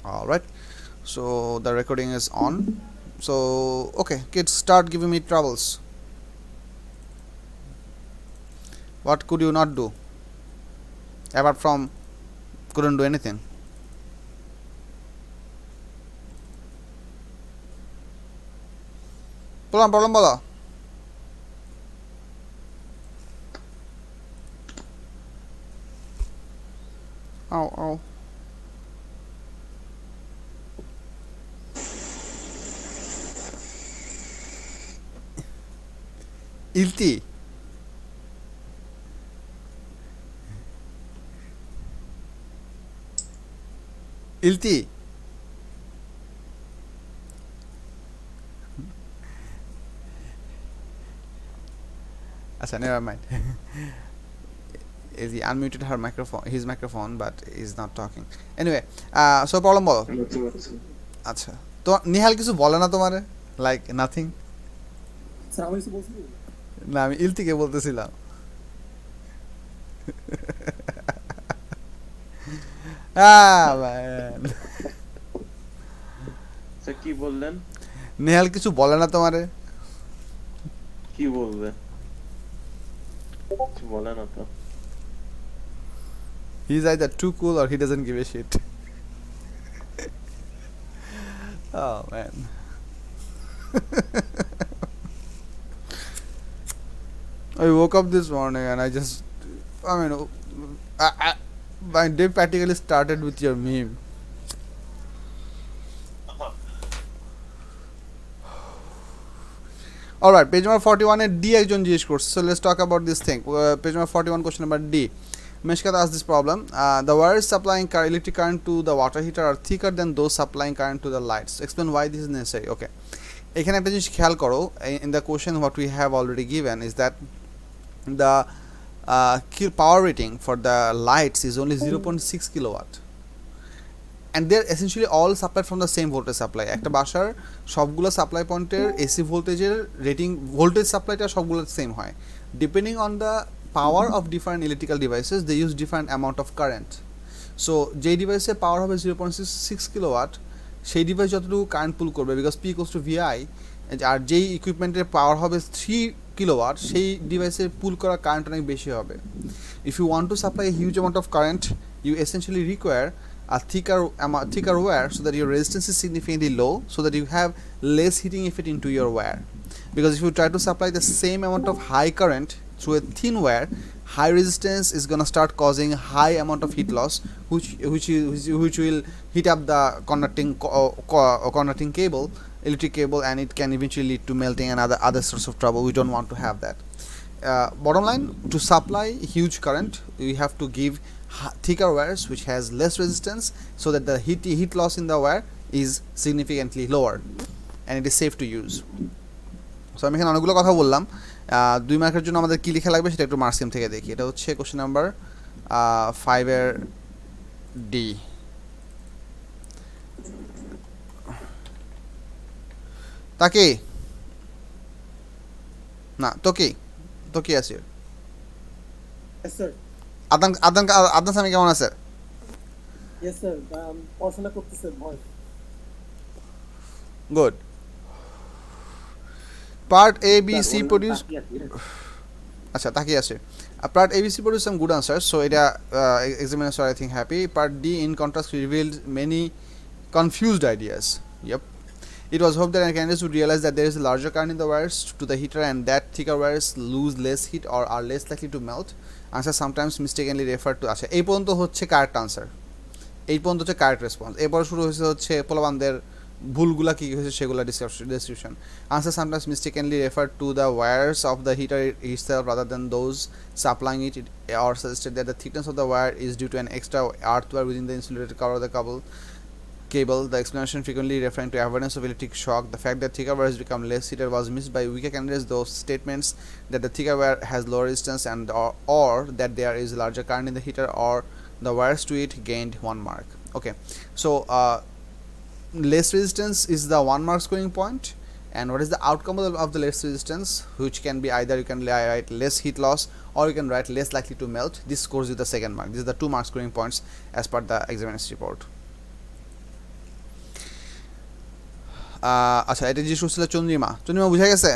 All right. So the recording is on. So okay, kids, start giving me troubles. What could you not do apart from couldn't do anything? Problem বলো। Ow, ow. ইলতি। ইলতি। Acha, never mind. He unmuted her microphone, his microphone, but is not talking. Anyway, so problem বলো। আচ্ছা, তো নিহাল কিছু বলে না তোমারে? Like nothing? না, আমি ইলতিকে বলতেছিলাম। Man. স্যার কি বললেন? নেহাল কিছু বলে না তোমারে? কি বলবে? কিছু বলে না তো। He's either too cool or he doesn't give a shit. Oh man. I woke up this morning and I mean, my day practically started with your meme. Alright, page number 41 এর D একজন জিজ্ঞেস করছে. So let's talk about this thing. Page number 41, question number D. Meshkat asked this problem. The wires supplying electric current to the water heater are thicker than those supplying current to the lights. Explain why this is necessary. Okay. এখানে একটা জিনিস খেয়াল করো. In the question what we have already given is that the power rating for the lights is only 0.6 kilowatt. And they're essentially all supplied from the same voltage supply. একটা বাসার সবগুলো supply পয়েন্টের AC ভোল্টেজের rating voltage সাপ্লাইটা সবগুলো same হয়. Depending on the power of different electrical devices they use different amount of current. So যেই ডিভাইসের পাওয়ার হবে 0.6 কিলোওয়াট, সেই ডিভাইস যতটুকু কারেন্ট পুল করবে, because P equals to VI, আর যেই ইকুইপমেন্টের পাওয়ার হবে 3 কিলোওয়াট, সেই ডিভাইসের পুল করা কারেন্ট অনেক বেশি হবে. If you want to supply a huge amount of current, you essentially require a thicker wire so that your resistance is significantly low, so that you have less heating effect into your wire. Because if you try to supply the same amount of high current through a thin wire, high resistance is gonna start causing high amount of heat loss, which will heat up the conducting cable, electric cable, and it can eventually lead to melting and other sorts of trouble. We don't want to have that. Bottom line, to supply huge current, we have to give thicker wires which has less resistance, so that the heat loss in the wire is significantly lower and it is safe to use. So আমি এখানে অনেকগুলো কথা বললাম. 2 মার্কের জন্য আমাদের কি লেখা লাগবে সেটা একটু মার্কস স্কিম থেকে দেখি. এটা হচ্ছে কোশ্চেন নাম্বার 5 এর ডি. তাকে না, তো কি আছে? আদনান সামি কেমন আছে? পড়াশোনা করতেছে ভয়। Good. Part A, B, C produce. আচ্ছা, তাকিয়ে আছে. Part A, B, C produce some good answers, so এটা examiners are I think happy. Part D in contrast revealed many confused ideas. Yep. It was hoped that candidates would realize that there is a larger current in the wires to the heater and that thicker wires lose less heat or are less likely to melt. Answer sometimes mistakenly referred to. আচ্ছা, এই পর্যন্ত হচ্ছে correct answer, এই পর্যন্ত হচ্ছে correct response. এরপর শুরু হচ্ছে পোলাবানদের ভুলগুলা কী হয়েছে সেগুলো description. Answer sometimes mistakenly refer to the wires of the heater itself rather than those supplying it, or suggested that the thickness of the wire is due to an extra earth wire within the insulated cover of the cable. The explanation frequently referring to avoidance of electric shock. The fact that thicker wires become less heated was missed by weaker candidates. Those statements that the thicker wire has lower resistance and or that there is larger current in the heater or the wires to it gained 1 mark. Okay, so less resistance is the 1 mark scoring point, and what is the outcome of the less resistance, which can be either you can write less heat loss or you can write less likely to melt. This scores you the 2nd mark. This is the 2 mark scoring points as per the examiner's report. আচ্ছা এটা জিজ্ঞেস করছিল চন্দ্রিমা বুঝে গেছে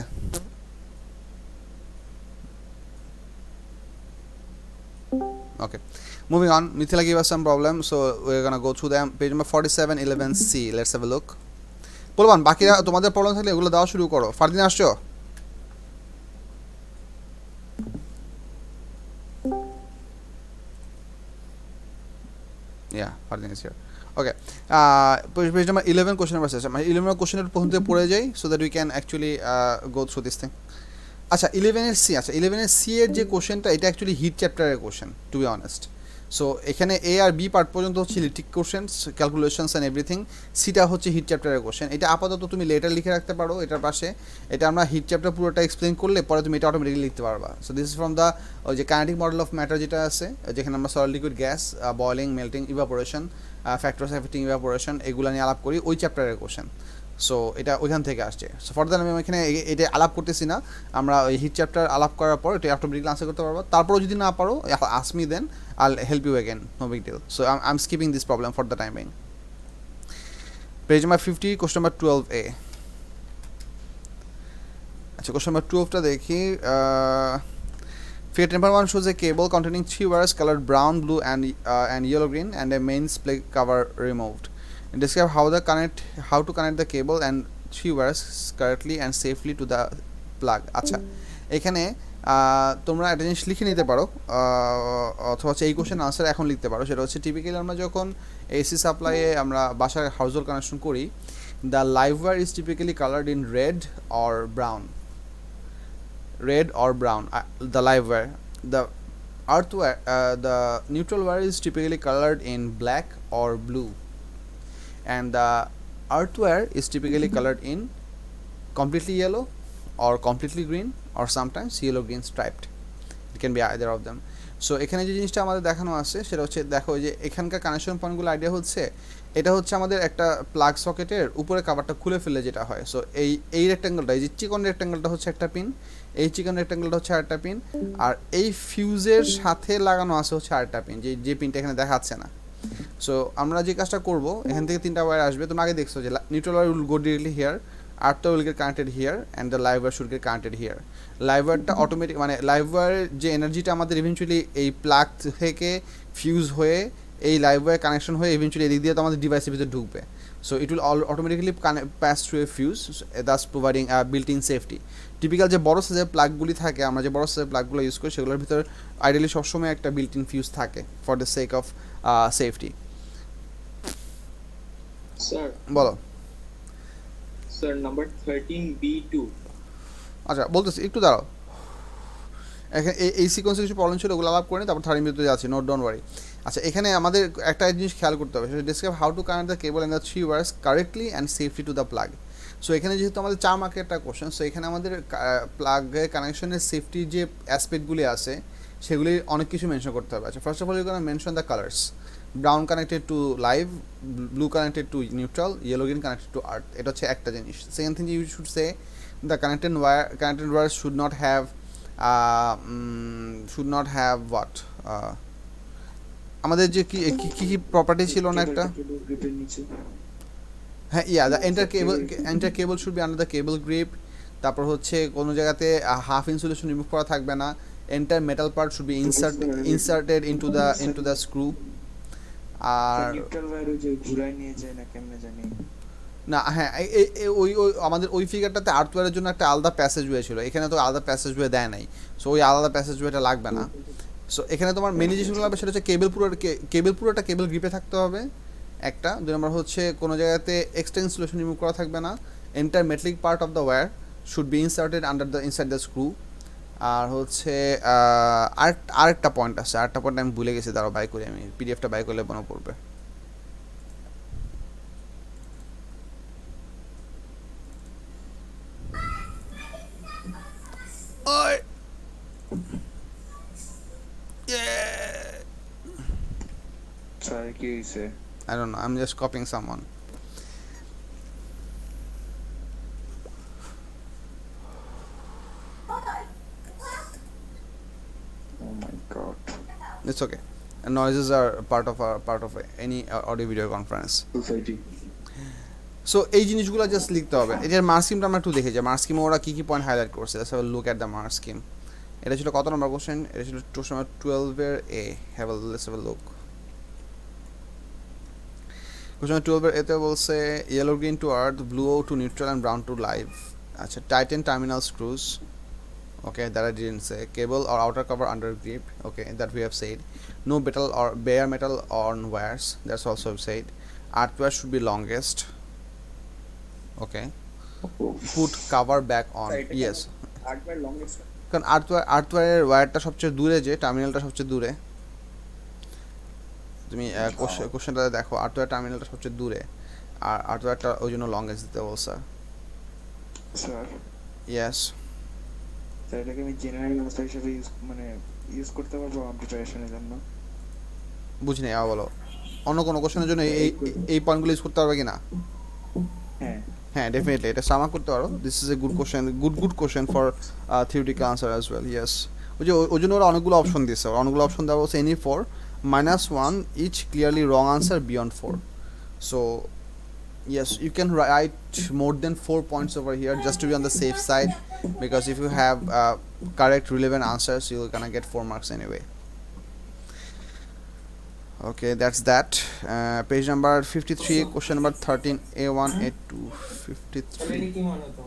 okay moving on Mithila gave us some problem so we're gonna go through them page number 47 11C let's have a look বলবান বাকিরা তোমাদের problem থাকলে এগুলো দেওয়া শুরু করো ফারদিন আসছো yeah Fardin is here okay page number 11 question number 6 মানে 11 কোশ্চেনের প্রথম থেকে পড়ে যাই so that we can actually go through this thing আচ্ছা 11 এর সি আচ্ছা 11 এর সি এর যে কোশ্চেনটা এটা অ্যাকচুয়ালি হিট চ্যাপ্টারের question to be honest so এখানে এ আর বি পার্ট পর্যন্ত হচ্ছে electric questions calculations and everything সিটা হচ্ছে হিট চ্যাপ্টারের কোশ্চেন এটা আপাতত তুমি লেটার লিখে রাখতে পারো এটার পাশে এটা আমরা হিট চ্যাপ্টার পুরোটা এক্সপ্লেন করলে পরে তুমি এটা অটোমেটিকলি লিখতে পারবা so this is from the ওই যে কাইনেটিক মডেল অফ ম্যাটার যেটা আছে যেখানে আমরা solid liquid gas boiling melting evaporation factors affecting evaporation এগুলো নিয়ে আলাপ করি ওই চ্যাপ্টারের কোশ্চেন সো এটা ওইখান থেকে আসছে সো ফার্দার আমি এখানে এটা আলাপ করতেছি না আমরা ওই হিট চ্যাপ্টার আলাপ করার পর এটা অটোমেটিকলি আনসার করতে পারবো তারপরও যদি না পারো ask me then I'll help you again no big deal so I am skipping this problem for the timing page number 50 question number 12A আচ্ছা কোশ্চেন নাম্বার 12টা দেখি Figure number 1 shows a cable containing 3 wires colored brown, blue and yellow green and a mains plate cover removed. Describe how to connect the cable and 3 wires correctly and safely to the plug. আচ্ছা এখানে তোমরা একটা জিনিস লিখে নিতে পারো অথবা এই কোশ্চেন আনসার এখন লিখতে পারো সেটা হচ্ছে টিপিক্যালি আমরা যখন এসি সাপ্লাইয়ে আমরা বাসার হাউসহোল্ড কানেকশন করি the live where is typically coloured in red or brown the live wire the earth wire the neutral wire is typically colored in black or blue and the earth wire is typically colored in completely yellow or completely green or sometimes yellow green striped it can be either of them so এখানে যে জিনিসটা আমাদের দেখানো আছে সেটা হচ্ছে দেখো যে এখানকার কানেকশন পয়েন্টগুলো আইডিয়া হচ্ছে এটা হচ্ছে আমাদের একটা প্লাগ সকেটের উপরে কভারটা খুলে ফেলে যেটা হয় সো এই রেক্ট্যাঙ্গেলটা এই যে চিকন রেক্ট্যাঙ্গেলটা হচ্ছে একটা পিন এই চিকন রেক্ট্যাঙ্গেলটা হচ্ছে আরেকটা পিন আর এই ফিউজের সাথে লাগানো আছে হচ্ছে আরেকটা পিন যে পিনটা এখানে দেখাচ্ছে না সো আমরা যে কাজটা করব এখান থেকে 3টা ওয়্যার আসবে তুমি আগে দেখছো যে neutral wire will go directly here আর্থটা will get connected here and the live wire should get connected here live ওয়্যারটা অটোমেটিক মানে লাইভ ওয়্যারের যে এনার্জিটা আমাদের ইভেনচুয়ালি এই প্লাগ থেকে ফিউজ হয়ে এই লাইভ ওয়্যার কানেকশন হয়ে ইভেনচুয়ালি এদিক দিয়ে তো আমাদের ডিভাইসের ভিতরে ঢুকবে so it will automatically pass through a fuse Das providing built in safety typical যে বড় সাইজের প্লাগগুলি থাকে আমরা যে বড় সাইজের প্লাগগুলো ইউজ করি সেগুলোর ভিতরে আইডিয়ালি সবসময় একটা বিল্ট ইন ফিউজ থাকে for the sake of safety sir বলো স্যার নাম্বার 13B2 আচ্ছা বলতেছি একটু দাঁড়াও এখানে এই সিকোয়েন্সে কিছু প্রবলেম ছিল ওগুলো আলাপ করে নিই তারপর 30 মিনিটে যাচ্ছি নোট ডোন্ট ওয়ারি আচ্ছা এখানে আমাদের একটা জিনিস খেয়াল করতে হবে সেটা describe how to connect the cable and the 3 wires correctly and safely to the plug so এখানে যেহেতু আমাদের 4 মার্কের একটা কোশ্চেন সো এখানে আমাদের প্লাগের কানেকশনের সেফটির যে অ্যাসপেক্টগুলি আছে সেগুলি অনেক কিছু মেনশন করতে হবে আচ্ছা first of all you can mention the colours brown connected to live blue connected to neutral yellow green connected to earth এটা হচ্ছে একটা জিনিস second thing you should say the connected wire should not have what আমাদের যে কি property ছিল না একটা হ্যাঁ the entire cable should be under the cable grip তারপর হচ্ছে কোনো জায়গাতে হাফ ইনসুলেশন রিমুভ করা থাকবে না entire metal part should be inserted into the screw আর নিউট্রাল ওয়্যার যে ঘুরায় নিয়ে যায় না কেমনে জানি না হ্যাঁ ওই আমাদের ওই ফিগারটাতে আর্থ ওয়্যারের জন্য একটা আলাদা প্যাসেজ ওয়ে ছিল এখানে তো আলাদা প্যাসেজ ওয়ে দেয় নাই সো ওই আলাদা প্যাসেজ ওয়েটা লাগবে না সো এখানে তোমার মেনলি যেগুলো লাগবে সেটা হচ্ছে কেবল পুরোটা কেবল গ্রিপে থাকতে হবে একটা 2 নম্বর হচ্ছে কোনো জায়গাতে এক্সট্রা ইনসুলেশন রিমুভ করা থাকবে না entire metallic part of the wire should be inserted inside the screw আর হচ্ছে আরেকটা পয়েন্ট আছে আরেকটা পয়েন্ট আমি ভুলে গেছি দাঁড়াও বাই করি আমি পিডিএফটা বাই করলে মনে পড়বে স্যার কি হইছে I don't know, I'm just copying someone. Oh my God It's okay. Noises are part of any audio video conference. Society so এই জিনিসগুলো জাস্ট লিখতে হবে। এটার মার্ক স্কিমটা আমরা একটু দেখে যাই, মার্ক স্কিমে ওরা কী কী পয়েন্ট হাইলাইট করছে। Let's have a look at the mark scheme. এটা ছিল কত নম্বর কোশ্চেন? এটা ছিল question number 12 A. Let's have a look. Question 12 এতে বলছে yellow green to earth, blue to neutral and brown to live. আচ্ছা, tighten terminal screws, okay, that I didn't say. Cable or outer cover under grip, okay, that we have said. No metal or bare metal on wires, that's also said. Earthware should be longest, okay. Put cover back on, yes. Hardware longest. কারণ আর্থওয়্যারের ওয়্যারটা সবচেয়ে দূরে, যে টার্মিনালটা সবচেয়ে দূরে। তুমি কোশ্চেনটাতে দেখো, আর্থওয়্যার টার্মিনালটা সবচেয়ে দূরে, আর আর্থওয়্যারটা ওই জন্য লংগেস্ট দিতে বলছে। Sir yes. স্যার এটাকে আমি জেনারেল অবস্থা হিসেবে ইউজ করতে পারবো আমার প্রিপারেশনের জন্য? বুঝিনি, আবার বলো। অন্য কোনো কোশ্চেনের জন্য এই পয়েন্টগুলো ইউজ করতে পারবে কি না? হ্যাঁ হ্যাঁ, ডেফিনেটলি এটা সামা করতে পারো। This is a good question, good question for theoretical answer as well. Yes, ওই জন্য ওরা অনেকগুলো অপশন দিচ্ছে। ওরা অনেকগুলো অপশন দেওয়া হচ্ছে any for -1 each clearly wrong answer beyond 4. So yes, you can write more than 4 points over here just to be on the safe side, because if you have correct relevant answers, you're gonna get 4 marks anyway. Okay, that's that. Page number 53, question number 13, A1, A2, 53. কি মনে হতো?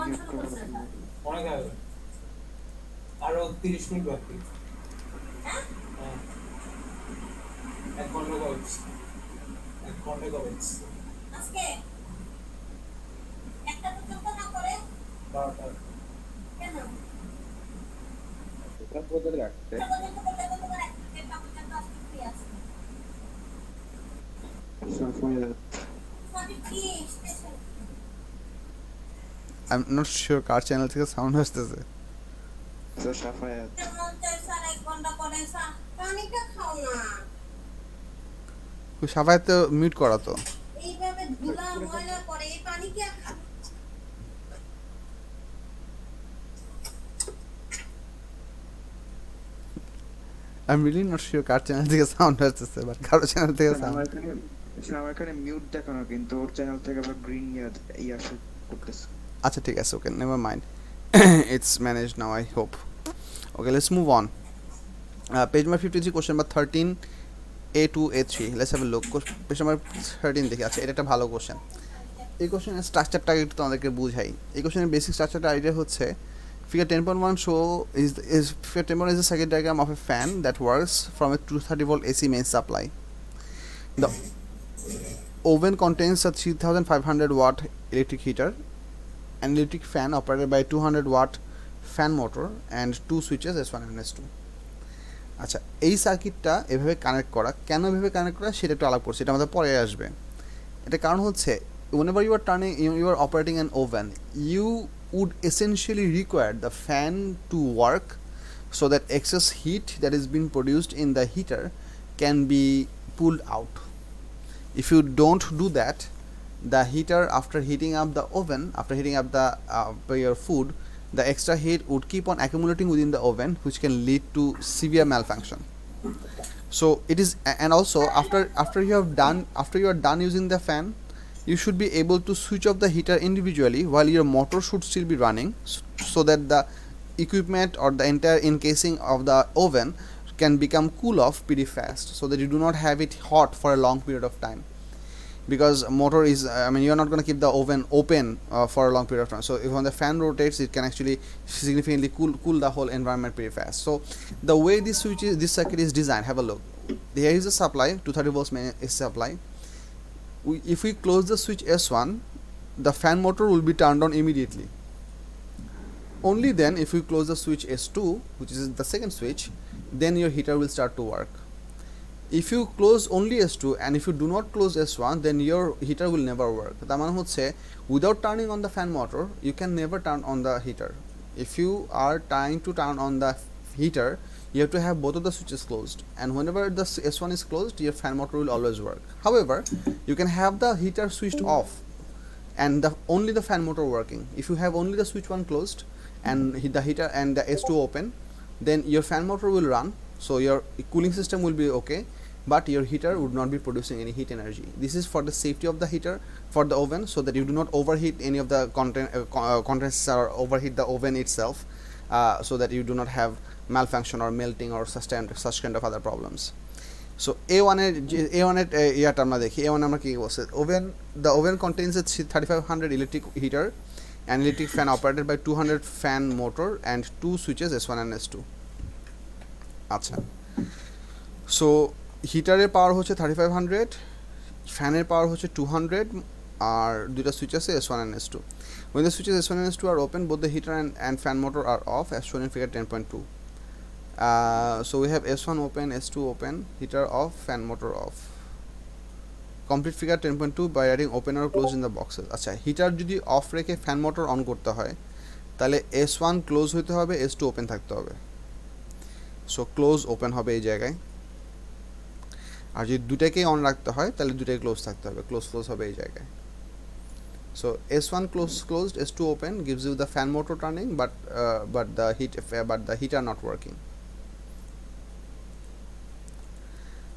নিয়োগ করা অনেক আগে। আরো 30 minute বাকি। হ্যাঁ। এক ঘন্টা করেছি। আজকে একটা পর্যন্ত না করে কেন এটা বদলে রাখতে। এটা পর্যন্ত করলে তো তোমার একটা পর্যন্ত আজকে ফ্রি আছে। সাফায়াত সবই কি special? I'm not sure car channel থেকে সাউন্ড আসতেছে। স্যার সাফায়াত মন চাই স্যার 1 ঘন্টা করে স্যার পানিটা খাও না। সবাই তো মিউট করা তো। এইভাবে ধুলা ময়লা করে এই পানি কি আর খাবে? I'm really not sure car channel থেকে সাউন্ড আসতেছে, বাট কারো চ্যানেল থেকে সাউন্ড। আমার এখানে মিউট দেখানো, কিন্তু ওর চ্যানেল থেকে আবার গ্রিন ইয়া শো করতেছে। আচ্ছা ঠিক আছে, okay, never mind, it's managed now I hope. Okay, let's move on. Page number 53, question number 13, A2, A3. Let's have a look. Page number 13 দেখি। আচ্ছা, এটা একটা ভালো কোশ্চেন। এই কোশ্চেনের স্ট্রাকচারটা একটু তোমাদেরকে বুঝাই। এই কোশ্চেনের বেসিক স্ট্রাকচারটা আইডিয়া হচ্ছে, figure 10.1 show figure 10.1 is a circuit diagram of a fan that works from a 230 volt AC main supply. The oven contains a 3500 watt electric heater, an electric fan operated by 200 watt fan motor, and 2 switches S1 and S2. আচ্ছা, এই সার্কিটটা এভাবে connect করা, কেন এভাবে connect করা সেটা একটু আলাপ করছি, এটা আমাদের পরে আসবে। এটা কারণ হচ্ছে, whenever you are turning, you are operating an oven, you would essentially require the fan to work so that excess heat that is being produced in the heater can be pulled out. If you don't do that, the heater, after heating up the oven, after heating up your food, the extra heat would keep on accumulating within the oven, which can lead to severe malfunction. So it is, and also after you are done using the fan, you should be able to switch off the heater individually while your motor should still be running, so that the equipment or the entire encasing of the oven can become cool off pretty fast, so that you do not have it hot for a long period of time. Because motor is, you are not going to keep the oven open for a long period of time. So if when the fan rotates, it can actually significantly cool the whole environment pretty fast. So the way this circuit is designed, have a look. Here is a supply, 230 volts main AC supply. If we close the switch S1, the fan motor will be turned on immediately. Only then, if we close the switch S2, which is the second switch, then your heater will start to work. If you close only S2 and if you do not close S1, then your heater will never work. তার মানে হচ্ছে, without turning on the fan motor, you can never turn on the heater. If you are trying to turn on the heater, you have to have both of the switches closed, and whenever the S1 is closed, your fan motor will always work. However, you can have the heater switched off and only the fan motor working. If you have only the switch 1 closed and the heater and the S2 open, then your fan motor will run, so your cooling system will be okay, but your heater would not be producing any heat energy. This is for the safety of the heater, for the oven, so that you do not overheat any of the contents or overheat the oven itself, so that you do not have malfunction or melting or such kind of other problems. So A1 এর ইয়াটা আমরা দেখি। A1 আমরা কি বলছে, the oven contains a 3500 electric heater and electric fan operated by 200 fan motor and 2 switches S1 and S2. আচ্ছা, so হিটারের পাওয়ার হচ্ছে 3500, ফ্যানের পাওয়ার হচ্ছে 200, আর দুইটা সুইচ আছে S1 and S2. When the switches S1 and S2 are open, both the heater and fan motor are off, as shown in figure 10.2. So we have S1 open, S2 open, heater off, fan motor off. Complete figure 10.2 by writing open or close in the boxes. আচ্ছা, heater যদি of রেখে fan motor on করতে হয় তাহলে S1 close হতে হবে, S2 open থাকতে হবে। সো ক্লোজ ওপেন হবে এই জায়গায়, আর যদি দুটাকেই অন রাখতে হয় তাহলে দুটাই ক্লোজ থাকতে হবে, ক্লোজ হবে এই জায়গায়। So S1 closed, S2 open gives you the fan motor turning, but the heater not working.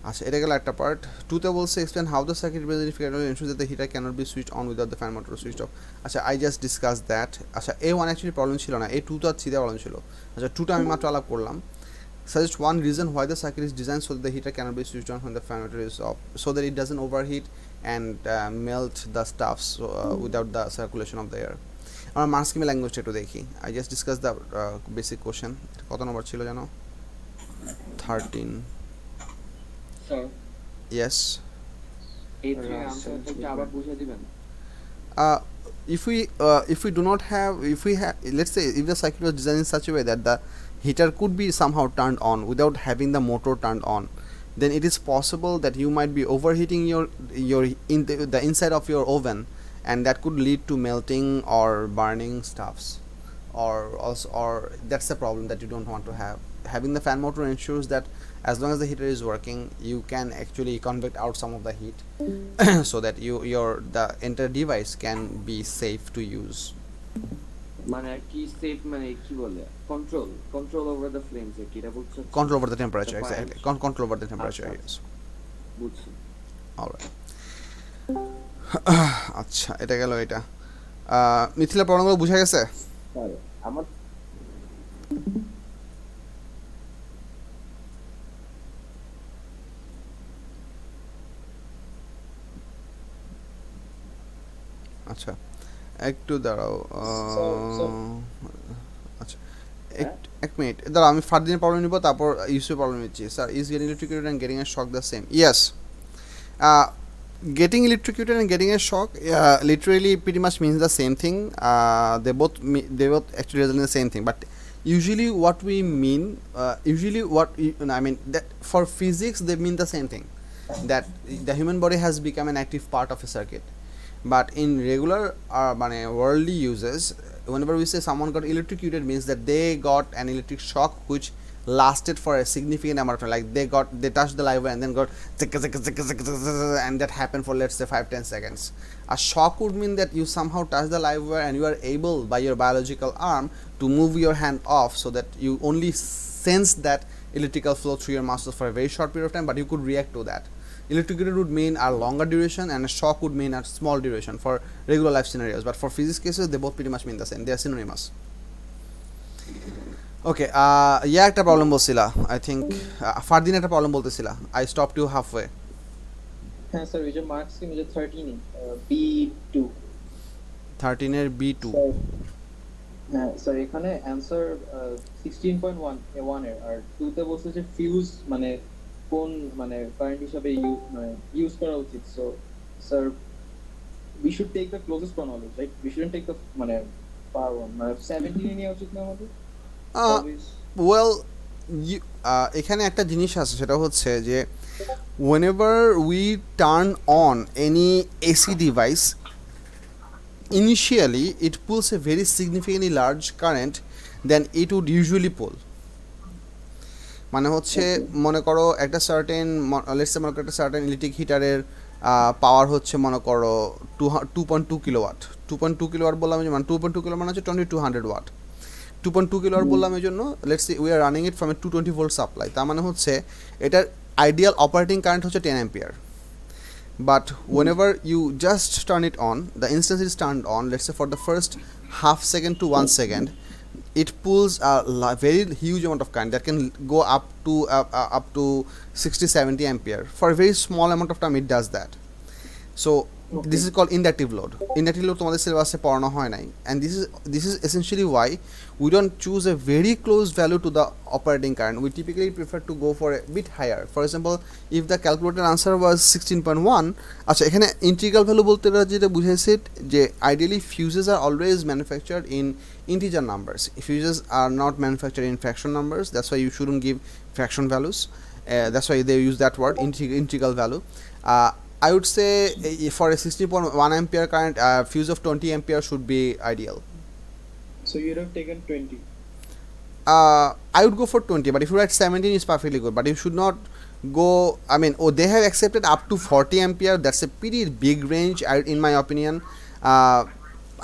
আচ্ছা, এটা গেল একটা পার্ট। 2তে বলছে explain how the circuit basically figure out ensures that the heater cannot be switched on without the fan motor switched off. আচ্ছা, I just discussed that. আচ্ছা, A1 actually problem ছিল না, A2 তো সিধা প্রবলেম ছিল। আচ্ছা, 2টা আমি মাত্র আলাপ করলাম। Suggest one reason why the circuit is designed so that the heater cannot be switched on when the fan motor is off, so that it doesn't overheat and melt the stuffs without the circulation of the air. আমরা মাস কিমি ল্যাঙ্গুয়েজটা একটু দেখি। I just discussed the basic question. কত নম্বর ছিল জানো? 13. Sir Yes. এই three আনসারটা আবার বুঝিয়ে দিবেন? If we do not have, let's say if the circuit was designed in such a way that the heater could be somehow turned on without having the motor turned on, then it is possible that you might be overheating the inside of your oven, and that could lead to melting or burning stuffs, or that's the problem that you don't want to have. Having the fan motor ensures that as long as the heater is working, you can actually convect out some of the heat so that the entire device can be safe to use. মানে কি safe, মানে কি বলে, control over the flames, কি এটা বলছো? Control over the temperature, The exactly. fire. Control over the temperature, আচ্ছা, yes. বুঝছি। All right. আচ্ছা, এটা গেল এটা। মিথিলা প্রবলেমগুলো বুঝা গেছে? স্যার আমার আচ্ছা, একটু দাঁড়াও। Sir. আচ্ছা, এক মিনিট দাঁড়াও, আমি ফারদিনের প্রবলেম নিব, তারপর ইউসুফের প্রবলেম নিচ্ছি। Sir, is getting electrocuted and getting a shock the same? Yes, getting electrocuted and getting a shock literally pretty much means the same thing. They both actually result in the same thing, but usually what we mean, that for physics they mean the same thing, that the human body has become an active part of a circuit. But in regular worldly uses, whenever we say someone got electrocuted, means that they got an electric shock which lasted for a significant amount of time. Like they touched the live wire and then got and that happened for, let's say, 5-10 seconds. A shock would mean that you somehow touch the live wire and you are able by your biological arm to move your hand off, so that you only sense that electrical flow through your muscles for a very short period of time, but you could react to that. Electrocuted would mean a longer duration, and a shock would mean a small duration for regular life scenarios. But for physics cases, they both pretty much mean the same. They are synonymous. Okay, একটা problem বলছিলা, I think Fardin একটা problem বলতেছিলা, I stopped you halfway. হ্যাঁ sir, এই যে marks কি যে 13 B2 13 এর B2। হ্যাঁ স্যার, এখানে অ্যানসার 16.1 এর, আর 2 তে বলছে যে ফিউজ মানে কোন কারেন্ট হিসাবে ইউজ করা উচিত। So sir, we should take the closest chronology, right? We shouldn't take the power one, 17 নিয়ে উচিত না আমাদের? ওয়েল, এখানে একটা জিনিস আছে, সেটা হচ্ছে যে whenever we turn on any AC device, initially it pulls a very significantly large current than it would usually pull. মানে হচ্ছে, মনে করো একটা সার্টেন, লেটস সে মনে করো একটা সার্টেন ইলেকট্রিক হিটারের পাওয়ার হচ্ছে মনে করো 2.2 কিলোওয়াট। 2.2 কিলোওয়াট বললাম, মানে 2.2 কিলো মানে হচ্ছে 2200 ওয়াট। 2.2 কিলোওয়াট বললাম এই জন্য, let's say we are running it from a 220 volt supply. তার মানে হচ্ছে এটার আইডিয়াল অপারেটিং কারেন্ট হচ্ছে 10 ampere, but whenever you just turn it on, the instant it's turned on, let's say for the first half second to 1 second, it pulls a very huge amount of current that can go up to 60-70 ampere. For a very small amount of time it does that. So this is called inductive load. Inductive load তোমাদের সিলেবাসে পড়ানো হয় নাই, and this is essentially why we don't choose a very close value to the operating current. We typically prefer to go for a bit higher. For example, if the calculated answer was 16.1, আচ্ছা এখানে integral value বলতে যেটা বুঝাইছে যে ideally fuses are always manufactured in integer numbers. Fuses are not manufactured in fraction numbers. That's why you shouldn't give fraction values. That's why they use that word integral value. I would say for a 60.1 ampere current, fuse of 20 ampere should be ideal. So you'd have taken 20. I would go for 20, but if you write 17 is perfectly good, but you should not go, I mean, they have accepted up to 40 ampere. That's a pretty big range in my opinion.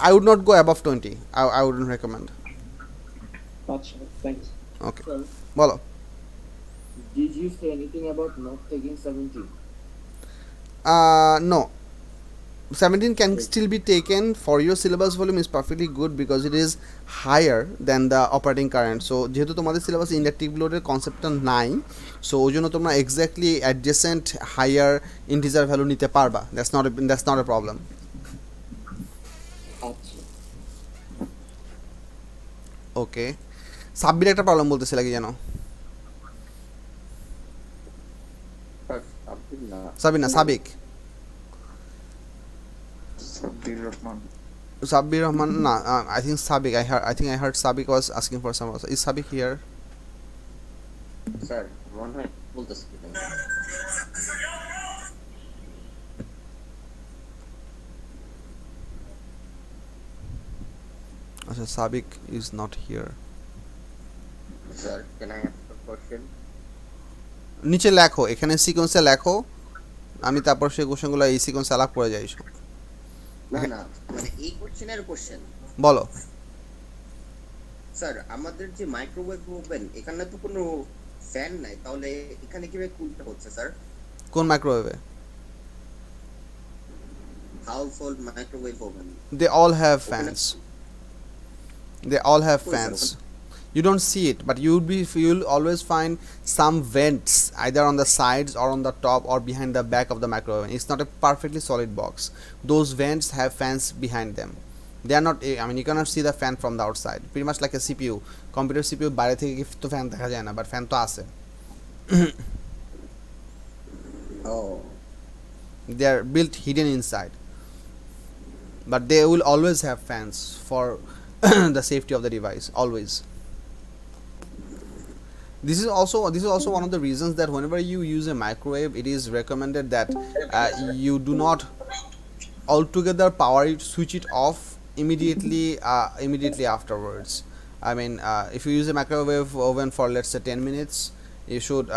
I would not go above 20. I wouldn't recommend. Gotcha. Thanks. Okay, Sir, bolo. did you say anything about not taking 17? No, 17 can still be taken for your syllabus volume is perfectly good because it is higher than the operating current. So যেহেতু তোমাদের সিলেবাসে inductive লোডের কনসেপ্টটা নাই, so ওই জন্য তোমরা exactly adjacent higher integer value নিতে পারবা। That's not a problem. আচ্ছা ওকে, সাব্বির একটা প্রবলেম বলতেছিল কি জানো? স্যার আপনি না সাবির না, সাবিক, Sabbir Rahman. No, I think Sabik. I heard Sabik was asking for some. Is Sabik here? Sir মনে হয় বলতেছি Achha, Sabik is not here. Sir can I ask a question? নিচে লেখো, এখানে সিকোয়েন্সে লেখো, আমি তারপর সেই কোশ্চেনগুলো এই সিকোয়েন্সে আলাপ করে যাই। না না মানে এই কোশ্চেনের কোশ্চেন বলো। স্যার আমাদের যে মাইক্রোওয়েভ ওভেন এখানে তো কোনো ফ্যান নাই, তাহলে এখানে কিভাবে কুলটা হচ্ছে স্যার? কোন মাইক্রোওয়েভে? Household microwave oven They all have fans. They all have Who is fans. that? You don't see it, but you'll always find some vents either on the sides or on the top or behind the back of the microwave. It's not a perfectly solid box. Those vents have fans behind them. They are not, I mean, you cannot see the fan from the outside. Pretty much like a CPU. Computer CPU বাইরে থেকে তো fan দেখা যায় না, but fan তো আছে. Oh, They are built hidden inside. But they will always have fans for the safety of the device, always. This is also one of the reasons that whenever you use a microwave, it is recommended that you do not altogether power it, switch it off immediately afterwards. I mean, if you use a microwave oven for let's say 10 minutes, you should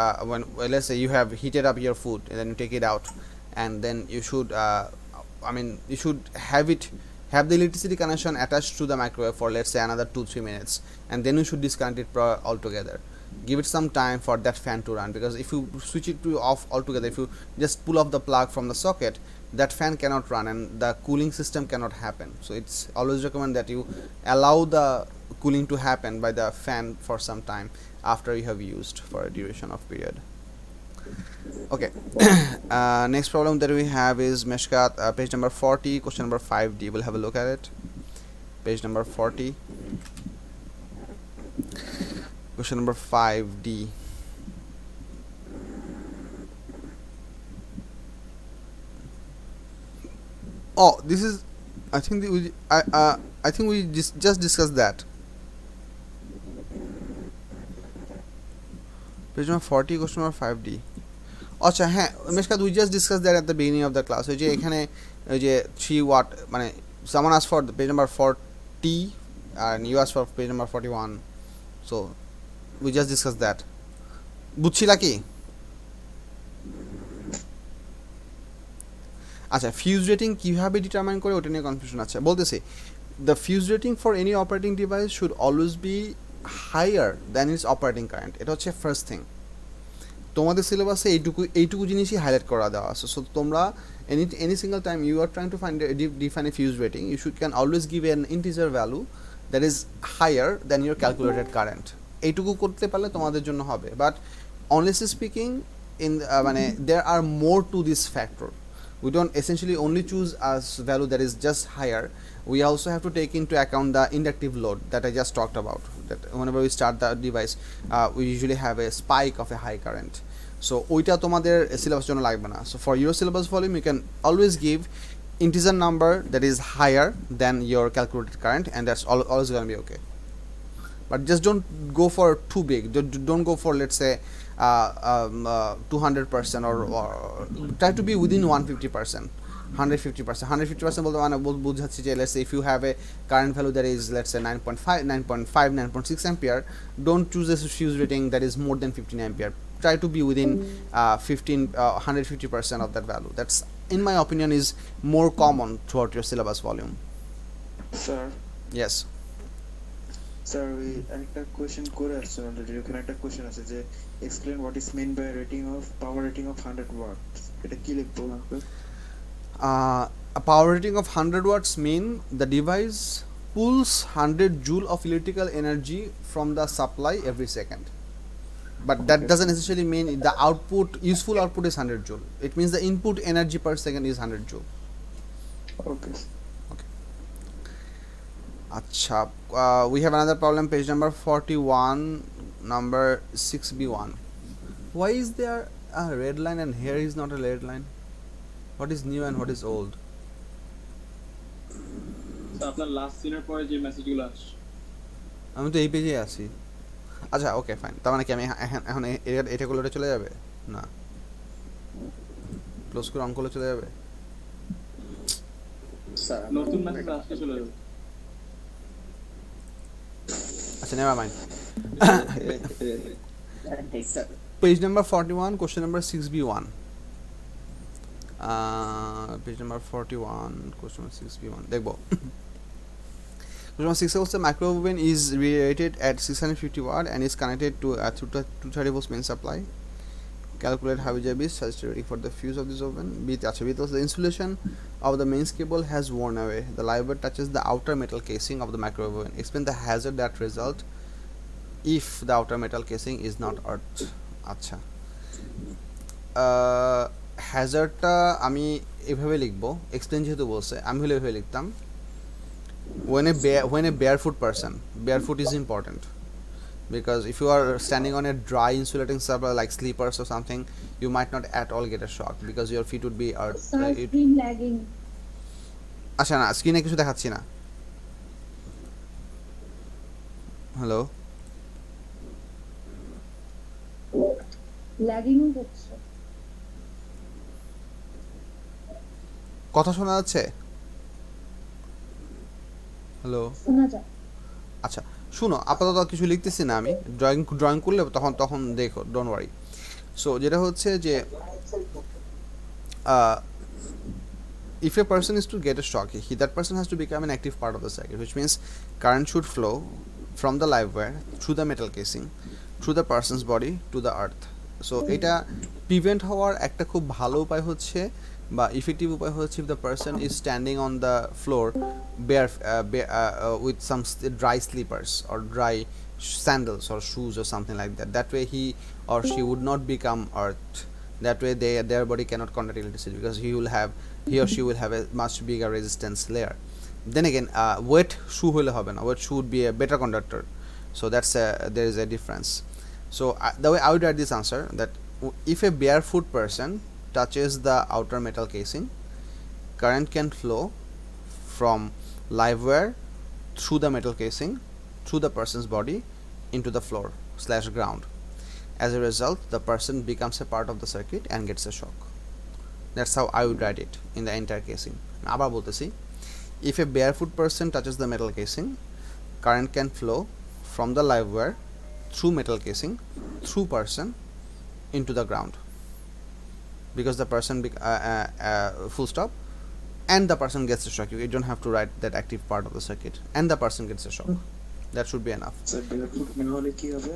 let's say you have heated up your food and then you take it out, and then you should you should have the electricity connection attached to the microwave for let's say another 2-3 minutes, and then you should disconnect it altogether. Give it some time for that fan to run, because if you switch it to off altogether, if you just pull off the plug from the socket, that fan cannot run and the cooling system cannot happen. So it's always recommend that you allow the cooling to happen by the fan for some time after you have used for a duration of period. Okay. Next problem that we have is Meshkat, page number 40, question number 5D. We'll have a look at it. Page number 40. Question number 5D. Oh, this is, I think we just discussed that. Page number 40, question number 5D. আচ্ছা হ্যাঁ Mishkat, we just discussed that at the beginning of the class. ওই যে এখানে ওই যে 3 watt মানে someone asked for the page number 40 and you asked for page number 41. So we just discussed that. বুঝছিলা কি? আচ্ছা, ফিউজ রেটিং কিভাবে ডিটারমাইন করে ওটা নিয়ে কনফিউশন আছে। বলতেছি the fuse rating for any operating device should always be higher than its operating current. এটা হচ্ছে ফার্স্ট থিং। তোমাদের সিলেবাসে এইটুকু জিনিসই হাইলাইট করা দেওয়া আছে সো তোমরা any single time you are trying to find define a fuse rating you can always give an integer value that is higher than your calculated current এইটুকু করতে পারলে তোমাদের জন্য হবে বাট honestly speaking in মানে there are more to this factor we don't essentially only choose as value that is just higher we also have to take into account the inductive load that I just talked about that whenever we start the device we usually have a spike of a high current so ওইটা তোমাদের syllabus জন্য লাগবে না so for your syllabus volume you can always give integer number that is higher than your calculated current and that's always going to be okay but just don't go for too big don't go for let's say 200% or try to be within 150% 150% বলতে মানে বুঝাচ্ছি যে let's say if you have a current value that is let's say 9.5 9.6 ampere don't choose a fuse rating that is more than 15 ampere try to be within 150% of that value that's in my opinion is more common throughout your syllabus volume sir yes sir ওই একটা question করে আসছেন already ওখানে একটা question আছে যে explain what is mean by rating of power rating of 100 watts এটা কি লিখবো uncle a power rating of 100 watts mean the device pulls 100 joule of electrical energy from the supply every second but that doesn't necessarily mean the output useful output is 100 joule it means the input energy per second is 100 joule okay acha we have another problem page number 41 number 6b1 why is there a red line and here is not a red line what is new and what is old আপনার last সিনের পরে যে মেসেজগুলো আসছে আমি তো এই পেজে আছি আচ্ছা ওকে ফাইন তার মানে কি আমি এখন এটা করলে চলে যাবে না ক্লোজ করে অন করলে চলে যাবে স্যার নতুন মেসেজ আসলে চলে যাবে আচ্ছা never mind sir page number 41 question number 6b1 page number 41 question number 6b1 দেখবো question number 6 হচ্ছে microwave oven is rated at 650 watt and is connected to a 230 volts main supply calculate Habijabi suggested rating for the fuse of this oven acha because the insulation of the mains cable has worn away the live wire touches the outer metal casing of the microwave oven explain the hazard that result if the outer metal casing is not earthed আচ্ছা হ্যাজার্ডটা আমি এভাবে লিখবো explain যেহেতু বলছে আমি হলে এভাবে লিখতাম when a barefoot person barefoot is important because if you are standing on a dry insulating surface like sleepers or something you might not at all get a shock because your feet would be screen lagging আচ্ছা না স্ক্রিনে কিছু দেখাচ্ছি না hello lagging হচ্ছে কথা শোনা যাচ্ছে হ্যালো শোনা যায় আচ্ছা শুনো আপাতত কিছু লিখতেছি না আমি ড্রয়িং করলে তখন দেখো ডোন্ট ওয়ারি সো যেটা হচ্ছে যে if a person is to get a shock that person has to become an active part of the circuit which means current should flow from the live wire through the metal casing through the person's body to the earth so এটা prevent হওয়ার একটা খুব ভালো উপায় হচ্ছে বা effective উপায় হচ্ছে if the person is standing on the floor bare with some dry slippers or dry sandals or shoes or something like that way he or she would not become earthed that way their body cannot conduct electricity because he or she will have a much bigger resistance layer then again wet shoe hole hobe na wet shoe would be a better conductor so that's there is a difference so the way I would write this answer that if a barefoot person touches the outer metal casing current can flow from live wire through the metal casing through the person's body into the floor / ground as a result the person becomes a part of the circuit and gets a shock that's how I would write it in the entire casing আবার বলতেছি if a barefoot person touches the metal casing current can flow from the live wire through metal casing through person into the ground because the person full stop and the person gets a shock you don't have to write that active part of the circuit and the person gets a shock that should be enough sir barefoot না হলে কি হবে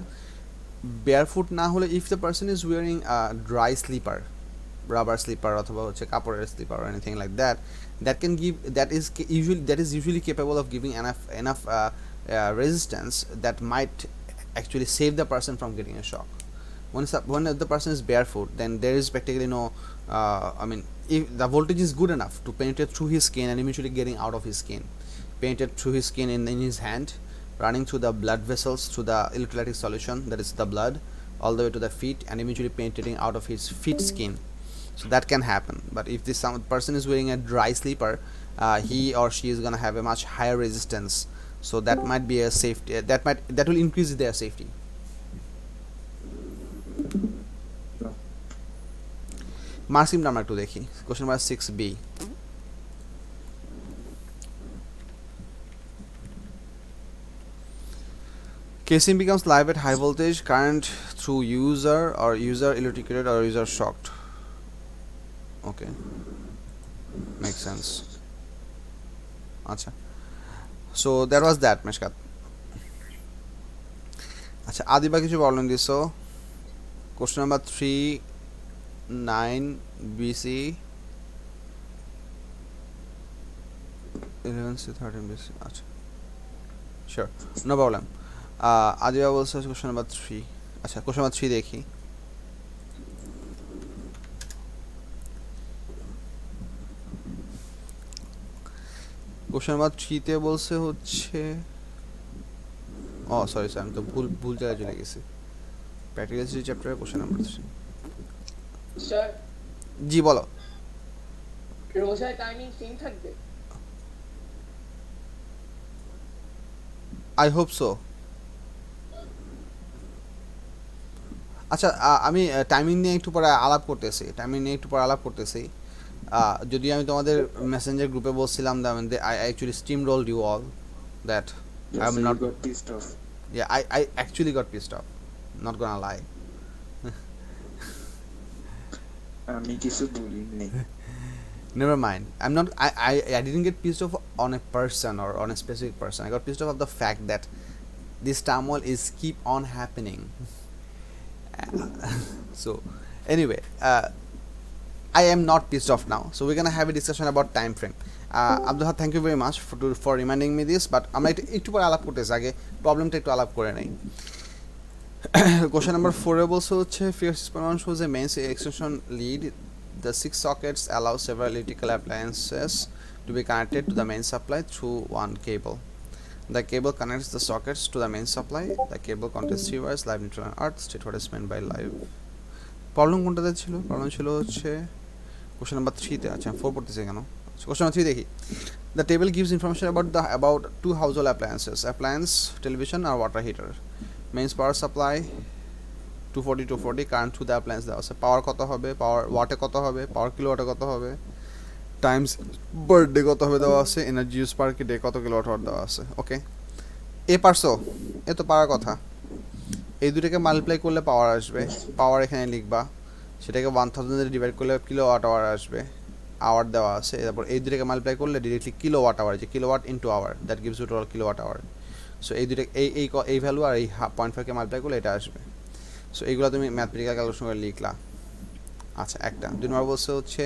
barefoot না হলে if the person is wearing a dry slipper, rubber slipper অথবা হচ্ছে কাপড়ের slipper or anything like that, that is usually capable of giving enough resistance that might actually save the person from getting a shock. When the person is barefoot, then there is practically no I mean, if the voltage is good enough to penetrate through his skin and eventually getting out of his skin, penetrate through his skin in his hand, running through the blood vessels, through the electrolytic solution, that is the blood, all the way to the feet, and eventually penetrating out of his feet skin. So that can happen. But if this person is wearing a dry sleeper, he or she is going to have a much higher resistance. So that might be a safety, that will increase their safety. মার্কসিমটা আমরা একটু দেখি, question number 6b. Casing becomes live at high voltage current through user electrocuted or user shocked. Okay, makes sense. আচ্ছা, so that was that Mishkat. আচ্ছা, আদিবা কিছু বলেন দিছো, question number 3 9 BC 11 to 13 BC. আচ্ছা, sure, no problem. Adiba বলছে question number 3. আচ্ছা, question number 3 দেখি. Question number 3 তে বলছে হচ্ছে, ও সরি স্যার, আমি তো ভুল জায়গায় চলে গেছি. প্র্যাকটিক্যাল হিস্ট্রি চ্যাপ্টারের কোশ্চেন নাম্বার 3. স্যার, জি বলো. রোজায় টাইমিং সেম থাকবে? I hope so. আচ্ছা, আমি টাইমিং নিয়ে একটু পরে আলাপ করতেছি. যদি আমি তোমাদের মেসেঞ্জার গ্রুপে বলছিলাম that I actually steamrolled you all, that Yes, I'm so not. you got pissed off. Yeah, I actually got pissed off, not gonna lie. আমি কিছু বলিনি. Never mind, I'm not, I didn't get pissed off on a person or on a specific person. I got pissed off of the fact that this turmoil is keep on happening. So anyway, I am not pissed off now, so we're gonna have a discussion about time frame. Abdul, thank you very much for reminding me this, but আমরা একটু পরে আলাপ করতেছি, আগে প্রবলেমটা একটু আলাপ করে নেই. Question number 4 এ বলছে হচ্ছে figure 6.1 shows a mains extension lead. The 6 sockets allow several electrical appliances to be connected to the main supply through one cable. The cable connects the sockets to the main supply. The cable contains 3 wires, live, neutral and earth. State what is meant by live. Problem কোনটাতে ছিল? Problem ছিল হচ্ছে question number 3 তে. আচ্ছা, 4 পড়তেছে কেন? Question number 3 দেখি. The table gives information about 2 household appliances, appliance, television or water heater. Mains power supply 240 current to the appliance দেওয়া আছে. পাওয়ার কত হবে, পাওয়ার ওয়াটে কত হবে, পাওয়ার কিলোওয়াটে কত হবে, টাইমস পার ডে কত হবে দেওয়া আছে, এনার্জি ইউজ পার ডে কত কিলোওয়াট আওয়ার দেওয়া আছে. ওকে, এ পারছো? এ তো পারার কথা. এই দুটোকে মাল্টিপ্লাই করলে পাওয়ার আসবে. পাওয়ার এখানে লিখবা, সেটাকে 1000 দিয়ে ডিভাইড করলে কিলোওয়াট আওয়ার আসবে. আওয়ার দেওয়া আছে, তারপর এই দুটোকে মাল্টিপ্লাই করলে ডিরেক্টলি কিলোওয়াট আওয়ার, যে kilowatt into hour, that gives you total kilowatt hour. So এই দুটো এই ভ্যালু আর এই 0.5কে মাল্টিপ্লাই করলে এটা আসবে. সো এইগুলো তুমি ম্যাথমেটিক্যাল ক্যালকুলেশন করে লিখলা. আচ্ছা, একটা 2 নম্বর বলছে হচ্ছে,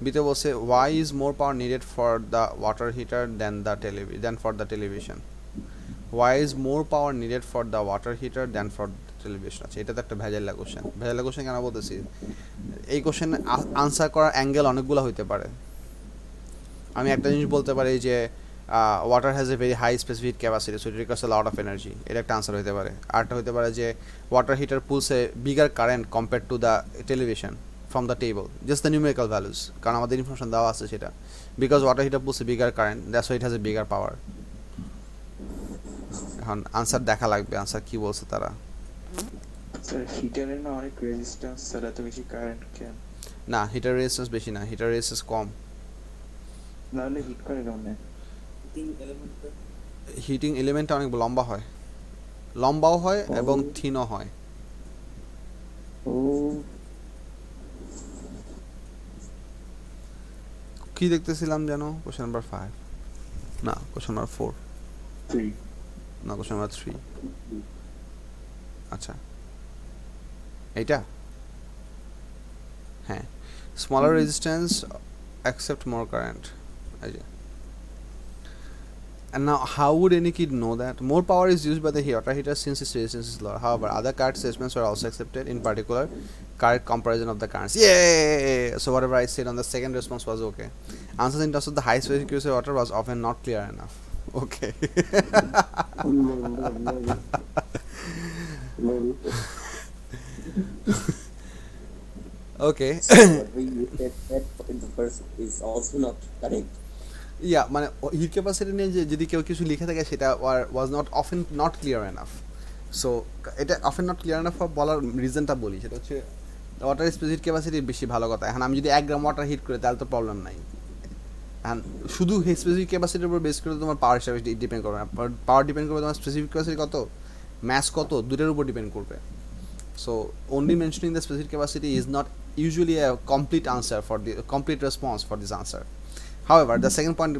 বিতে বলছে why is more power needed for the water heater than for the television. Why is more power needed for the water heater than for the television? আচ্ছা, এটা তো একটা ভেজাল্লা কোশ্চেন কেন বলতেছি, এই কোশ্চেন আনসার করার অ্যাঙ্গেল অনেকগুলো হইতে পারে. আমি একটা জিনিস বলতে পারি যে water has a very high specific capacity, so it requires a lot of energy. এটা একটা আনসার হতে পারে. আরেকটা হতে পারে যে water heater pulls a bigger current compared to the television from the table, just the numerical values, কারণ আমাদের ইনফরমেশন দেওয়া আছে সেটা, because water heater pulls a bigger current, that's why it has a bigger power. এখন answer দেখা লাগবে, answer কি বলছে তারা. স্যার, হিটারের না অনেক রেজিস্ট্যান্স, স্যার এত বেশি কারেন্ট কেন? না, হিটার রেজিস্ট্যান্স বেশি না, হিটার রেজিস্ট্যান্স কম. নাহলে হিট করে কেমনে? হিটিং এলিমেন্টটা অনেক লম্বাও হয় এবং থিনও হয়. ও, কি দেখতেছিলাম যেন, কোশ্চেন নাম্বার 5 না, কোশ্চেন নাম্বার 4 3 না, কোশ্চেন নাম্বার 3. আচ্ছা, এইটা হ্যাঁ smaller resistance accept more current এই যে and now how would any kid know that more power is used by the water heater since its resistance is lower? However, other current statements were also accepted, in particular correct comparison of the currents. Yay! So whatever I said on the second response was okay. Answers in terms of the high specific accuracy of water was often not clear enough. Okay. Okay. Whatever you said that in the first is also not correct. ইয়া মানে hit capacity নিয়ে যে যদি কেউ কিছু লিখে থাকে সেটা was not often not clear enough so এটা অফেন নট ক্লিয়ার এনাফ বলার রিজনটা বলি সেটা হচ্ছে ওয়াটার স্পেসিফিক ক্যাপাসিটি বেশি ভালো কথা এখন আমি যদি 1 গ্রাম ওয়াটার হিট করি তাহলে তো প্রবলেম নাই এখন শুধু স্পেসিফিক ক্যাপাসিটির উপর বেস করে তোমার পাওয়ার হিসাবে ডিপেন্ড করবে পাওয়ার ডিপেন্ড করবে তোমার স্পেসিফিক ক্যাপাসিটি কত ম্যাস কত দুটোর উপর ডিপেন্ড করবে so only mentioning the specific capacity is not usually a complete answer for the complete response for this answer. However, the second point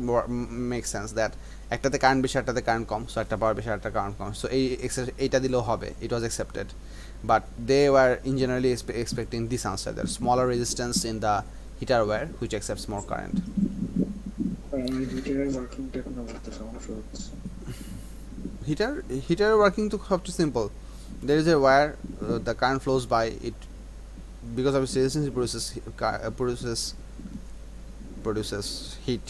makes sense that একটাতে current বেশি একটাতে current কম so একটা পাওয়ার বেশি একটা কারেন্ট কম so এইটা দিলেও হবে it was accepted but they were in generally expecting this answer that smaller resistance in the heater wire which accepts more current হিটারের ওয়ার্কিংটা এখন বুঝতে সমস্যা হচ্ছে heater working to have to simple there is a wire the current flows by it because of its resistance it produces heat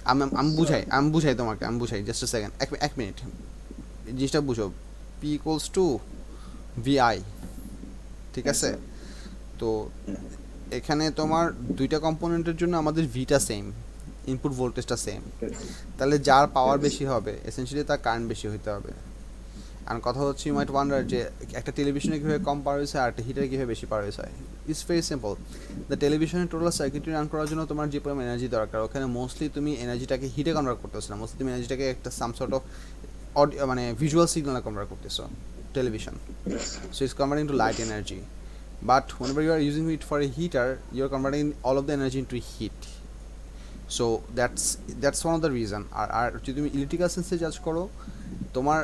আমি বুঝাই তোমাকে আমি বুঝাই জাস্ট আ সেকেন্ড এক মিনিট জিনিসটা বুঝো P equals to VI ঠিক আছে তো এখানে তোমার দুইটা কম্পোনেন্টের জন্য আমাদের ভিটা সেম ইনপুট ভোল্টেজটা সেম তাহলে যার পাওয়ার বেশি হবে এসেনশিয়ালি তার কারেন্ট বেশি হতে হবে আর কথা হচ্ছে ইউ মাইট ওয়ান্ডার যে একটা টেলিভিশনে কীভাবে কম পাওয়ার হয়েছে আর একটা হিটারে কীভাবে বেশি পাওয়ার হয়েছে ইটস ভেরি সিম্পল দ্য টেলিভিশনের টোটাল সার্কিটরি রান করার জন্য তোমার যে পরিমাণ এনার্জি দরকার ওখানে মোস্টলি তুমি এনার্জিটাকে হিটে কনভার্ট করতেছো না মোস্টলি তুমি এনার্জিটাকে একটা সাম সর্ট অফ মানে ভিজুয়াল সিগনালে কনভার্ট করতেছো television so it's converting to light energy but whenever you are using it for a heater you are converting all of the energy into heat so that's one of the reason আর যদি তুমি electrical সেন্সে জাজ করো তোমার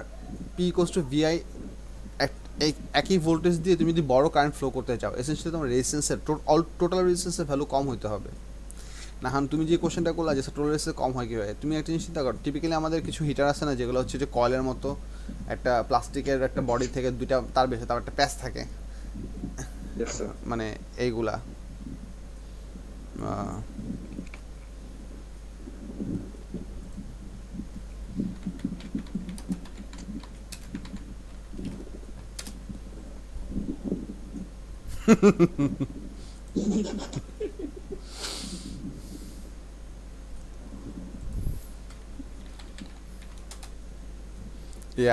P equals to VI একই voltage দিয়ে তুমি যদি বড় কারেন্ট ফ্লো করতে চাও এসেনশিয়ালি তোমার রেজিস্ট্যান্সের টোটাল রেজিস্ট্যান্সের ভ্যালু কম হতে হবে না হান তুমি যে কোশ্চেনটা করলা যে টোটাল রেজিস্ট্যান্স কম হয় কীভাবে তুমি একটা জিনিস চিন্তা করো টিপিক্যালি আমাদের কিছু হিটার আছে না যেগুলো হচ্ছে যে কয়েলের মতো একটা প্লাস্টিকের একটা বডি থেকে দুইটা তার বেশি তার একটা প্যাচ থাকে মানে এইগুলা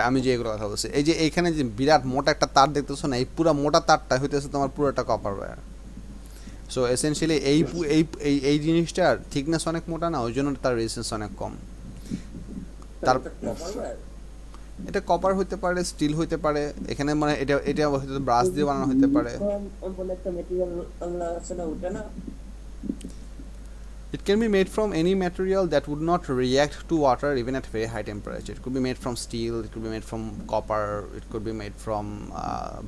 আমি যে এগুলো কথা বলছি এই যে এইখানে যে বিরাট মোটা একটা তার দেখতেছো না এই পুরো মোটা তারটা হইতেছে তোমার পুরোটা কপার ওয়্যার সো এসেনশিয়ালি এই জিনিসটার থিকনেস অনেক মোটা না ওই জন্য তার রেজিস্ট্যান্স অনেক কম তার এটা কপার হতে পারে স্টিল হতে পারে এখানে মানে এটা হয়তো ব্রাশ দিয়ে বানানো হতে পারে একটা ম্যাটেরিয়াল আমরা আছে না ওটা না It can be made from any material that would not react to water even at very high temperature. It could be made from steel, it could be made from copper, it could be made from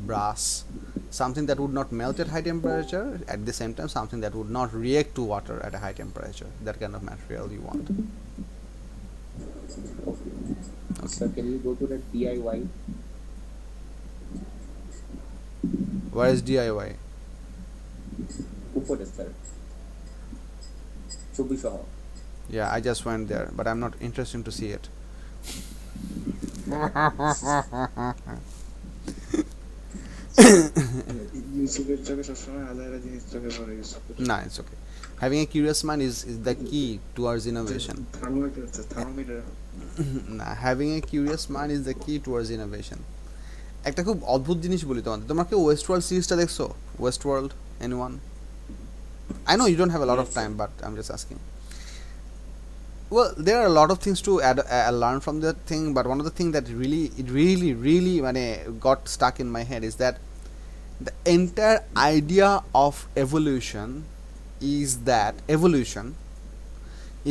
brass, something that would not melt at high temperature, at the same time something that would not react to water at a high temperature. That kind of material you want. Okay. So can you go to the DIY? Where is DIY? উপরে sir Yeah, I just went there, but I'm not interested to see it. No, it's okay. Having a curious mind is the key towards innovation. Nah, having a curious mind is the key towards innovation. একটা খুব অদ্ভুত জিনিস বলি তোমরা কি ওয়েস্টওয়ার্ল্ড সিরিজটা দেখছো ওয়েস্টওয়ার্ল্ড anyone I know you don't have a lot of time, but I'm just asking. Well, there are a lot of things to learn from that thing, but one of the things that really got stuck in my head is that the entire idea of evolution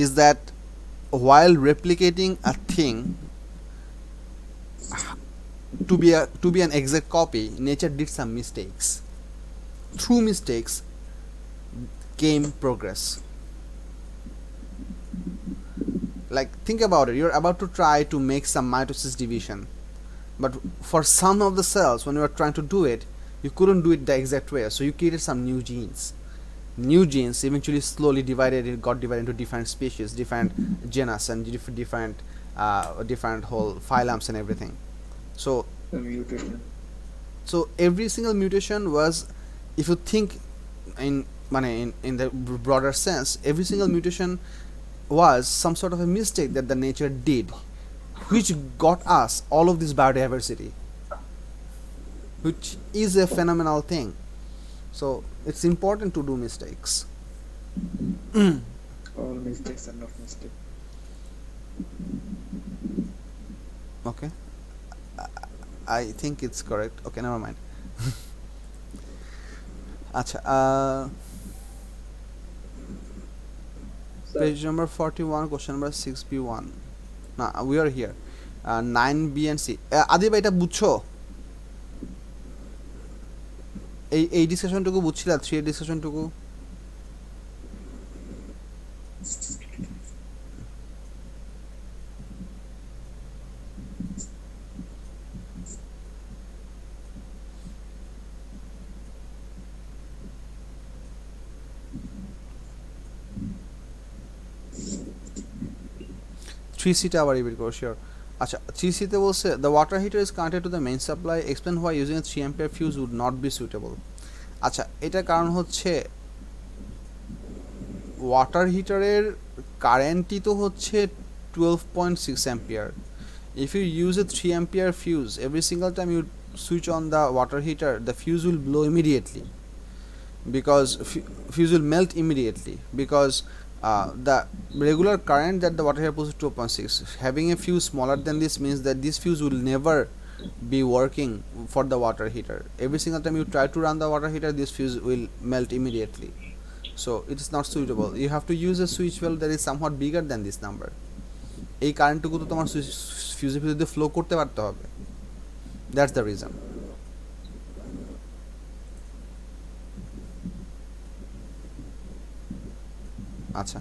is that while replicating a thing, to be an exact copy, nature did some mistakes. Through mistakes came progress. Like, think about it, you're about to try to make some mitosis division, but for some of the cells, when you were trying to do it, you couldn't do it the exact way, so you created some new genes. New genes eventually slowly got divided into different species, different genus, and different whole phylums and everything. So The mutation. so every single mutation was, if you think in the broader sense, every single mutation was some sort of a mistake that the nature did, which got us all of this biodiversity, which is a phenomenal thing. So it's important to do mistakes. All mistakes are not mistakes. Okay, I think it's correct. Okay, never mind. Acha, Sir, page number 41, question number 6b1. Nah, we are here. 9b and c. Adib, এটা বুঝছো? এই ডিসকাশনটুকু বুঝছিলা? 3 এর ডিসকাশনটুকু? Three সিটা আবার repeat করো, sure. আচ্ছা, three সিতে বলছে the water heater is connected to the main supply, explain why using a 3 ampere fuse would not be suitable. আচ্ছা, এটার কারণ হচ্ছে ওয়াটার হিটারের কারেন্টই তো হচ্ছে 12.6 ampere. If you use a 3 ampere fuse, every single time you switch on the water heater, the fuse will blow immediately, because fuse will melt immediately, because the regular current that the water heater pulls is 2.6. Having a fuse smaller than this means that this fuse will never be working for the water heater. Every single time you try to run the water heater, this fuse will melt immediately, so it is not suitable. You have to use a switch valve that is somewhat bigger than this number. এই কারেন্টটুকু তো তোমার ফিউজের ভিতরে flow করতে পারতে হবে, that's the reason. আচ্ছা,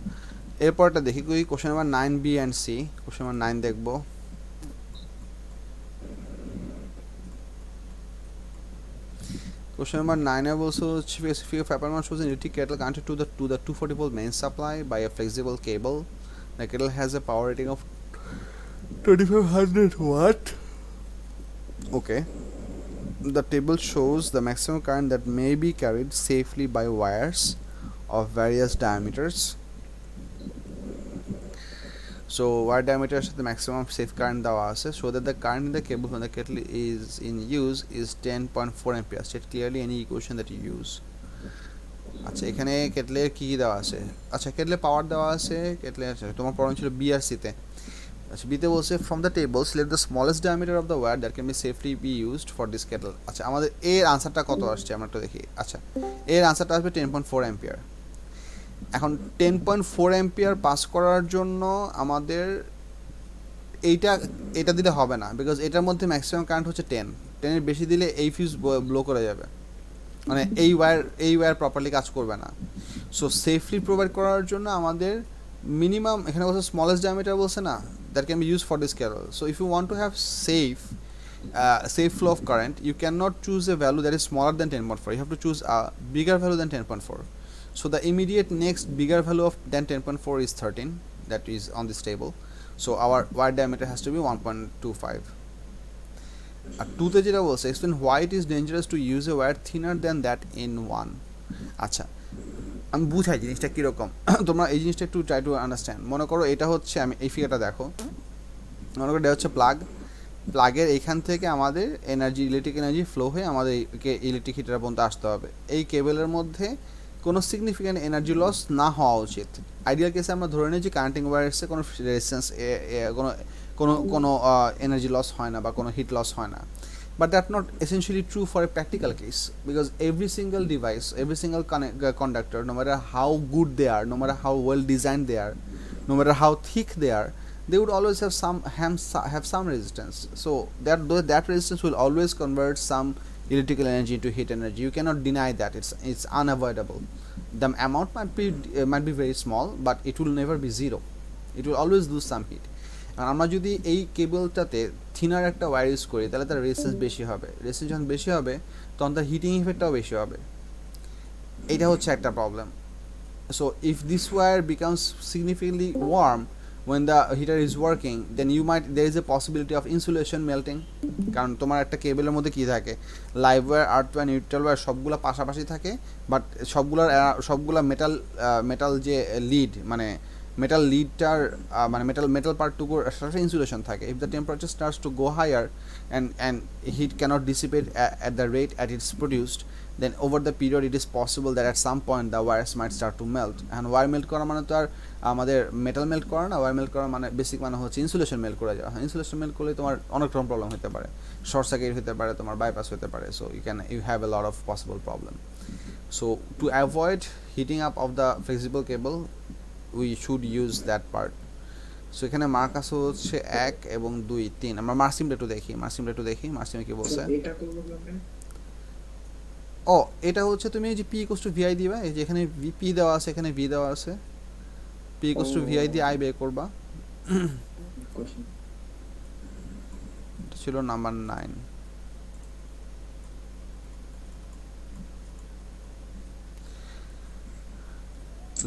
এরপরটা দেখি কই, question number 9b and C. Question number 9 দেখবো। Question number 9 also figure 5.1 shows an electric kettle connected to the 240 volt main supply by a flexible cable. The kettle has a power rating of 2500 watt. Okay. The table shows the maximum current that may be carried safely by wires of various diameters. So wire diameter is the maximum safe current দেওয়া আছে, so that the current in the cable when the kettle is in use is 10.4 ampere. State clearly any equation that you use. আচ্ছা, এখানে কেটলের কি দেওয়া আছে? আচ্ছা, কেটলে পাওয়ার দেওয়া আছে, কেটলে আছে তোমার পড়ানো ছিল বি আর সিতে। আচ্ছা, বিতে বলছে from the table select the smallest diameter of the wire that can be safely be used for this kettle. আচ্ছা, আমাদের এর আনসারটা কত আসছে আমরা একটু দেখি। আচ্ছা, এর আনসারটা আসবে 10.4 অ্যাম্পিয়ার। এখন 10.4 অ্যাম্পিয়ার পাস করার জন্য আমাদের এটা দিলে হবে না, বিকজ এটার মধ্যে ম্যাক্সিমাম কারেন্ট হচ্ছে 10 বেশি দিলে এই ফিউজ ব্লো করে যাবে, মানে এই ওয়্যার প্রপারলি কাজ করবে না। সো সেফলি প্রোভাইড করার জন্য আমাদের মিনিমাম, এখানে বলছে স্মলেস্ট ডায়ামিটার বলছে না, that can be use for this cable. So if you want to have safe flow of current, you cannot choose a value that is smaller than 10.4. You have to choose a bigger value than 10.4. So the immediate next bigger value of than 10.4 is 13, that is on this table. So our wire diameter has to be 1.25. আর টুতে যেটা বলছে, explain why it is dangerous to use a wire thinner than that in 1. আচ্ছা, আমি বুঝাই জিনিসটা কীরকম, তোমরা এই জিনিসটা একটু ট্রাই টু আন্ডারস্ট্যান্ড। মনে করো এটা হচ্ছে, আমি এই ফিগারটা দেখো, মনে করো এটা হচ্ছে প্লাগের এইখান থেকে আমাদের ইলেকট্রিক এনার্জি ফ্লো হয়ে আমাদেরকে ইলেকট্রিক হিটার পর্যন্ত আসতে হবে। এই কেবলের মধ্যে কোনো সিগনিফিক্যান্ট এনার্জি লস না হওয়া উচিত। আইডিয়াল কেসে আমরা ধরে নিই যে কারেন্টিং ওয়্যারসে কোনো রেজিস্ট্যান্স কোনো এনার্জি লস হয় না বা কোনো হিট লস হয় না, but that not essentially true for a practical case, because every single device, every single conductor, no matter how good they are, no matter how well designed they are, no matter how thick they are, they would always have some resistance. So that resistance will always convert some electrical energy into heat energy. You cannot deny that. It's unavoidable. The amount might be very small, but it will never be zero. It will always lose some heat. আর আমরা যদি এই কেবলটাতে thinner একটা wire use করি তাহলে তার resistance বেশি হবে। Resistance যখন বেশি হবে তখন তার হিটিং ইফেক্টটাও বেশি হবে। এটা হচ্ছে একটা problem. So if this wire becomes significantly warm when the heater is working, then there is a possibility of insulation melting. কারণ তোমার একটা কেবলের মধ্যে কি থাকে, লাইভ ওয়্যার, আর্থ ওয়্যার, নিউট্রাল ওয়্যার সবগুলো পাশাপাশি থাকে, বাট সবগুলা মেটাল যে লিড মানে মেটাল লিডটার মানে মেটাল পার্টটুকুর সাথে ইনসুলেশন থাকে। If the temperature starts to go higher and heat cannot dissipate at the rate at it's produced, then over the period it is possible that at some point the wires might start to melt. And wire melt করা মানে তো আর আমাদের metal melt করা না, wire melt করা মানে basic মানে হচ্ছে ইনসুলেশন মেল্ট করে যাওয়া। ইনসুলেশন মেল্ট করলে তোমার অনেক রকম প্রবলেম হতে পারে, শর্ট সার্কিট হতে পারে, তোমার বাইপাস হতে পারে। So you have a lot of possible problem. So to avoid heating up of the flexible cable, we should use that part. So এখানে মার্ক আছে হচ্ছে 1 এবং 2 3। আমরা মার্সিমটা একটু দেখি, মার্সিমে কি বলছে। এটা করব কেমনে? ও এটা হচ্ছে তুমি এই যে P = VI দিবা, এই যে এখানে P দেওয়া আছে, এখানে V দেওয়া আছে, P = VI দিয়ে I বের করবা। কোশ্চেন এটা ছিল number 9।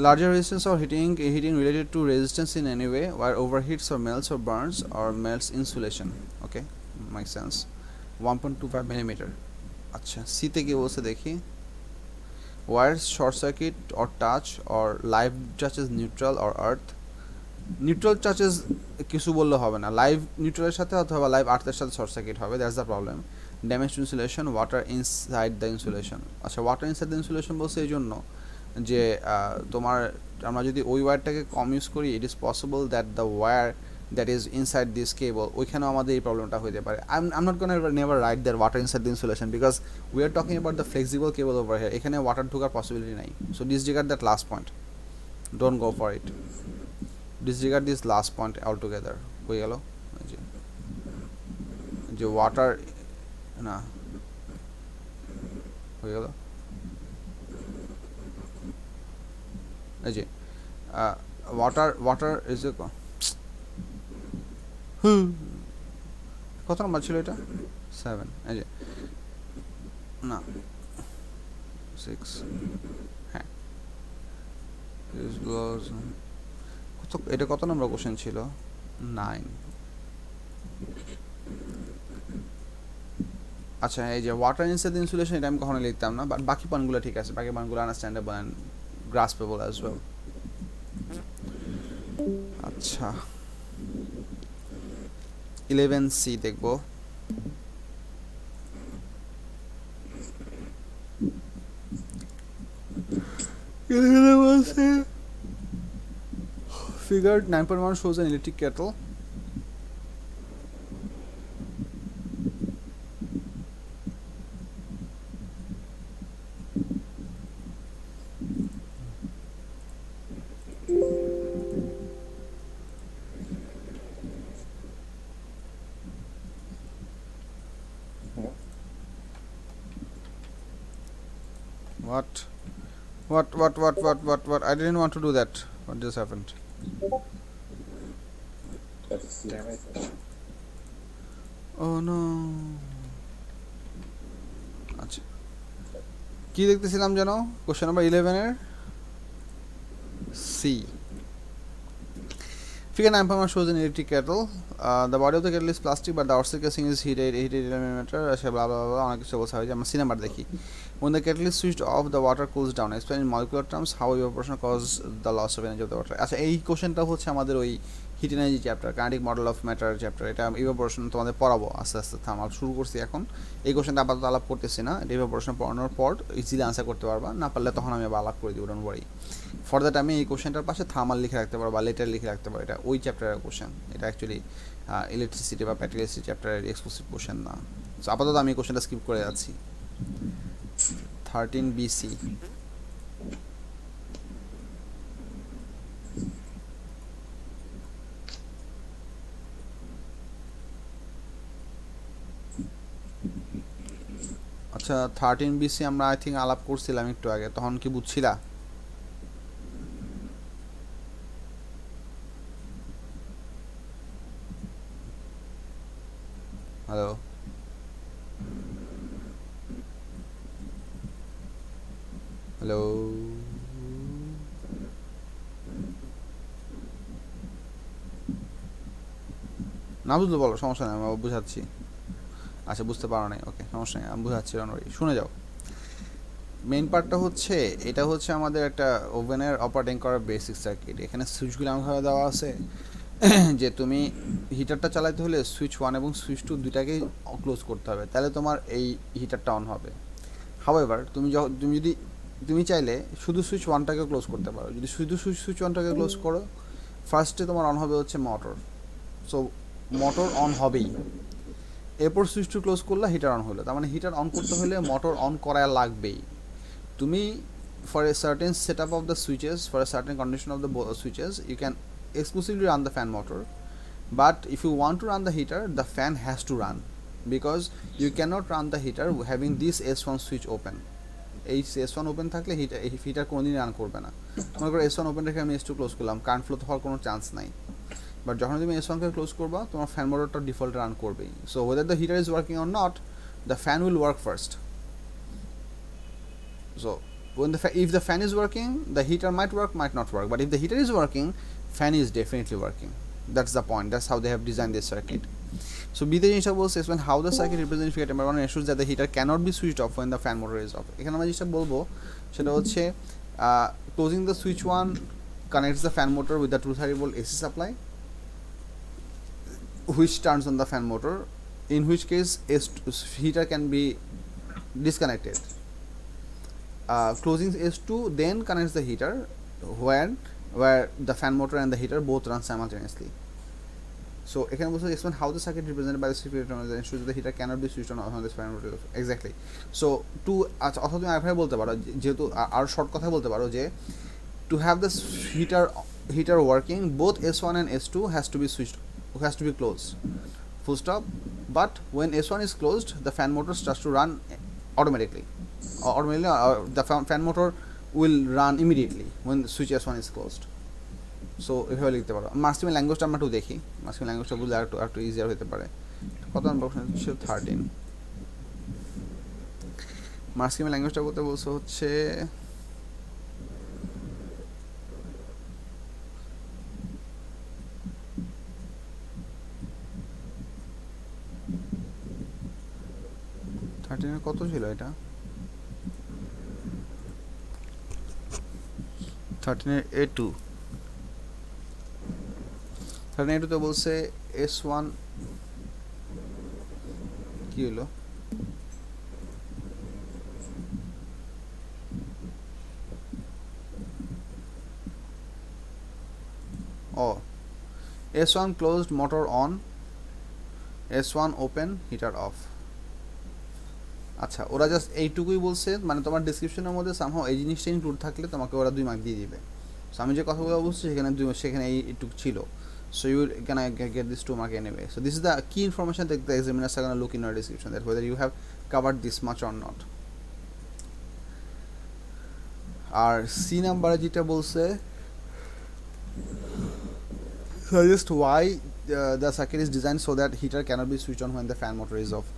Larger resistance or heating related to resistance in any way, where overheats or melts or burns or melts insulation. Okay, makes sense. 1.25 millimeter. আচ্ছা, সি তে কি বলছে দেখি। Wires short circuit or touch or live touches neutral or earth. Neutral touches কিছু বললে হবে না, live নিউট্রালের সাথে অথবা লাইভ আর্থের সাথে শর্ট সার্কিট হবে। That's the problem. Damage to insulation, water inside the insulation. আচ্ছা, ওয়াটার ইনসাইড দ্য ইনসুলেশন বলছে এই জন্য যে তোমার আমরা যদি ওই ওয়্যারটাকে কম ইউজ করি, it is possible that the wire that is inside this cable, ওইখানেও আমাদের এই প্রবলেমটা হতে পারে। I'm not gonna never write that water inside the insulation because we are talking about the flexible cable over here. এখানে water ঢোকার possibility নাই। So disregard that last point, don't go for it, disregard this last point altogether. হয়ে গেল যে water না হয়ে গেল এই যে ওয়াটার ইজ এ কত নম্বর ছিল এটা 7, এই যে না 6, হ্যাঁ এটা কত নম্বর কোশ্চেন ছিল 9। আচ্ছা, এই যে ওয়াটার ইনসাইড দ্য ইনসুলেশন এটা আমি কখনো লিখতাম না, বাট বাকি পয়েন্টগুলো ঠিক আছে, বাকি পয়েন্টগুলো understandable and graspable as well. আচ্ছা, 11C দেখবো। Figure 9.1 shows an electric kettle. What? I didn't want to do that. What just happened? Oh no. আচ্ছা, কি দেখতেছিলাম জানো? কোশ্চেন নাম্বার 11 এর C. Figure 9.1 shows an electric kettle. The body of the kettle is plastic, but the outside casing is heated mm. Blah blah blah. অনেক কিছু বলতে হয় যে আমরা সি নাম্বার দেখি। When the kettle is switched off, the water cools down. Explain in molecular terms how evaporation causes the loss of energy of the water. আচ্ছা, এই কোশ্চেনটা হচ্ছে আমাদের ওই hit energy chapter, kinetic model of matter chapter. এটা evaporation তোমাদের পড়াবো আস্তে আস্তে, থামাল শুরু করছি এখন। এই কোশ্চেনটা আপাতত আলাপ করতেছি না, এটা ইভাপোরেশন পড়ানোর পর ইজিলি আনসার করতে পারবা, না পারলে তখন আমি আবার আলাপ করে দিব, ডোন্ট ওয়ারি। ফর দ্যাট আমি এই কোশ্চেনটার পাশে থামাল লিখে রাখতে পারবো বা লেটার লিখে রাখতে পারবো। এটা ওই চ্যাপ্টারের কোশ্চেন, এটা অ্যাকচুয়ালি ইলেকট্রিসিটি বা প্র্যাকটিক্যালিটি চ্যাপ্টারের এক্সক্লুসিভ কোশ্চেন না। সো আপাতত আমি এই কোশ্চেনটা স্কিপ করে যাচ্ছি। 13BC। আচ্ছা 13BC আমরা আই থিঙ্ক আলাপ করছিলাম একটু আগে, তখন কি বুঝছিলা? হ্যালো, হ্যালো, না বুঝলে বলো, সমস্যা নেই, আমি বুঝাচ্ছি। আচ্ছা বুঝতে পারো নাই, ওকে সমস্যা নেই, আমি বুঝাচ্ছি, শুনে যাও। মেইন পার্টটা হচ্ছে, এটা হচ্ছে আমাদের একটা ওভেনের অপারেটিং করার বেসিক সার্কিট। এখানে সুইচগুলো এমনভাবে দেওয়া আছে যে তুমি হিটারটা চালাতে হলে সুইচ 1 এবং সুইচ 2 দুইটাকেই ক্লোজ করতে হবে, তাহলে তোমার এই হিটারটা অন হবে। হাউএভার তুমি যদি তুমি চাইলে শুধু সুইচ 1টাকে ক্লোজ করতে পারো। যদি শুধু সুইচ 1টাকে ক্লোজ করো, ফার্স্টে তোমার অন হবে হচ্ছে মোটর, সো মোটর অন হবেই। এরপর সুইচ 2 ক্লোজ করলে হিটার অন হলো, তার মানে হিটার অন করতে হলে মোটর অন করা লাগবেই। তুমি for a certain setup of the switches, for a certain condition of the switches, you can exclusively run the fan motor, but if you want to run the heater, the fan has to run, because you cannot run the heater having this S1 switch open. এই S1 open থাকলে heater কোনোদিন run করবে না। মনে করো S1 open রেখে আমি S2 close করলাম, কারেন্ট ফ্লো হওয়ার কোনো চান্স নাই। বাট যখন তুমি S1কে ক্লোজ করবা, তোমার ফ্যান মোটরটা ডিফল্ট রান করবেই। So whether the heater is working or not, the fan will work first. So when if the fan is working, the heater might work, might not work, but if the heater is working, fan is definitely working. That's the point. That's how they have designed this circuit. So B the জিনিসটা বলছে is when how the circuit represents figure number 1 ensures that the heater cannot be switched off when the fan motor is off. এখানে আমরা যেটা বলবো সেটা হচ্ছে closing the switch 1 connects the fan motor with the 230 volt AC supply, which turns on the fan motor, in which case heater can be disconnected. Closing S2 then connects the heater where the fan motor and the heater both run simultaneously. So এখানে বলছে explain how the circuit represented by the circuit ensures that the heater cannot be switched on when the fan motor is off. Exactly. So আচ্ছা অথবা তুমি আরেকভাবে বলতে পারো, যেহেতু আর short কথা বলতে পারো যে to have the heater working, both S1 and S2 has to be closed, full stop. But when S1 is closed, the fan motor starts to run automatically. The fan motor will run immediately when switch S1 is closed. So এভাবে লিখতে পারো। মার্কসিমের ল্যাঙ্গুয়েজটা আমরা একটু দেখি, মার্কসিমের ল্যাঙ্গুয়েজটা বুঝলে একটু easier হতে পারে। কত নম্বর প্রশ্ন হচ্ছে 13। মার্কসিমের ল্যাঙ্গুয়েজটা বলতে বলছে হচ্ছে কত ছিল এটা? 13 A2 তে বলছে S1 কি হলো, S1 closed, motor on, S1 open, heater off. আচ্ছা ওরা জাস্ট এইটুকুই বলছে, মানে তোমার ডেসক্রিপশনের মধ্যে সামহাও এই জিনিসটা ইনক্লুড থাকলে তোমাকে ওরা 2 মার্ক দিয়ে দিবে। সো আমি যে কথাগুলো বলছি সেখানে এইটুকু ছিল, so you can get this 2 mark anyway. So this is the key information that the examiners are going to look in your description, that whether you have covered this much or not. আর C নাম্বারে যেটা বলছে suggest why the circuit is designed so that heater cannot be switched on when the fan motor is off.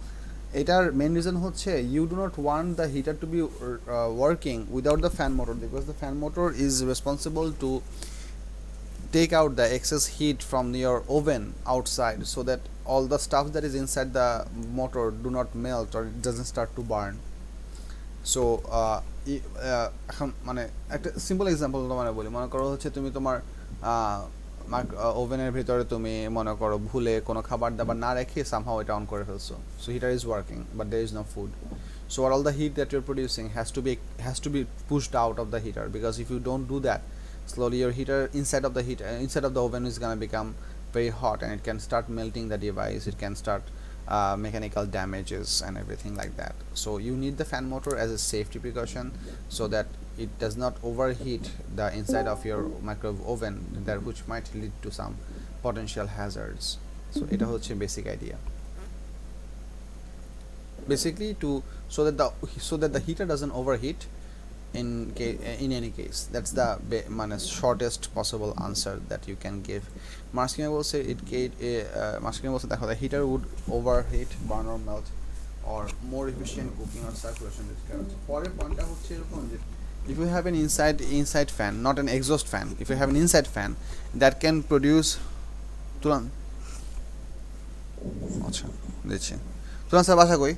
এটার main reason হচ্ছে you do not want the heater to be working without the fan motor, because the fan motor is responsible to take out the excess heat from your oven outside, so that all the stuff that is inside the motor do not melt or it doesn't start to burn. So এখন মানে একটা simple example তোমার বলি, মনে করো হচ্ছে তুমি তোমার ওভেনের ভিতরে তুমি মনে করো ভুলে কোনো খাবার দাবার না রেখে সামহাও এটা অন করে ফেলছো, so heater is working but there is no food, so all the heat that you're producing has to be pushed out of the heater, because if you don't do that, slowly your heater inside of the oven is going to become very hot and it can start melting the device, it can start mechanical damages and everything like that. So you need the fan motor as a safety precaution, so that it does not overheat the inside of your microwave oven, which might lead to some potential hazards. So এটা হচ্ছে basic idea. Basically to so that the heater doesn't overheat in any case. That's the মানে shortest possible answer that you can give. Maskima will say Maskima will say the heater would overheat, burn or melt, or more efficient cooking or circulation. পরের পয়েন্টটা হচ্ছে এরকম যে if you have an inside fan, not an exhaust fan, if you have an inside fan that can produce তুলান আচ্ছা দিচ্ছি তুলান sir বাসা কই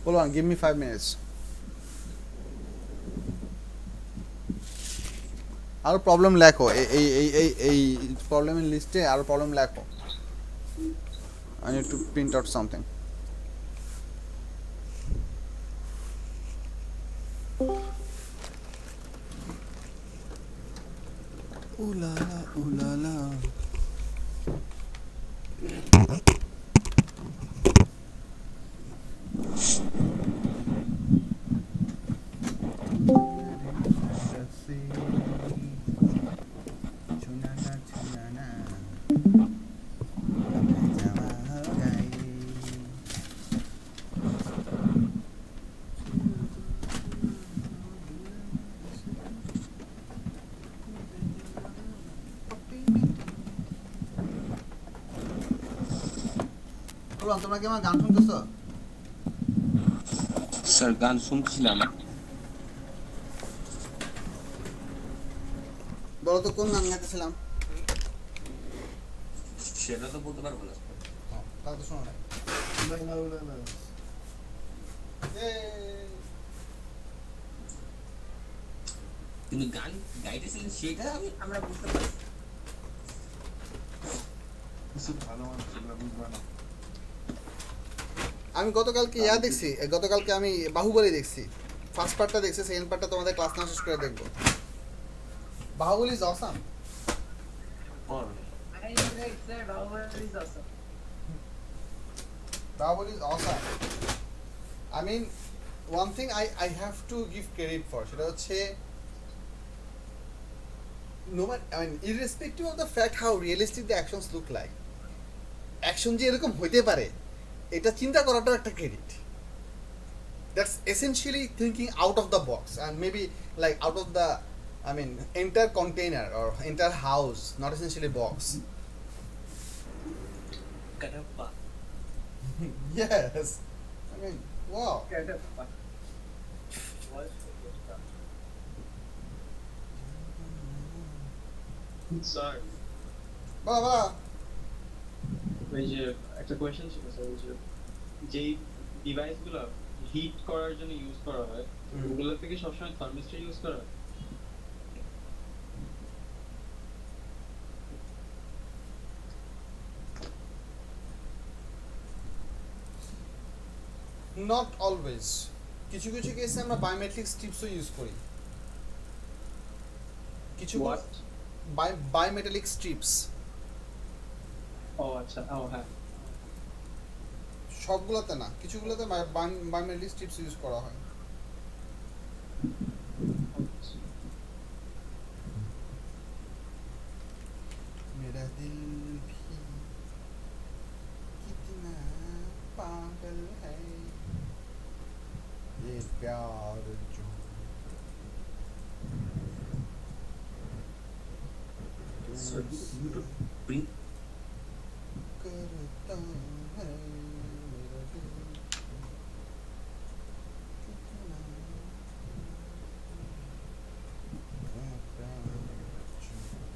hold on, give me 5 minutes. আরো প্রবলেম লেখো এই প্রবলেমের লিস্টে আরো প্রবলেম লেখো I need to print out something. Ooh la la, ooh la la. তোমরা কি আমার গান শুনতেছো? স্যার গান শুনছিলাম। বলো তো কোন গান গাইতেছিলাম? সেটা তো বলতে পারবো না। তাহলে তো শোনো না। কিন্তু গান গাইতেছিলেন সেটা আমরা বুঝতে পারি। আমি গতকালকে দেখছি, গতকালকে আমি বাহুবলী দেখছি, ফার্স্ট পার্টটা দেখছি, সেকেন্ড পার্টটা তোমাদের ক্লাস না শেষ করে দেখবো। Baahubali is awesome. Bahubali is awesome. I mean, one thing I have to give credit for, সেটা হচ্ছে no matter, I mean, irrespective of the fact how realistic the actions look like, action যে এরকম হইতে পারে এটা চিন্তা করাটা একটা credit. That's essentially thinking out of the box and maybe like out of the, I mean, entire container or entire house, not essentially box. Kadappa. Yes. I mean, wow. Sir বাবা ওই যে একটা কোয়েশ্চেন ছিল sir, ওই যে যেই ডিভাইসগুলো hit করার জন্য ইউজ করা হয় ওগুলো থেকে সবসময় থার্মিস্টর ইউজ করা হয়? Not always. কিছু কিছু কেসে আমরা বায়োমেট্রিক স্ট্রিপসও ইউজ করি। কিছু What? Bimetallic strips. ও আচ্ছা, ও হ্যাঁ। সবগুলোতে না, কিছুগুলোতে বায়োমেট্রিক স্ট্রিপস ইউজ করা হয়। मेरा दिल भी कितना पागल है ये प्यार जो Bring करता है मेरा दिल कितना प्यार जो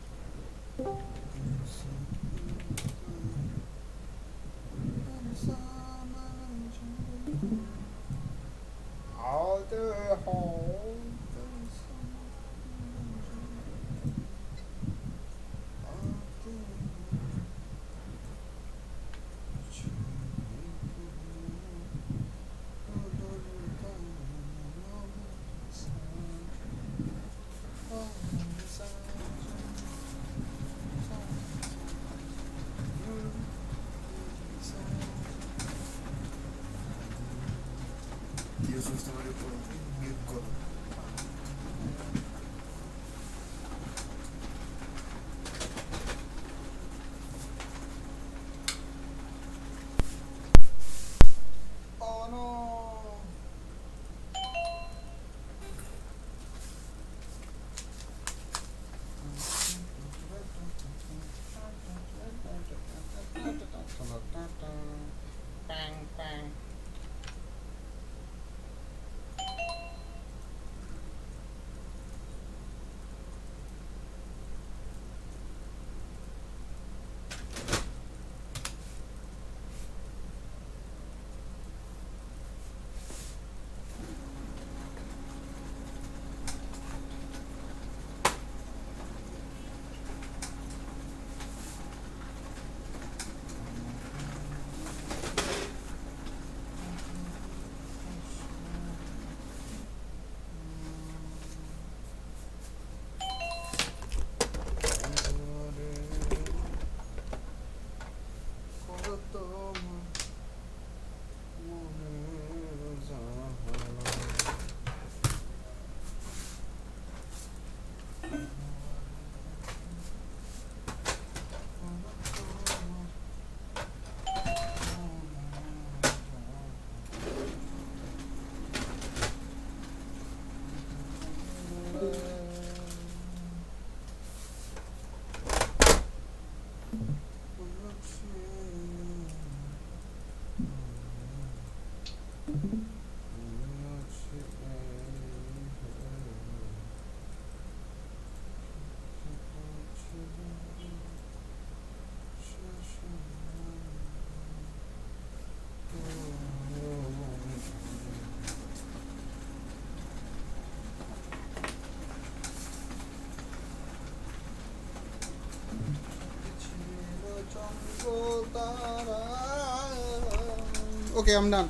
ওকে আই এম ডান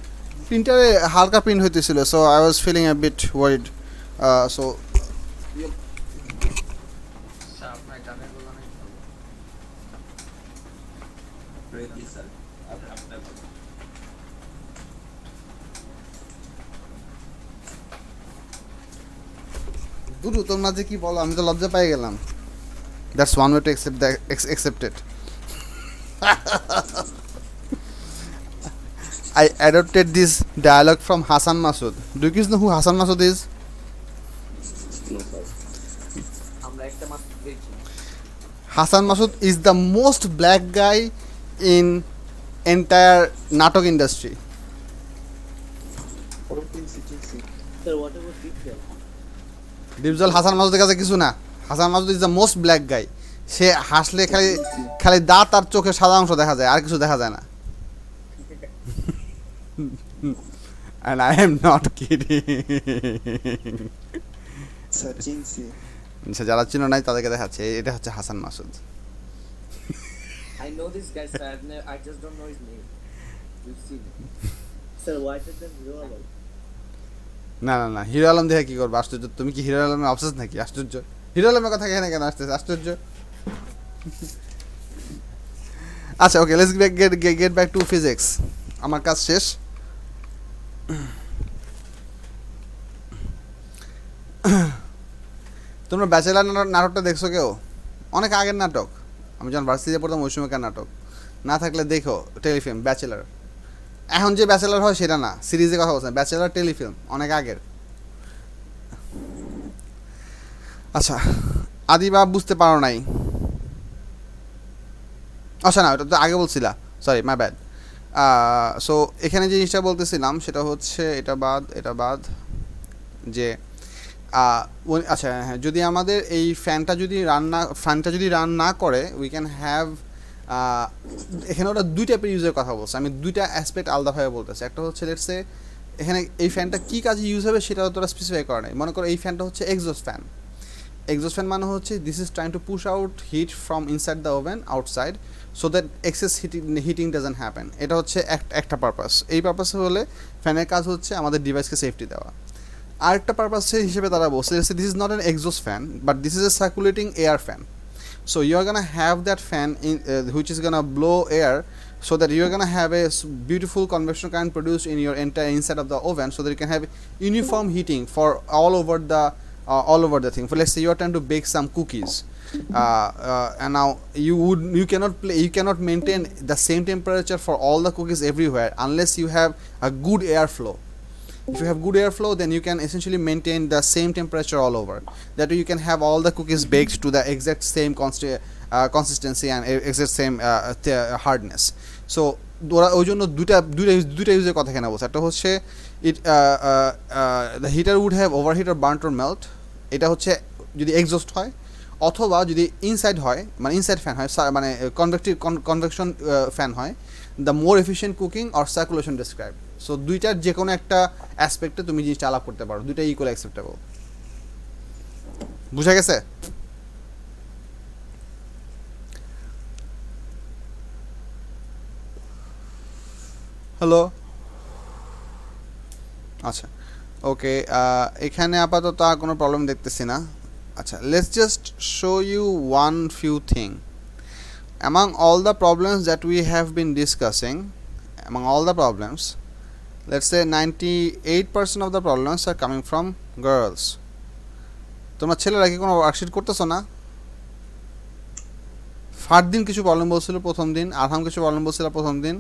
প্রিন্টারে হালকা প্রিন্ট হইতেছিল so I was feeling a bit worried so আপনার গানের গুলো অনেক ভালো। স্যার আপনার দুরু তোমরা যে কি বলো আমি তো লজ্জা পেয়ে গেলাম that's one way to accept it I adopted this dialogue from Hassan Masood. Do you guys know who Hassan Masood is? আমরা একটা মাত্র দেখছি। Hassan Masood is the most black guy in entire natok industry. Sir what about Dipjol? Dipjol Hasan মাসুদের কাছে কিছু না Hasan Masud is the most black guy সে হাসলে খালি খালি দাঁত আর চোখের সাদা অংশ দেখা যায় আর কিছু দেখা যায় না and I am not kidding sir চিনছি আচ্ছা যারা চিনো নাই তাদেরকে দেখাচ্ছে এটা হচ্ছে Hasan Masud I know this guy, sir. I just don't know his name. You've seen him. Sir whiter than Hero Alam? না না না হিরো আলম দেখে কি করবো আশ্চর্য তুমি কি হিরো আলমের অবসেস নাকি আশ্চর্য হিরো আলমের কথা এখানে কেন আসতেছে আশ্চর্য আচ্ছা okay let's get back to physics আমার কাজ শেষ তোমরা ব্যাচেলার নাটকটা দেখছো কেউ অনেক আগের নাটক আমি যখন ভার্সিটিতে পড়তাম ওই সময়কার নাটক না থাকলে দেখো টেলিফিল্ম ব্যাচেলার এখন যে ব্যাচেলার হয় সেটা না সিরিজের কথা বলছেন ব্যাচেলার টেলিফিল্ম অনেক আগের আচ্ছা আদিবা বুঝতে পারো নাই আচ্ছা না ওটা তো আগে বলছিলা সরি মাই ব্যাড সো এখানে যে জিনিসটা বলতেছিলাম সেটা হচ্ছে এটা বাদ যে আচ্ছা হ্যাঁ যদি আমাদের এই ফ্যানটা যদি রান না করে উই ক্যান হ্যাভ এখানে ওরা দুই টাইপের ইউজের কথা বলছে আমি দুইটা অ্যাসপেক্ট আলাদাভাবে বলতেছি একটা হচ্ছে লেটসে এখানে এই ফ্যানটা কী কাজে ইউজ হবে সেটা তোরা স্পেসিফাই করা নাই মনে করো এই ফ্যানটা হচ্ছে এক্সজস্ট ফ্যান মানে হচ্ছে this is trying to push out heat from inside the oven outside so that excess heating doesn't happen এটা হচ্ছে একটা পারপাস এই পারপাসে হলে ফ্যানের কাজ হচ্ছে আমাদের ডিভাইসকে সেফটি দেওয়া আরেকটা পারপাস হিসেবে তারা বলছে this is not an exhaust fan but this is a circulating air fan so you are gonna have that fan in which is gonna blow air so that you are gonna have a beautiful convection current produced in your entire inside of the oven so that you can have uniform heating for all over the thing for let's say you are trying to bake some cookies and now you cannot maintain the same temperature for all the cookies everywhere unless you have a good airflow. If you have good airflow then you can essentially maintain the same temperature all over that way you can have all the cookies baked to the exact same consistency and exact same hardness so ওরা ওই জন্য দুইটা ইউজের কথা এখানে বলছে একটা হচ্ছে the heater would have overheat or burnt or melt এটা হচ্ছে যদি এক্সজস্ট হয় অথবা যদি ইনসাইড হয় মানে ইনসাইড ফ্যান হয় মানে কনভেকশন ফ্যান হয় the more efficient cooking or circulation describe so দুইটার যে কোনো একটা অ্যাসপেক্টে তুমি জিনিসটা আলাপ করতে পারো দুইটা ইকুয়াল অ্যাকসেপ্টেবল বুঝা গেছে হ্যালো আচ্ছা ওকে এখানে আপাতত আর কোনো প্রবলেম দেখতেছি না আচ্ছা let's just show you one few thing among all the problems that we have been discussing let's say 98% of the problems are coming from girls তোমরা ছেলেরা কি কোনো ওয়ার্কশিট করতেছো না ফারদিন কিছু প্রবলেম বলছিল প্রথম দিন আরহাম কিছু প্রবলেম বলছিল প্রথম দিন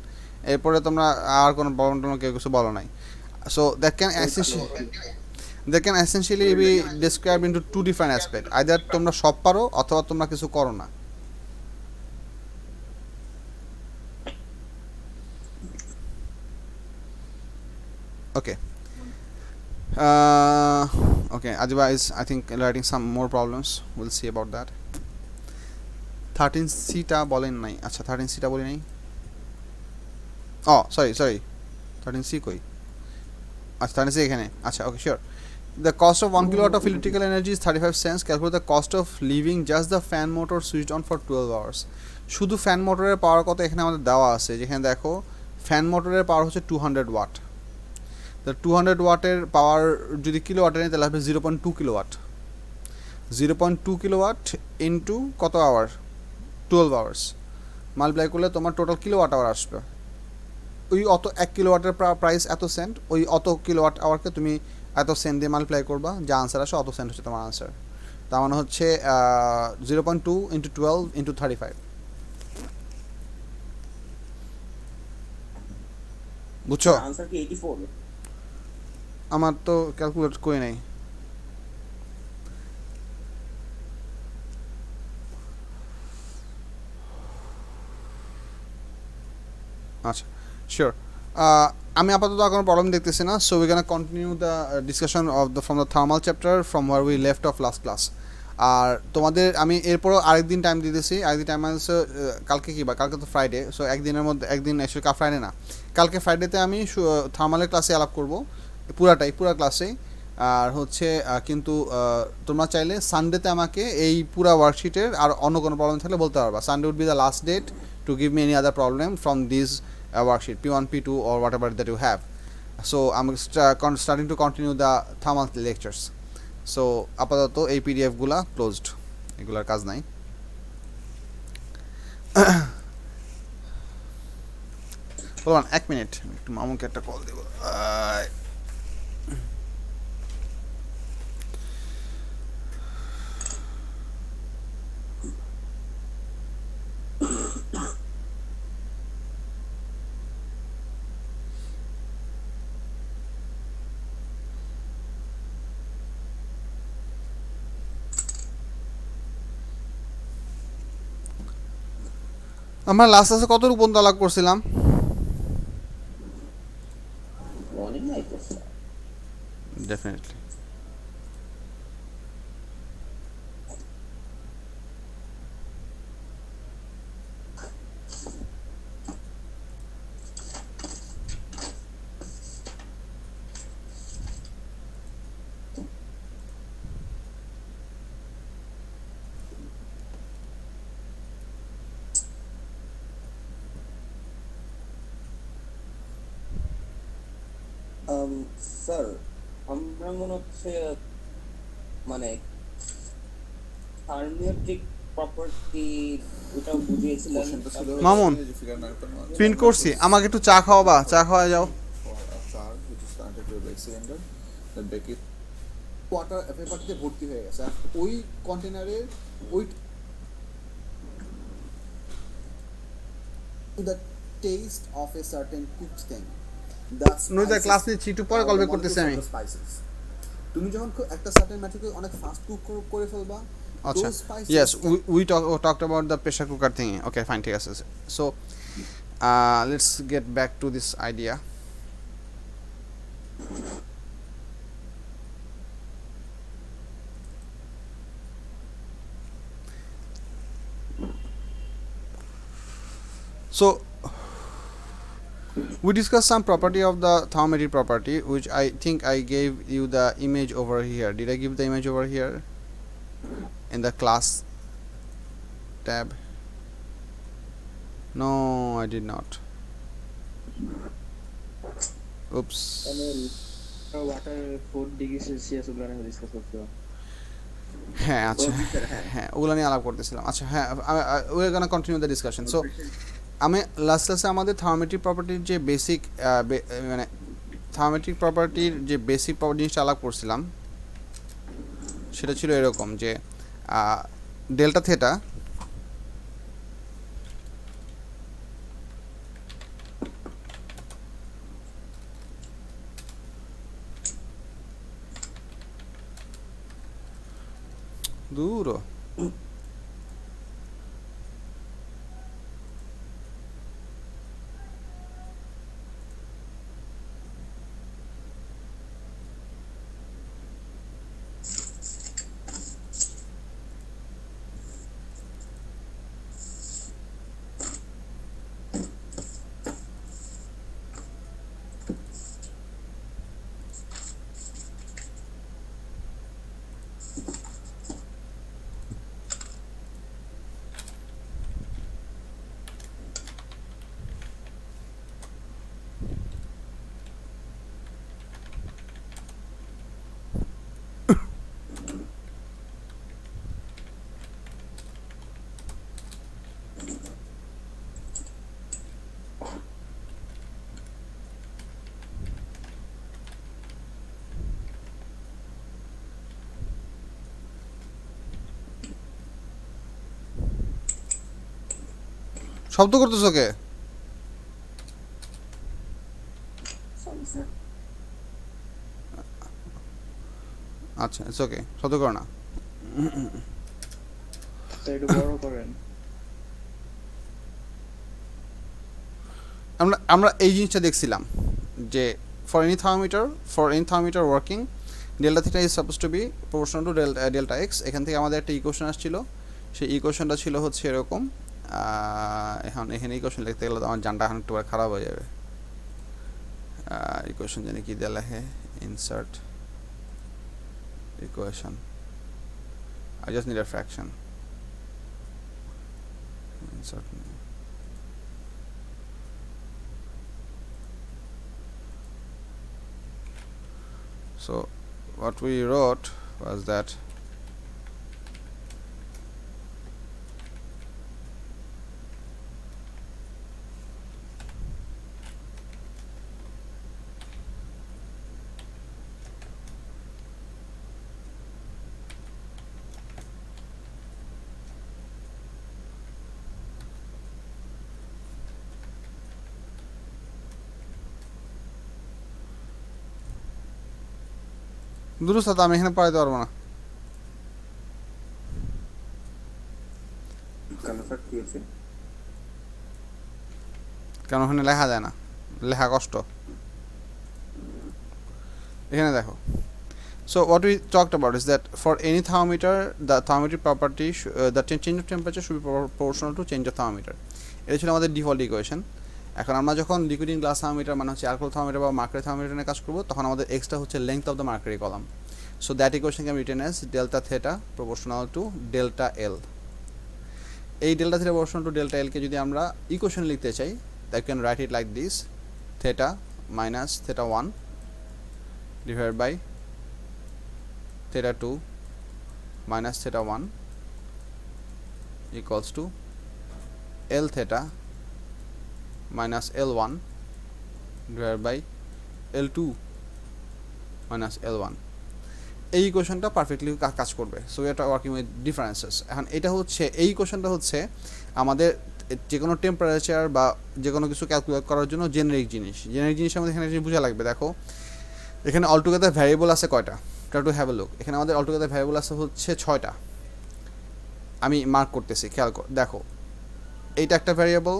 এরপরে তোমরা আর কোনো প্রবলেম কেউ কিছু বলো নাই so that can essentially be described into two different aspects either তোমরা সব পারো অথবা তোমরা কিছু করো না okay okay Adiba is I think writing some more problems we'll see about that 13C টা বলেন নাই আচ্ছা 13C টা বলি নাই oh sorry 13C কই আচ্ছা 13C এখানে আচ্ছা okay sure the cost of 1 kilowatt of electrical energy is 35 cents calculate the cost of leaving just the fan motor switched on for 12 hours শুধু ফ্যান মোটরের পাওয়ার কত এখানে আমাদের দেওয়া আছে যেখানে দেখো ফ্যান মোটরের পাওয়ার হচ্ছে 200 ওয়াট। তো 200 ওয়াটের পাওয়ার যদি কিলোওয়াটে নেই তাহলে হবে 0.2 কিলোওয়াট। 0.2 কিলোওয়াট ইন্টু কত আওয়ার, 12 আওয়ার্স, মাল্টিপ্লাই করলে তোমার টোটাল কিলোওয়াট আওয়ার আসবে। ওই অত 1 কিলোওয়াটের প্রাইস এত সেন্ট, ওই অত কিলোওয়াট আওয়ারকে তুমি এত সেন্ট দিয়ে মাল্টিপ্লাই করবা, যা আনসার আসে অত সেন্ট হচ্ছে তোমার আনসার। তার মানে হচ্ছে 0.2 ইন্টু 12 ইন্টু 35। বুঝছো? আনসার কি 84? আমার তো ক্যালকুলেট করে নাই। আচ্ছা, শিওর। আমি আপাতত কোনো প্রবলেম দেখতেছি না। So we can continue the discussion of the from the thermal chapter from where we left off last class. আর তোমাদের আমি এরপরও আরেকদিন টাইম দিতেছি। আরেকদিন টাইম মানে কালকে কী, বা কালকে তো ফ্রাইডে, সো একদিনের মধ্যে, একদিন অ্যাকচুয়ালি ফ্রাইডে না, কালকে ফ্রাইডেতে আমি থার্মালের ক্লাসে আলাপ করবো পুরা ক্লাসেই। আর হচ্ছে কিন্তু তোমরা চাইলে সানডেতে আমাকে এই পুরা ওয়ার্কশিটের আর অন্য কোনো প্রবলেম থাকলে বলতে পারবা। Sunday would be the last date to give me any other problem from this worksheet P1 P2 or whatever that you have. So I'm starting to continue the thermal lectures. So আপাতত এই PDF গুলা closed, এগুলার কাজ নাই। বলুন 1 minute, একটু মামুকে একটা call দেব। আমরা লাস্ট ক্লাসে কত রূপন তালাক করছিলাম? মনে নাই তো। ডেফিনেটলি। স্যার আমরা মনে হচ্ছে মানে থার্মিওটিক প্রপার্টি ওটা বুঝিয়েছিলেন। মামুন প্রিন্ট করছি, আমাকে একটু চা খাওয়াবা, চা খাওয়া যাও। ওয়াটার পেপারতে ভর্তি হয়ে গেছে, ওই কন্টেনারের ওই the taste of a certain cooked thing. Noida class নিচ্ছি, একটু পরে কল ব্যাক করতেছি আমি। তুমি যখন একটা সার্টেন ম্যাটেরিয়াল অনেক ফাস্ট কুক করে ফেলবা। আচ্ছা, yes, we talked about the pressure cooker thing. Okay fine, ঠিক আছে। So let's get back to this idea. So we discussed some property of the thermometric property, which I think I gave you the image over here. Did I give the image over here in the class tab? No, I did not. Oops. Water 4 degree Celsius ওগুলো নিয়ে discuss করতে হবে। হ্যাঁ আচ্ছা, হ্যাঁ ওগুলো নিয়ে আলাপ করতেছিলাম। আচ্ছা হ্যাঁ, we are gonna continue the discussion. So আমি লাস্ট ক্লাসে আমাদের থার্মোমেট্রিক প্রপার্টির যে বেসিক মানে থার্মোমেট্রিক প্রপার্টির যে বেসিক জিনিসটা আলাপ করছিলাম, সেটা ছিল এরকম যে ডেল্টা থেটা দূর শব্দ করতেছো কে? Sorry sir. আচ্ছা ইটস ওকে, শব্দ করো না। স্যার একটু বড় করেন। আমরা এই জিনিসটা দেখছিলাম যে for any thermometer working delta theta is suppose to be proportional to delta X. এখান থেকে আমাদের একটা ইকুয়েশন আসছিল, সেই ইকুয়েশনটা ছিল হচ্ছে এরকম। এখন এখানে ইকুয়েশন লিখতে গেলে তো আমার জানটা এখন একটু খারাপ হয়ে যাবে। ইকুয়েশন জানি কি দেওয়া লেখে, insert equation, I just need a fraction. Insert. So what we wrote was that দুরুস্ত আমি এখানে পড়াইতে পারবো না। কেন স্যার কি হয়েছে? কেন ওখানে লেখা যায় না, লেখা কষ্ট। এখানে দেখো, so what we talked about is that for any thermometer the thermometric property the change of temperature should be proportional to change of thermometer. এটা ছিল আমাদের ডিফল্ট ইকুয়েশন। এখন আমরা যখন লিকুইড ইন গ্লাস থার্মোমিটার মানে হচ্ছে অ্যালকোহল থার্মোমিটার বা mercury thermometer নিয়ে কাজ করবো, তখন আমাদের এক্সটা হচ্ছে length of the mercury column. So that equation can written as delta theta proportional to delta L. এই delta theta proportional to delta এলকে যদি আমরা ইকুয়েশন লিখতে চাই, that can write it like this, theta minus theta 1 divided by theta 2 minus theta 1 equals to L theta minus L1 divided by L2 minus L1. এই ইকুয়েশনটা perfectly কাজ করবে। So এটা working with differences. এখন এটা হচ্ছে এই ইকুয়েশনটা হচ্ছে আমাদের যে কোনো টেম্পারেচার বা যে কোনো কিছু ক্যালকুলেট করার জন্য জেনারিক জিনিস। জেনারিক জিনিস আমাদের এখানে বোঝা লাগবে। দেখো এখানে অলটুগেদার ভ্যারিয়েবল আছে কয়টা, try to have a look. এখানে আমাদের অলটুগেদার ভ্যারিয়েবল আছে হচ্ছে 6টা। আমি মার্ক করতেছি, খেয়াল কর। দেখো এইটা একটা ভ্যারিয়েবল,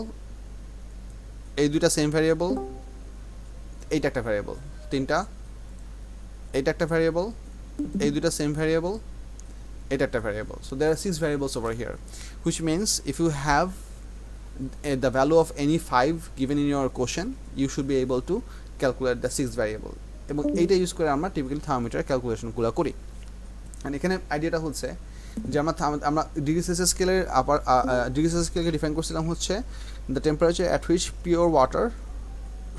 এই দুইটা সেম ভ্যারিয়েবল, এইটা একটা ভ্যারিয়েবল, 3টা, এইটা একটা ভ্যারিয়েবল, এই দুইটা সেম ভ্যারিয়েবল, এটা একটা variable. So there are 6 variables over here, which means if you have the value of any 5 given in your question, you should be able to calculate the 6th variable. এবং এইটা use করে আমরা typically thermometer ক্যালকুলেশনগুলো করি। আর এখানে আইডিয়াটা হচ্ছে যে আমরা ডিগ্রি সেলসিয়াস স্কেলের ডিগ্রি সেলসিয়াস স্কেলকে ডিফাইন করছিলাম হচ্ছে the temperature at which pure water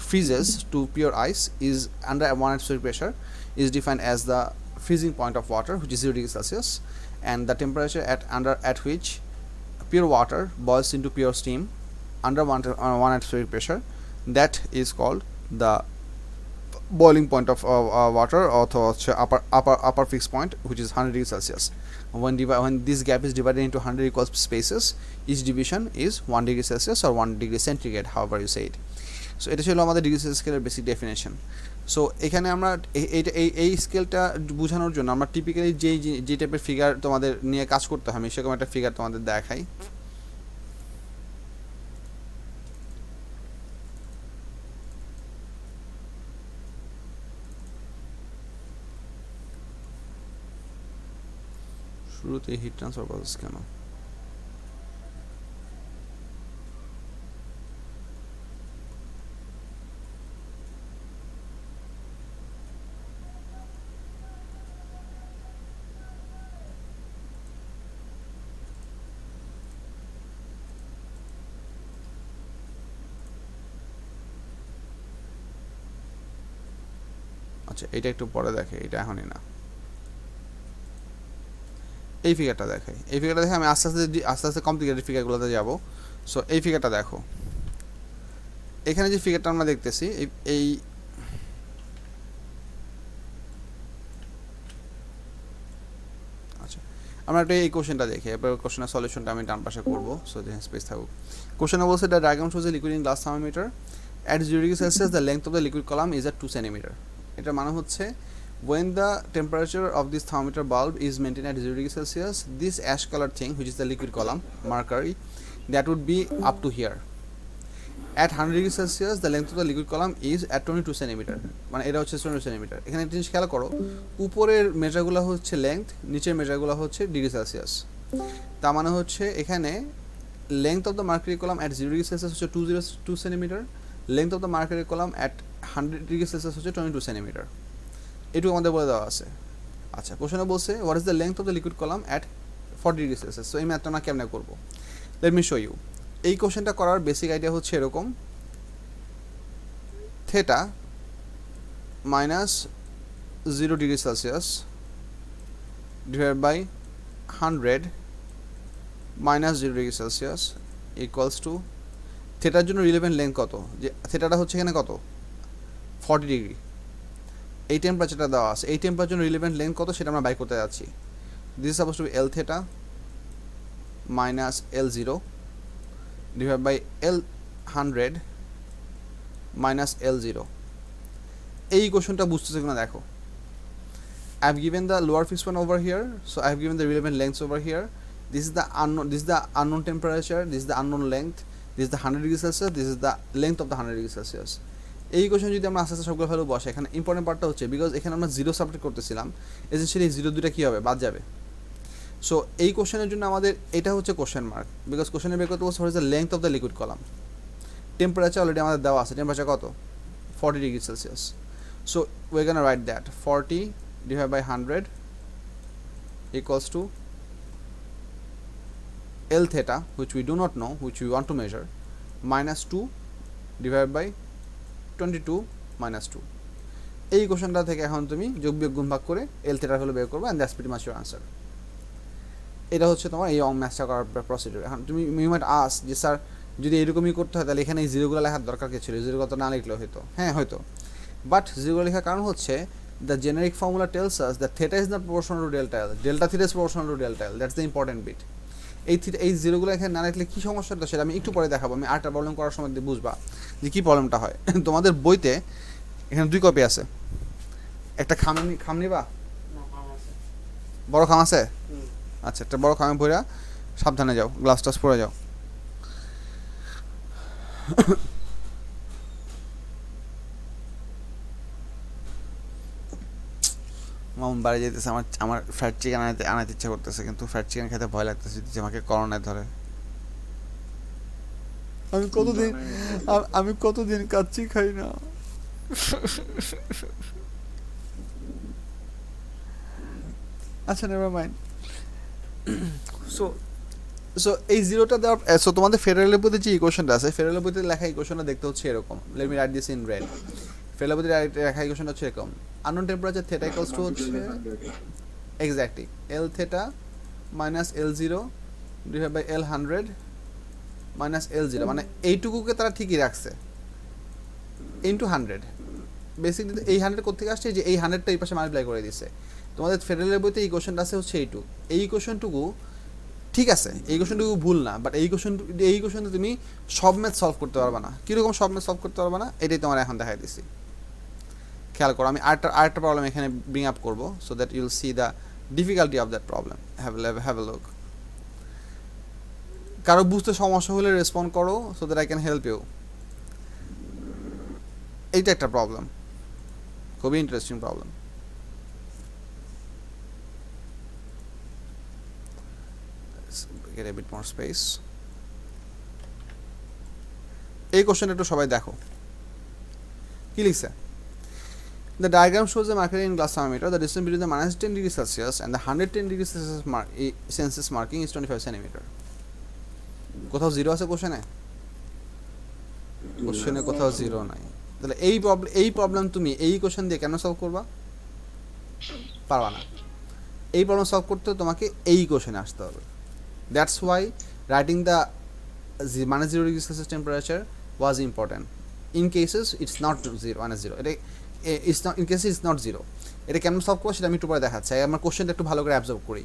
freezes to pure ice is under 1 atmospheric pressure is defined as the freezing point of water, which is 0 degrees Celsius, and the temperature at which pure water boils into pure steam under 1 atmospheric pressure, that is called the boiling point of water, or upper fixed point, which is 100 degrees Celsius. When this gap is divided into 100 equal spaces, each division is 1 degree Celsius or 1 degree centigrade, however you say it. So এটা ছিল আমাদের degree Celsius স্কেলের basic definition. So এখানে আমরা এই স্কেলটা বোঝানোর জন্য আমরা টিপিক্যালি যে টাইপের ফিগার তোমাদের নিয়ে কাজ করতে হয়, আমি সেরকম একটা ফিগার তোমাদের দেখাই। শুরুতে হিট ট্রান্সফার প্রসেস কেন? আচ্ছা এটা একটু পরে দেখে, এটা এখনই না। এই ফিগারটা দেখাই, এই ফিগারটা দেখে আমি আস্তে আস্তে কমপ্লিকেটেড ফিগারগুলোতে যাব। সো এই ফিগারটা দেখো, এখানে যে ফিগারটা আমরা দেখতেছি এই আচ্ছা আমরা একটা এই কোশ্চেনটা দেখি, এবার কোশ্চেনের সলিউশনটা আমি ডান পাশে করবো, সো যে স্পেস থাকুক। কোশ্চেনে বলছে the diagram shows a liquid in glass thermometer at 0 degree Celsius the length of the liquid column is at 2 centimetre. এটার মানে হচ্ছে when the temperature of this thermometer bulb is maintained at 0 degree Celsius, this ash colored thing, which is the liquid column, mercury, that would be up to here. At 100 degree Celsius, the length of the liquid column is at 22 centimeter. মানে এটা হচ্ছে 22 centimetre. এখানে একটা জিনিস খেয়াল করো, উপরের মেজারগুলো হচ্ছে লেংথ, নিচের মেজারগুলো হচ্ছে ডিগ্রি সেলসিয়াস। তার মানে হচ্ছে এখানে length of the mercury column at 0 degree Celsius হচ্ছে 202 centimetre, length of the mercury column at 100 degree Celsius হচ্ছে 22 সেন্টিমিটার। এটুকু আমাদের বলে দেওয়া আছে। আচ্ছা, কোশ্চেনে বলছে what is the length of the liquid column at 40 degree Celsius. So এই ম্যাথটা আমরা কেমনে করবো, লেট মি শো ইউ। এই কোশ্চেনটা করার বেসিক আইডিয়া হচ্ছে এরকম, theta minus 0 degree Celsius divide by 100 minus 0 degree Celsius equals to, থেটার জন্য রিলেভেন্ট লেন্থ কত, যে থেটাটা হচ্ছে এখানে কত 40 ডিগ্রি, এই টেম্পারেচারটা দেওয়া আছে, এই টেম্পারেচার জন্য রিলেভেন্ট লেন্থ কত সেটা আমরা বাই করতে যাচ্ছি। This is suppose to be L theta minus L0 divided by L100 minus L0. এই ইকুয়েশনটা বুঝতেছে কিনা দেখো। I have given the lower fixed one over here, so I have given the relevant lengths over here. This is the unknown temperature, this is the unknown length, this is the 100 degree Celsius, this is the length of the 100 degree Celsius. এই equation যদি আমরা আস্তে আস্তে সবগুলো value বসে, এখানে important পার্টটা হচ্ছে বিকজ এখানে আমরা জিরো সাবট্রাক্ট করতেছিলাম, এসেন্সিয়ালি জিরো দুইটা কী হবে, বাদ যাবে। সো এই কোশ্চেনের জন্য আমাদের এটা হচ্ছে কোশ্চেন মার্ক, বিকজ কোশ্চেনে বের করতে বলছে what is the length of the liquid column. Temperature already আমাদের দেওয়া আছে, টেম্পারেচার কত 40 degree Celsius. So we can write that 40 divided by 100 equals to L theta, which we do not know, which we want to measure, minus 2 divided by 22 minus 2. এই কোশ্চেনটা থেকে এখন তুমি যোগ বিয়োগ গুণ ভাগ করে L theta হলো বের করবে, and that's pretty much your answer. এটা হচ্ছে তোমার এই ম্যাথটা করার প্রসিডিউর। এখন তুমি মিনিমাম আস যে স্যার যদি এরকমই করতে হয় তাহলে এখানে এই জিরোগুলো লেখার দরকার কি ছিল, জিরোগুলো তো না লিখলেও হতো। হ্যাঁ হয়তো, বাট জিরোগুলো লেখার কারণ হচ্ছে the generic formula tells us that theta is not proportional to delta L, delta theta is proportional to delta L, that's the important bit. এই জিরোগুলো এখানে না লিখলে কী সমস্যাটা সেটা আমি একটু পরে দেখাবো, আমি আরেকটা প্রবলেম করার সময় বুঝবা যে কী প্রবলেমটা হয়। তোমাদের বইতে এখানে 2 কপি আছে, একটা খাম নিবা, বড় খাম আছে, আচ্ছা একটা বড় খামে ভরা, সাবধানে যাও, গ্লাস টাস পরে যাও। মামুন বাড়ি যেতেছে, আমার ফ্রাইড চিকেন আনাতে ইচ্ছা করতেছে, কিন্তু ফ্রাইড চিকেন খেতে ভয় লাগতেছে যে আমাকে করোনায় ধরে। আমি কতদিন কাচ্চি খাই না। আচ্ছা নেভার মাইন্ড। সো এই জিরোটা দেওয়ার, সো তোমাদের ফেডারেলের বইতে যে ইকুয়েশনটা আছে, ফেডারেলের বইতে লেখা ইকুয়েশনটা দেখতে হচ্ছে এরকম, let me write this in red. ফেডারেলের বইতে লেখা ইকুয়েশনটা হচ্ছে এরকম, unknown temperature theta equals to হচ্ছে exactly L theta minus L0 divided by L100 minus L0, মানে এইটুকুকে তারা ঠিকই রাখছে ইন্টু 100। বেসিকলি এই 100 কোথেকে আসছে, যে এই 100টা এই পাশে মাল্টিপ্লাই করে দিছে। তোমাদের ফেডারেলের বইতে এই কোশ্চেনটা আছে হচ্ছে এইটুকু, এই ইকুয়েশনটুকু ঠিক আছে, এই কোশ্চেনটুকু ভুল না, বাট এই কোশ্চেনটা তুমি সব ম্যাথ সলভ করতে পারবে না। কীরকম সব ম্যাথ সলভ করতে পারবে না, এটাই তোমার এখন দেখাই দিছি। খেয়াল করো, আমি আরেকটা প্রবলেম এখানে ব্রিং আপ করবো, so that you'll see the difficulty of that problem. Have a look. কারো বুঝতে সমস্যা হলে রেসপন্ড করো, so that I can help you. এইটা একটা প্রবলেম, খুবই interesting problem. Get a bit more space. এই কোশ্চেনটা একটু সবাই দেখো কি লিখছে। The diagram shows the mercury in glass thermometer. The distance between the minus 10 degree Celsius and the 110 degree Celsius marking is 25 centimeter. কোথাও জিরো আছে কোশ্চেনে? কোশ্চেনে কোথাও জিরো নাই। তাহলে এই প্রবলেম তুমি এই কোশ্চেন দিয়ে কেন সলভ করবা? পারবা না। এই প্রবলেম সলভ করতে তোমাকে এই কোশ্চেনে আসতে হবে। That's why writing the minus 0 degree Celsius temperature was important. In cases it's not 0 minus 0. It's not, in cases it's not 0. এটা কেমন সলভ করবো সেটা আমি একটু পরে দেখাচ্ছি। আমার কোশ্চেনটা একটু ভালো করে অ্যাবজর্ব করি।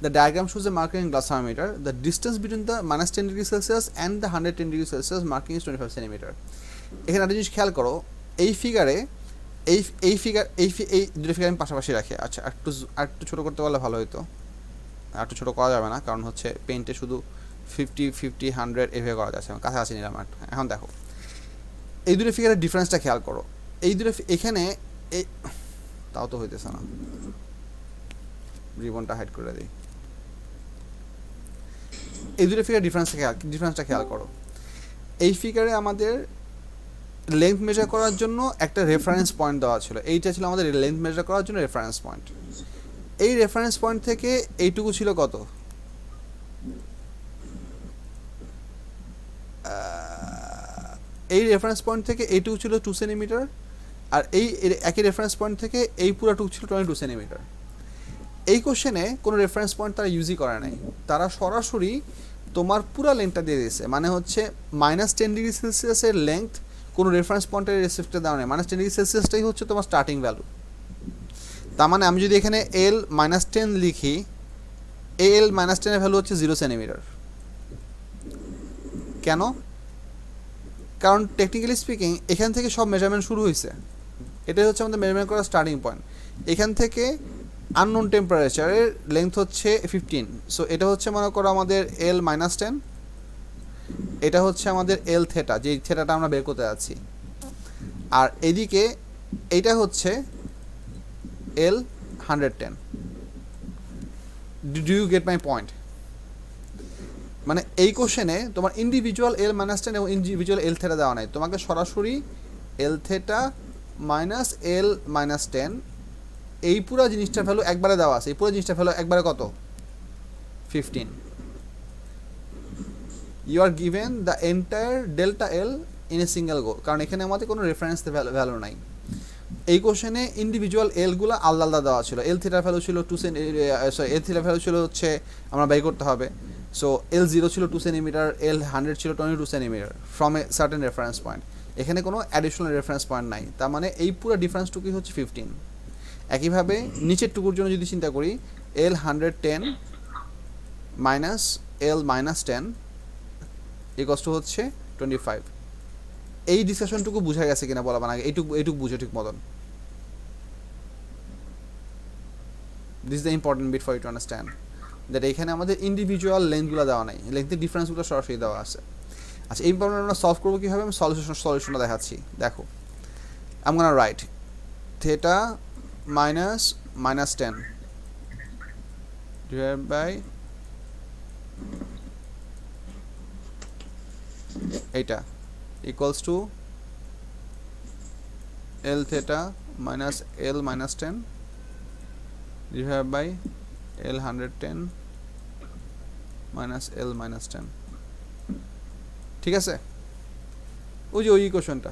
The diagram shows a marker in glass thermometer. The distance between the minus 10 degree Celsius and the 110 degree Celsius marking is 25 centimeter. এখানে একটা জিনিস খেয়াল করো, এই ফিগারে এই দুটো ফিগার আমি পাশাপাশি রাখি। আচ্ছা একটু ছোটো করতে পারলে ভালো হতো, একটু ছোটো করা যাবে না, কারণ হচ্ছে পেন্টে শুধু 50 50 100 এভাবে করা যাচ্ছে, আমি কাছাকাছি নিলাম। এখন দেখো এই দুটো ফিগারের ডিফারেন্সটা খেয়াল করো। এই দুটো এখানে এই তাও তো হইতেছে না, রিবনটা হাইড করে দিই। এই দুটো ফিগার ডিফারেন্সটা খেয়াল করো। এই ফিগারে আমাদের লেন্থ মেজার করার জন্য একটা রেফারেন্স পয়েন্ট দেওয়া ছিল, এইটা ছিল আমাদের লেন্থ মেজার করার জন্য রেফারেন্স পয়েন্ট। এই রেফারেন্স পয়েন্ট থেকে এইটুকু ছিল কত, এই রেফারেন্স পয়েন্ট থেকে এইটুকু ছিল 2 সেন্টিমিটার, আর এই একই রেফারেন্স পয়েন্ট থেকে এই পুরোটুকু ছিল 22 সেন্টিমিটার। এই কোশ্চেনে কোনো রেফারেন্স পয়েন্ট তারা ইউজই করে নাই, তারা সরাসরি তোমার পুরো লেন্থটা দিয়ে দিয়েছে। মানে হচ্ছে -10 ডিগ্রি সেলসিয়াসের লেন্থ কোনো রেফারেন্স পয়েন্টের রেসিপ্টে দেওয়া নেই, -10 ডিগ্রি সেলসিয়াসটাই হচ্ছে তোমার স্টার্টিং ভ্যালু। তার মানে আমি যদি এখানে L -10 লিখি, L -10 এর ভ্যালু হচ্ছে 0 সেন্টিমিটার। কেন? কারণ টেকনিক্যালি স্পিকিং এখান থেকে সব মেজারমেন্ট শুরু হয়েছে, এটাই হচ্ছে আমাদের মেজারমেন্ট করার স্টার্টিং পয়েন্ট। এখান থেকে আননোন টেম্পারেচারের লেন্থ হচ্ছে 15, সো এটা হচ্ছে মনে করো আমাদের L -10, এটা হচ্ছে আমাদের L থেটা, যে থেটাটা আমরা বের করতে যাচ্ছি, আর এদিকে এইটা হচ্ছে L 110। Do you get my point? মানে এই কোশ্চেনে তোমার ইন্ডিভিজুয়াল L -10 এবং ইন্ডিভিজুয়াল L থেটা দেওয়া নাই, তোমাকে সরাসরি L থেটা মাইনাস L -10 এই পুরো জিনিসটার ভ্যালু একবারে দেওয়া আছে। এই পুরো জিনিসটার ভ্যালু একবারে কত? 15। You are given the entire delta L in a single go, কারণ এখানে আমাদের কোনো রেফারেন্স ভ্যালু নাই। এই কোশ্চেনে ইন্ডিভিজুয়াল এলগুলো আলাদা আলাদা দেওয়া ছিল। এল থিটার ভ্যালু ছিল এল থিটার ভ্যালু ছিল হচ্ছে আমরা বাই করতে হবে। সো L0 ছিল 2 সেন্টিমিটার, L100 ছিল 22 centimetre from a certain reference point. এখানে কোনো অ্যাডিশনাল রেফারেন্স পয়েন্ট নাই, তার মানে এই পুরো ডিফারেন্সটুকুই হচ্ছে 15। একইভাবে নিচের টুকুর জন্য যদি চিন্তা করি, L110 minus L -10 equals to হচ্ছে 25। এই ডিসকাশনটুকু বোঝা গেছে কিনা বলা মানে এইটুকু বুঝে ঠিক মতন। This is the important bit for you to understand that এখানে আমাদের ইন্ডিভিজুয়াল লেন্থগুলো দেওয়া নাই, লেন্থের ডিফারেন্সগুলো সরাসরি দেওয়া আছে। আচ্ছা, এই প্রবলেম আমরা সলভ করবো কীভাবে, আমি সলিউশনটা দেখাচ্ছি। দেখো, I am gonna right theta -10 divided by এইটা equals to L theta minus L -10 divided by L 110 minus L -10। ঠিক আছে, ওই যে ওই ইকুয়েশনটা,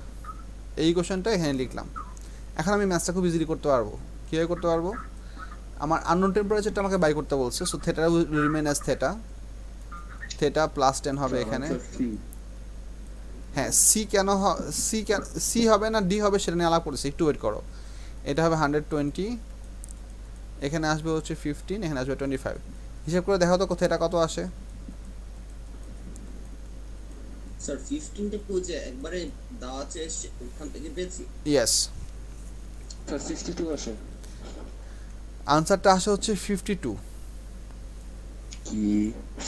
এই ইকুয়েশনটা এখানে লিখলাম। এখন আমি ম্যাথসটা খুব ইজিলি করতে পারবো। কীভাবে করতে পারবো? আমার আননোন টেম্পারেচারটা আমাকে বাই করতে বলছে, so theta will remain as theta, theta +10 হবে এখানে। হ্যাঁ, সি হবে না ডি হবে সেটা নিয়ে আলাপ করেছি, একটু ওয়েট করো। এটা হবে 120, এখানে আসবে হচ্ছে 15, এখানে আসবে 25। হিসাব করে দেখো তো থেটা কত আসে। স্যার 15 টা পুজে একবারে দেওয়া আছে ওখান থেকে পেয়েছি। ইয়েস স্যার 62 আসে। আনসারটা আসে হচ্ছে 52। কি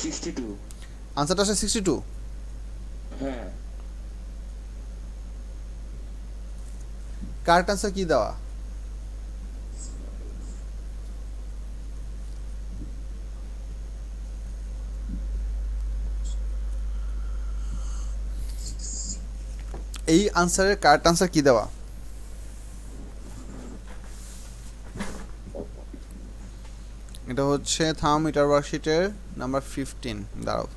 62? আনসারটা আসে 62। হ্যাঁ, কারেক্ট আনসার কি দেওয়া? এই আনসারের কারেক্ট আনসার কি দেওয়া? এটা হচ্ছে থার্মোমিটার ওয়ার্কশিটের নাম্বার 15। দাঁড়াও,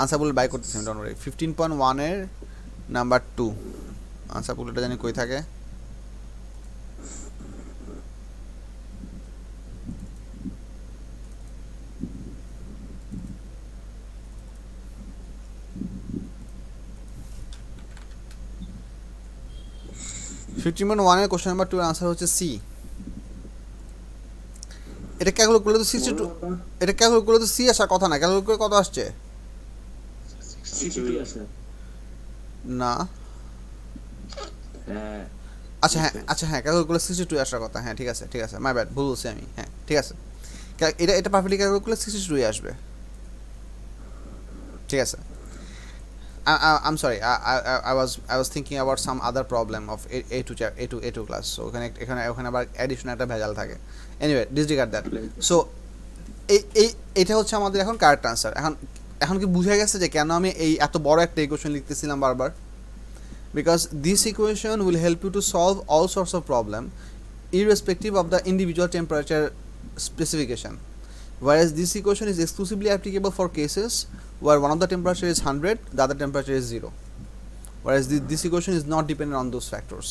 আনসার বলে বাই করতেছি আমি, ডোন্ট ওয়ারি। 15.1 এর নাম্বার 2 আনসার বলেটা জানি কই থাকে। কোশ্চেন নাম্বার 2 এর আনসার হচ্ছে সি। এটা ক্যালকুলেট করলে তো 62, এটা ক্যালকুলেট করলে তো সি আসার কথা না, ক্যালকুলেট করে কত আসছে? 62 আছে। না হ্যাঁ আচ্ছা হ্যাঁ, আচ্ছা হ্যাঁ, ক্যালকুলেট করলে 62 আসার কথা। হ্যাঁ ঠিক আছে, ঠিক আছে, মাই ব্যাড, ভুল বলছি আমি। হ্যাঁ ঠিক আছে, এটা এটা পারফেক্টলি ক্যালকুলেট করলে 62 আসবে। ঠিক আছে। I'm sorry. I was thinking about some other problem of A2 class. So ওখানে আবার additional একটা ভেজাল থাকে। Anyway, disregard that. So এটা হচ্ছে আমাদের এখন কারেক্ট আনসার। এখন কি বুঝা গেছে যে কেন আমি এই এত বড় একটা ইকুয়েশন লিখতেছিলাম বারবার? Because this equation will help you to solve all sorts of problem irrespective of the individual temperature specification. Whereas this equation is exclusively applicable for cases where one of the temperature is 100, the other temperature is 0. Whereas this equation is not dependent on those factors.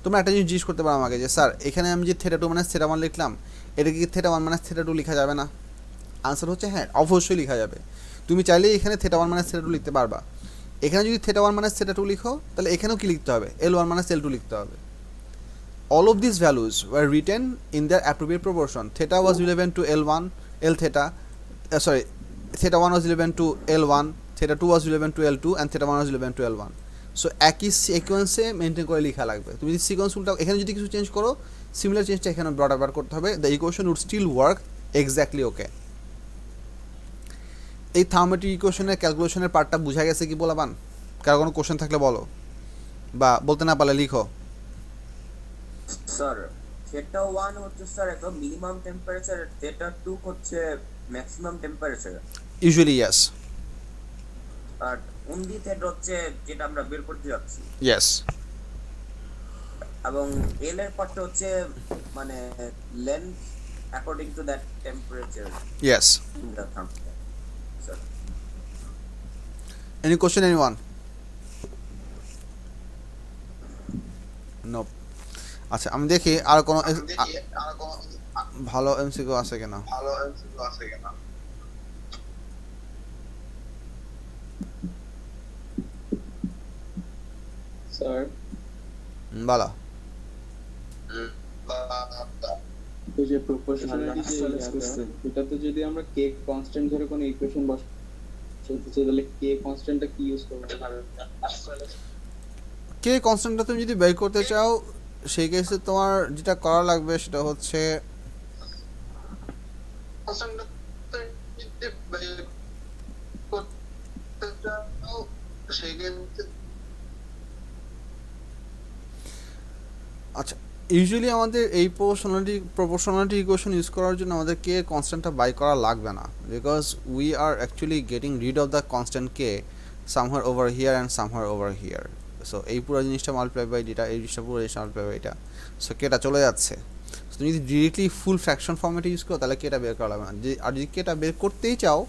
তোমরা একটা জিনিস জিজ্ঞেস করতে পারো আমাকে যে sir এখানে আমি যে θ2 মাইনাস θ1 লিখলাম, এটা কি θ1 মাইনাস θ2 লেখা যাবে না? আনসার হচ্ছে হ্যাঁ, অবশ্যই লেখা যাবে। তুমি চাইলে এখানে θ1 মাইনাস θ2 লিখতে পারবা। এখানে যদি θ1 মাইনাস θ2 লিখো তাহলে এখানেও কি লিখতে হবে? L1 মাইনাস L2 লিখতে হবে। All of these values were written in their appropriate proportion. Theta was relevant to L1, L theta, θ1 was relevant to L1, θ2 was relevant to L2 and θ1 was relevant to L1. So একই সিকোয়েন্সে maintain করে লেখা লাগবে। তুমি যদি sequence উল্টা এখানে যদি কিছু চেঞ্জ করো, সিমিলার চেঞ্জটা এখানে ব্রড আবার করতে হবে। The equation would still work exactly okay. এই থার্মোমেট্রিক ইকুয়েশনের ক্যালকুলেশনের পার্টটা বুঝা গেছে কি বলাবান? কারো কোনো কোশ্চেন থাকলে বলো, বা বলতে না পারলে লিখো। স্যার θ1 হচ্ছে স্যার একটা মিনিমাম টেম্পারেচার, θ2 হচ্ছে ম্যাক্সিমাম টেম্পারেচার। Usually yes. আর অনলি θ হচ্ছে যেটা আমরা বের করতে যাচ্ছি। ইয়েস। এবং এল এর পার্টটা হচ্ছে মানে length according to that temperature. Yes. In the thermometer. Sir Any question, anyone? No. আচ্ছা আমি দেখি আর কোনো ভালো এমসিকিউ আছে কিনা। স্যার বলো। ওই যে প্রপোর্শনালিটি এটাতে যদি আমরা কে কনস্ট্যান্ট ধরে কোনো ইকুয়েশন বসাতে চাই তাহলে কে কনস্ট্যান্টটা কি ইউজ করব? কে কনস্ট্যান্টটা তুমি যদি বের করতে চাও সেই কেসে তোমার যেটা করা লাগবে সেটা হচ্ছে আচ্ছা ইউজুয়ালি আমাদের এই প্রপোর্শনালিটি ইকুয়েশন ইউজ করার জন্য আমাদের কে কনস্ট্যান্টটা বাই করা লাগবে না, because we are actually getting read of the constant K সামহার over here and সামহার over here. So এই পুরো জিনিসটা মাল্টিপ্লাই বাই যেটা, এই জিনিসটা পুরো জিনিসটা মাল্টিপ্লাই বাই এটা, সো কেটা চলে যাচ্ছে। সো তুমি যদি ডিরেক্টলি ফুল ফ্র্যাকশন ফর্মেটে ইউজ করো তাহলে কেটা বের করা লাগবে না। আর যদি কেটা বের করতেই চাও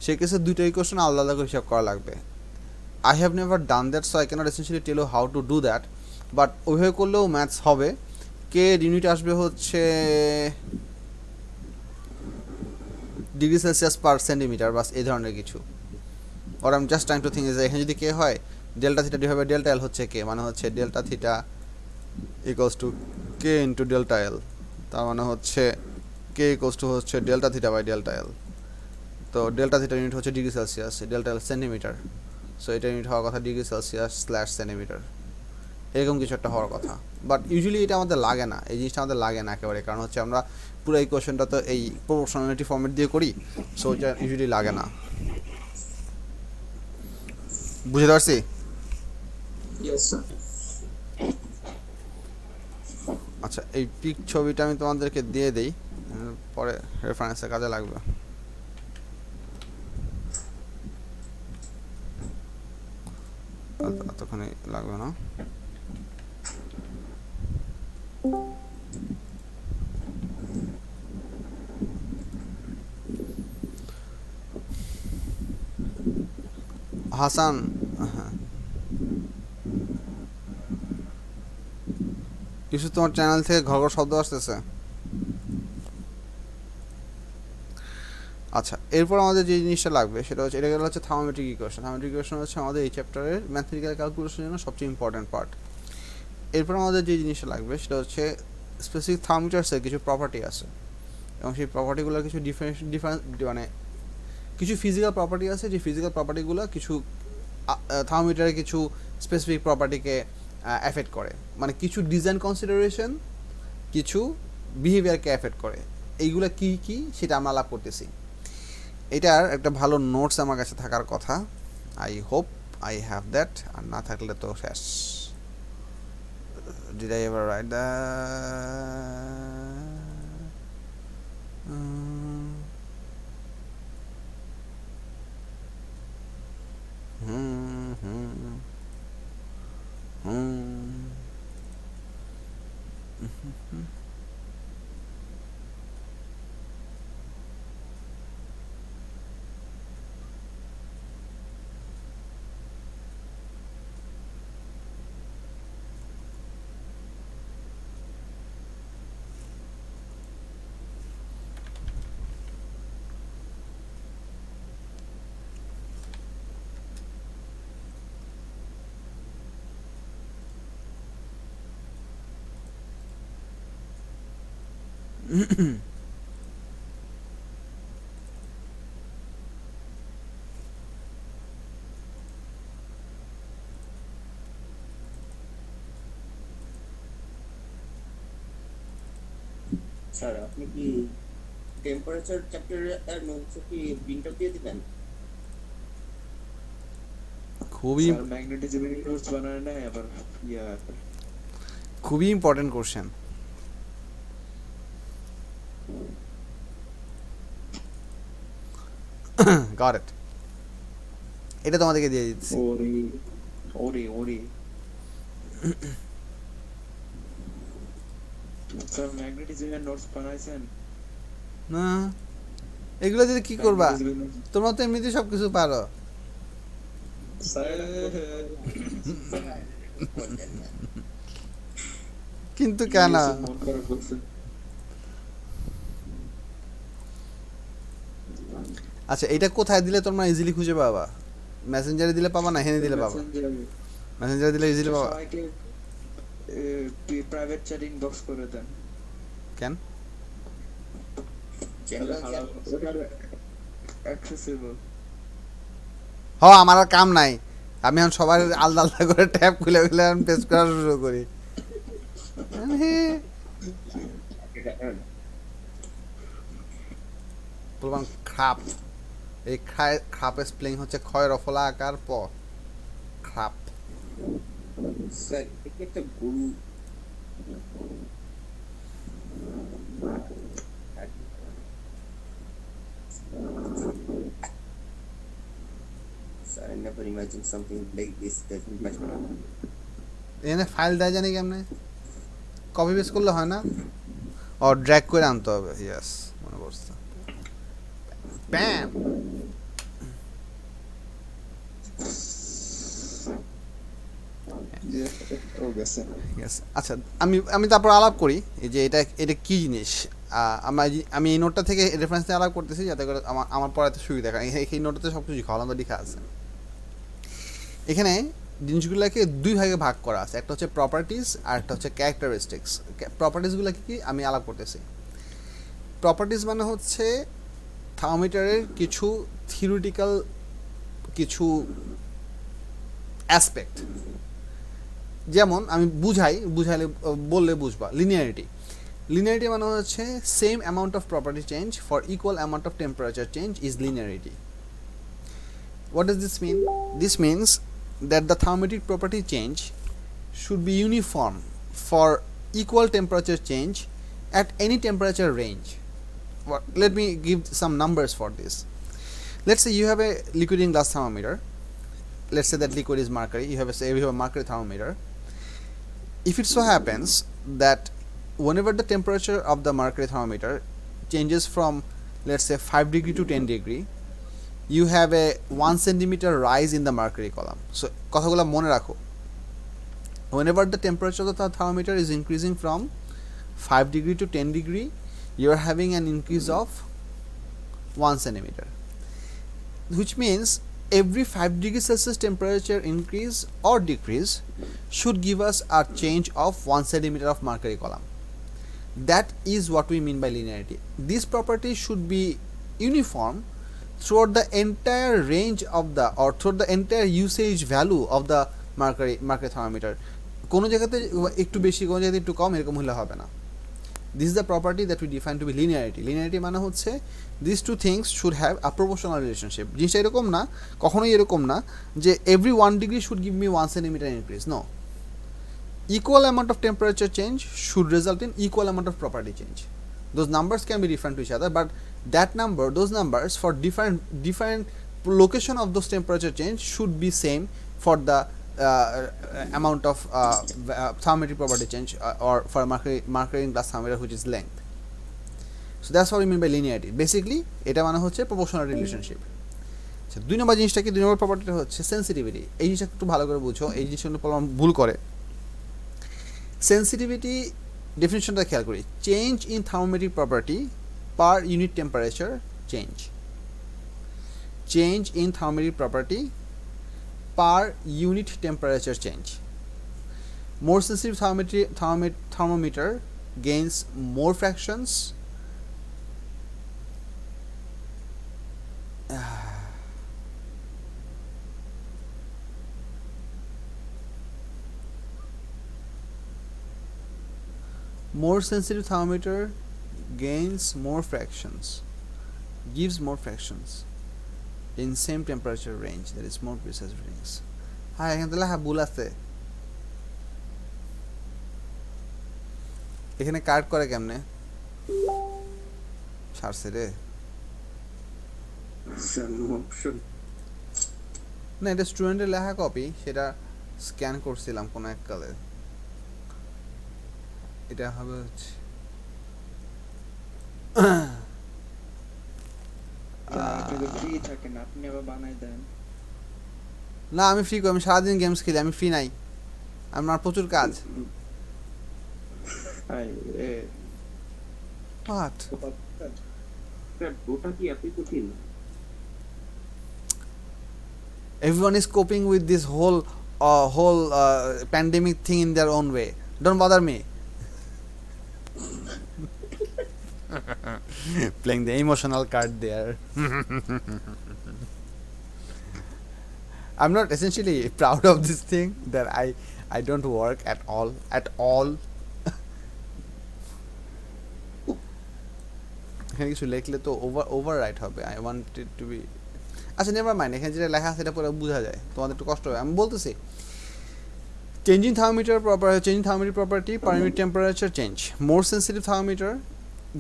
সেই কেসে দুটো ইকুয়েশন আলাদা আলাদা করে হিসাব করা লাগবে। I have never done that, so I can't essentially tell you how to do that, but ওইভাবে করলেও ম্যাথস হবে। কে ইউনিট আসবে হচ্ছে ডিগ্রি সেলসিয়াস পার সেন্টিমিটার, বাস এই ধরনের কিছু। আর I am just trying to think যে এখানে যদি কে হয় delta theta divide by delta L হচ্ছে কে, মানে হচ্ছে delta theta equals to K into delta L, তার মানে হচ্ছে কে ইকুয়ালস টু হচ্ছে delta theta by delta L. তো ডেল্টা থিটা ইউনিট হচ্ছে degree Celsius, delta L centimetre, so এটা ইউনিট হওয়ার কথা ডিগ্রি সেলসিয়াস স্ল্যাশ সেন্টিমিটার, এরকম কিছু একটা হওয়ার কথা। বাট ইউজুয়ালি এটা আমাদের লাগে না, এই জিনিসটা আমাদের লাগে না একেবারে, কারণ হচ্ছে আমরা পুরো এই কোয়েশ্চেনটা তো এই প্রপোর্শনালিটি ফর্মেট দিয়ে করি, সো এটা ইউজুয়ালি লাগে না। বুঝতে পারছি? আচ্ছা এই পিক ছবিটা আমি তোমাদেরকে দিয়ে দেই, পরে রেফারেন্সে কাজে লাগবে। এতক্ষণে লাগবে না। হাসান, হ্যাঁ কিছু তোমার চ্যানেল থেকে ঘর ঘর শব্দ আসতেছে। আচ্ছা এরপর আমাদের যে জিনিসটা লাগবে সেটা হচ্ছে, এটা হচ্ছে থার্মোমেট্রিক ইকুয়েশন। থার্মোমেট্রিক ইকুয়েশন হচ্ছে আমাদের এই চ্যাপ্টারের ম্যাথমেটিক্যাল ক্যালকুলেশনের জন্য সবচেয়ে ইম্পর্টেন্ট পার্ট। এরপর আমাদের যে জিনিসটা লাগবে সেটা হচ্ছে স্পেসিফিক থার্মোমিটারসের কিছু প্রপার্টি আছে, এবং সেই প্রপার্টিগুলোর কিছু ডিফারেন্স মানে কিছু ফিজিক্যাল প্রপার্টি আছে, যে ফিজিক্যাল প্রপার্টিগুলো কিছু থার্মোমিটারের কিছু স্পেসিফিক প্রপার্টিকে এফেক্ট করে, মানে কিছু ডিজাইন কনসিডারেশন কিছু বিহেভিয়ারকে এফেক্ট করে। এইগুলো কি কি সেটা আমরা আলাপ করতেছি। এটার একটা ভালো নোটস আমার কাছে থাকার কথা, I hope I have that, আর না থাকলে তো শেষ। Did I ever write that? Sir আপনি কি টেম্পারেচার চ্যাপ্টারের নোটস কি প্রিন্ট আউট দিয়ে দিবেন? খুবই স্যার ম্যাগনেটিজমের নোটস বানায় না আবার খুবই ইম্পর্টেন্ট কোশ্চেন। গট ইট, এটা তোমাদেরকে দিয়ে দিচ্ছি। ওরে ওরে ওরে স্যার ম্যাগনেটিজমের নোটস বানাইছেন না, এগুলো দিয়ে কি করবা? তোমরা তো এমনিতেই সব কিছু পারো। কিন্তু কেন? আচ্ছা, এটা কোথায় দিলে তোমরা ইজিলি খুঁজে পাবা? মেসেঞ্জারে দিলে পাবা না হেনে দিলে পাবা? মেসেঞ্জারে দিলে ইজিলি পাবা। সবাইকে প্রাইভেট চ্যাটিং বক্স করে দেন। কেন? অ্যাক্সেসিবল। হ, আমার আর কাম নাই, আমি এখন সবার আলাদা আলাদা করে ট্যাব খুলে খুলে পেস্ট করা শুরু করি। বলবাম খাপ, এই খাপের স্পেলিং হচ্ছে ক্ষয় রফলা আকার প, খাপ। স্যার এটা একটা গরু Sir, I never imagined something like this that much. এখানে ফাইল দেয় জানি কেমনে? কপি পেস্ট করলে হয় না, ও ড্র্যাগ করে আনতে হবে। ইয়েস, মনে পড়ছে। ব্যাম। আচ্ছা, আমি তারপর আলাপ করি এই যে এটা কি জিনিস। আমি এই নোটটা থেকে রেফারেন্স নিয়ে আলাপ করতেছি যাতে করে আমার পড়াতে সুবিধা হয়। এই নোটটাতে সব কিছু খাওয়া লেখা আছে। এখানে জিনিসগুলোকে দুই ভাগে ভাগ করা আছে, একটা হচ্ছে প্রপার্টিজ আর একটা হচ্ছে ক্যারেক্টারিস্টিক্স। প্রপার্টিসগুলো কি আমি আলাপ করতেছি। প্রপার্টিজ মানে হচ্ছে থার্মোমিটারের কিছু থিওরিটিক্যাল অ্যাসপেক্ট। যেমন আমি বুঝাইলে বললে বুঝবা। লিনিয়ারিটি মানে হচ্ছে same amount of property change for equal amount of temperature change is linearity. What does this mean? This means that the thermometric property change should be uniform for equal temperature change at any temperature range. Let me give some numbers for this. Let's say you have a liquid in glass thermometer. Let's say that liquid is mercury. You have a mercury thermometer. If it so happens that whenever the temperature of the mercury thermometer changes from, let's say, 5 degree to 10 degree, you have a 1 centimeter rise in the mercury column. So কথাগুলো মনে রাখো, whenever the temperature of the thermometer is increasing from 5 degree to 10 degree, you are having an increase of 1 centimeter, which means every 5 degree Celsius temperature increase or decrease should give us a change of 1 centimeter of mercury column. That is what we mean by linearity. This property should be uniform throughout the entire range of the, or throughout the entire usage value of the mercury thermometer. কোনো জায়গাতে একটু বেশি, কোনো জায়গাতে একটু কম, এরকম হলে হবে না। This is the property that we define to be linearity. Linearity মানে হচ্ছে these two things should have a proportional relationship. জিনিসটা এরকম না, কখনোই এরকম না যে every 1 degree should give me 1 centimeter increase. No. Equal amount of temperature change should result in equal amount of property change. Those numbers can be different to each other, but that number, those numbers for different location of those temperature change should be same for the amount of thermometric property change or for mercury in glass thermometer, which is length. So that's what we mean by linearity. Basically এটা মানে হচ্ছে proportional relationship. আচ্ছা, 2 নম্বর জিনিসটা কি, 2 নম্বর প্রপার্টিটা হচ্ছে sensitivity. এই জিনিসটা একটু ভালো করে বুঝো, এই জিনিসগুলো ভুল করে। সেন্সিটিভিটি ডেফিনিশনটা খেয়াল করি, change in thermometric property per unit temperature change. Change in thermometric property per unit temperature change. More sensitive thermometer gains more fractions. More sensitive thermometer gains more fractions, gives more fractions in same temperature range, that is more precise readings. হ্যাঁ, এখানে তাহলে হ্যাঁ ভুল আছে। এখানে কাট করে কেমনে ছাড়ছে রে? না, এটা স্টুডেন্টের লেখা কপি, সেটা স্ক্যান করছিলাম কোনো এক কালে। এটা হবে হচ্ছে ফ্রি থাকেন, আপনি আবার বানাই দেন। না, আমি ফ্রি করি, আমি সারাদিন গেমস খেলি, আমি ফ্রি নাই, আমার প্রচুর কাজ। What? ওটা কি এত কঠিন? Everyone is coping with this whole pandemic thing in their own way. Don't bother me. Playing the emotional card there. I'm not essentially proud of this thing that I don't work at all. এখানে কিছু লিখলে তো overwrite হবে। I want it to be, আচ্ছা never mind, এখানে যেটা লেখা আছে এটা পরে বোঝা যায়, তোমাদের একটু কষ্ট হবে। আমি বলতেছি changing thermometer property per unit temperature change. More sensitive thermometer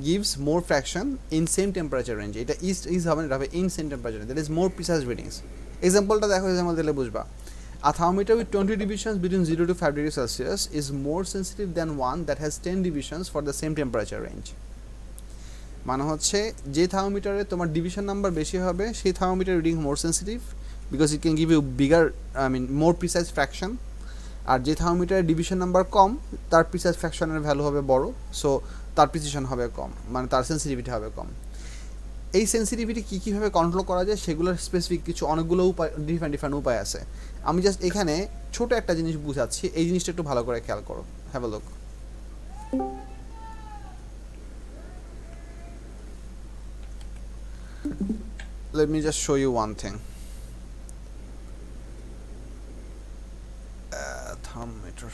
gives more fraction in same temperature range. এটা is হবে না, হবে in same temperature range, that is more precise readings. এক্সাম্পলটা দেখো, এক্সাম্পল দিলে বুঝবা। A thermometer with 20 divisions between 0 to 5 degrees Celsius is more sensitive than one that has 10 divisions for the same temperature range. মানে হচ্ছে যে থার্মোমিটারে তোমার division number বেশি হবে সেই thermometer reading more sensitive because it can give you bigger more precise fraction. আর যে থার্মোমিটারের ডিভিশন নাম্বার কম তার প্রিসাইজ ফ্র্যাকশনের ভ্যালু হবে বড়, সো তার প্রিসিশন হবে কম, মানে তার সেন্সিটিভিটি হবে কম। এই সেন্সিটিভিটি কীভাবে কন্ট্রোল করা যায় সেগুলোর স্পেসিফিক কিছু অনেকগুলো উপায়, ডিফারেন্ট উপায় আছে। আমি জাস্ট এখানে ছোট একটা জিনিস বুঝাচ্ছি, এই জিনিসটা একটু ভালো করে খেয়াল করো। Have a look. Let me just show you one thing. Thermometer.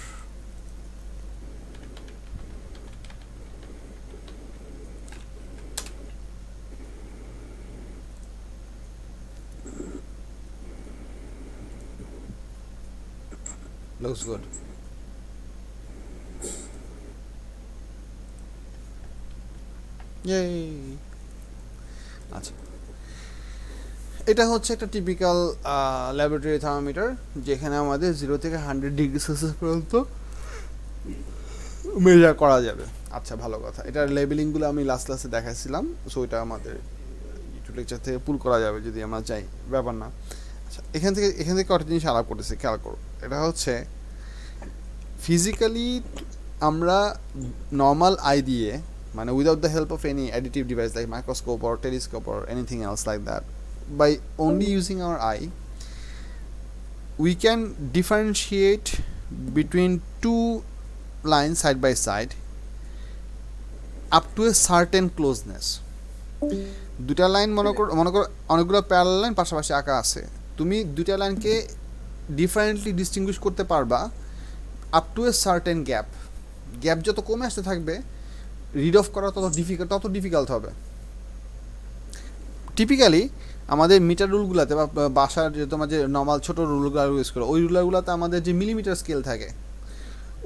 Looks good. Yay! আচ্ছা, এটা হচ্ছে একটা টিপিক্যাল ল্যাবরেটরি থার্মোমিটার যেখানে আমাদের 0 থেকে 100 ডিগ্রি সেলসিয়াস পর্যন্ত মেজার করা যাবে। আচ্ছা, ভালো কথা। এটার লেবেলিংগুলো আমি লাস্ট ক্লাসে দেখাইছিলাম, সো এটা আমাদের ইউটিউব লেকচার থেকে পুল করা যাবে যদি আমরা চাই, ব্যাপার না। আচ্ছা, এখান থেকে একটা জিনিস আলাপ করতেছি, খেয়াল করো। এটা হচ্ছে ফিজিক্যালি আমরা নর্মাল আই দিয়ে, মানে without the help of any additive device like microscope or telescope or anything else like that, by only using our eye we can differentiate between two lines side by side up to a certain closeness. দুটা line মনে করো অনেকগুলো parallel line পাশাপাশি আঁকা আছে, তুমি দুটা লাইনকে ডিফারেন্টলি ডিস্টিংগুইশ করতে পারবা up to a certain gap. Gap যত কমে আসতে থাকবে রিড অফ করা তত ডিফিকাল্ট হবে। টিপিক্যালি আমাদের মিটার রুলগুলোতে বা বাসার যে তোমার যে নর্মাল ছোটো রুলগুলো ইউজ করো, ওই রুলগুলোতে আমাদের যে মিলিমিটার স্কেল থাকে,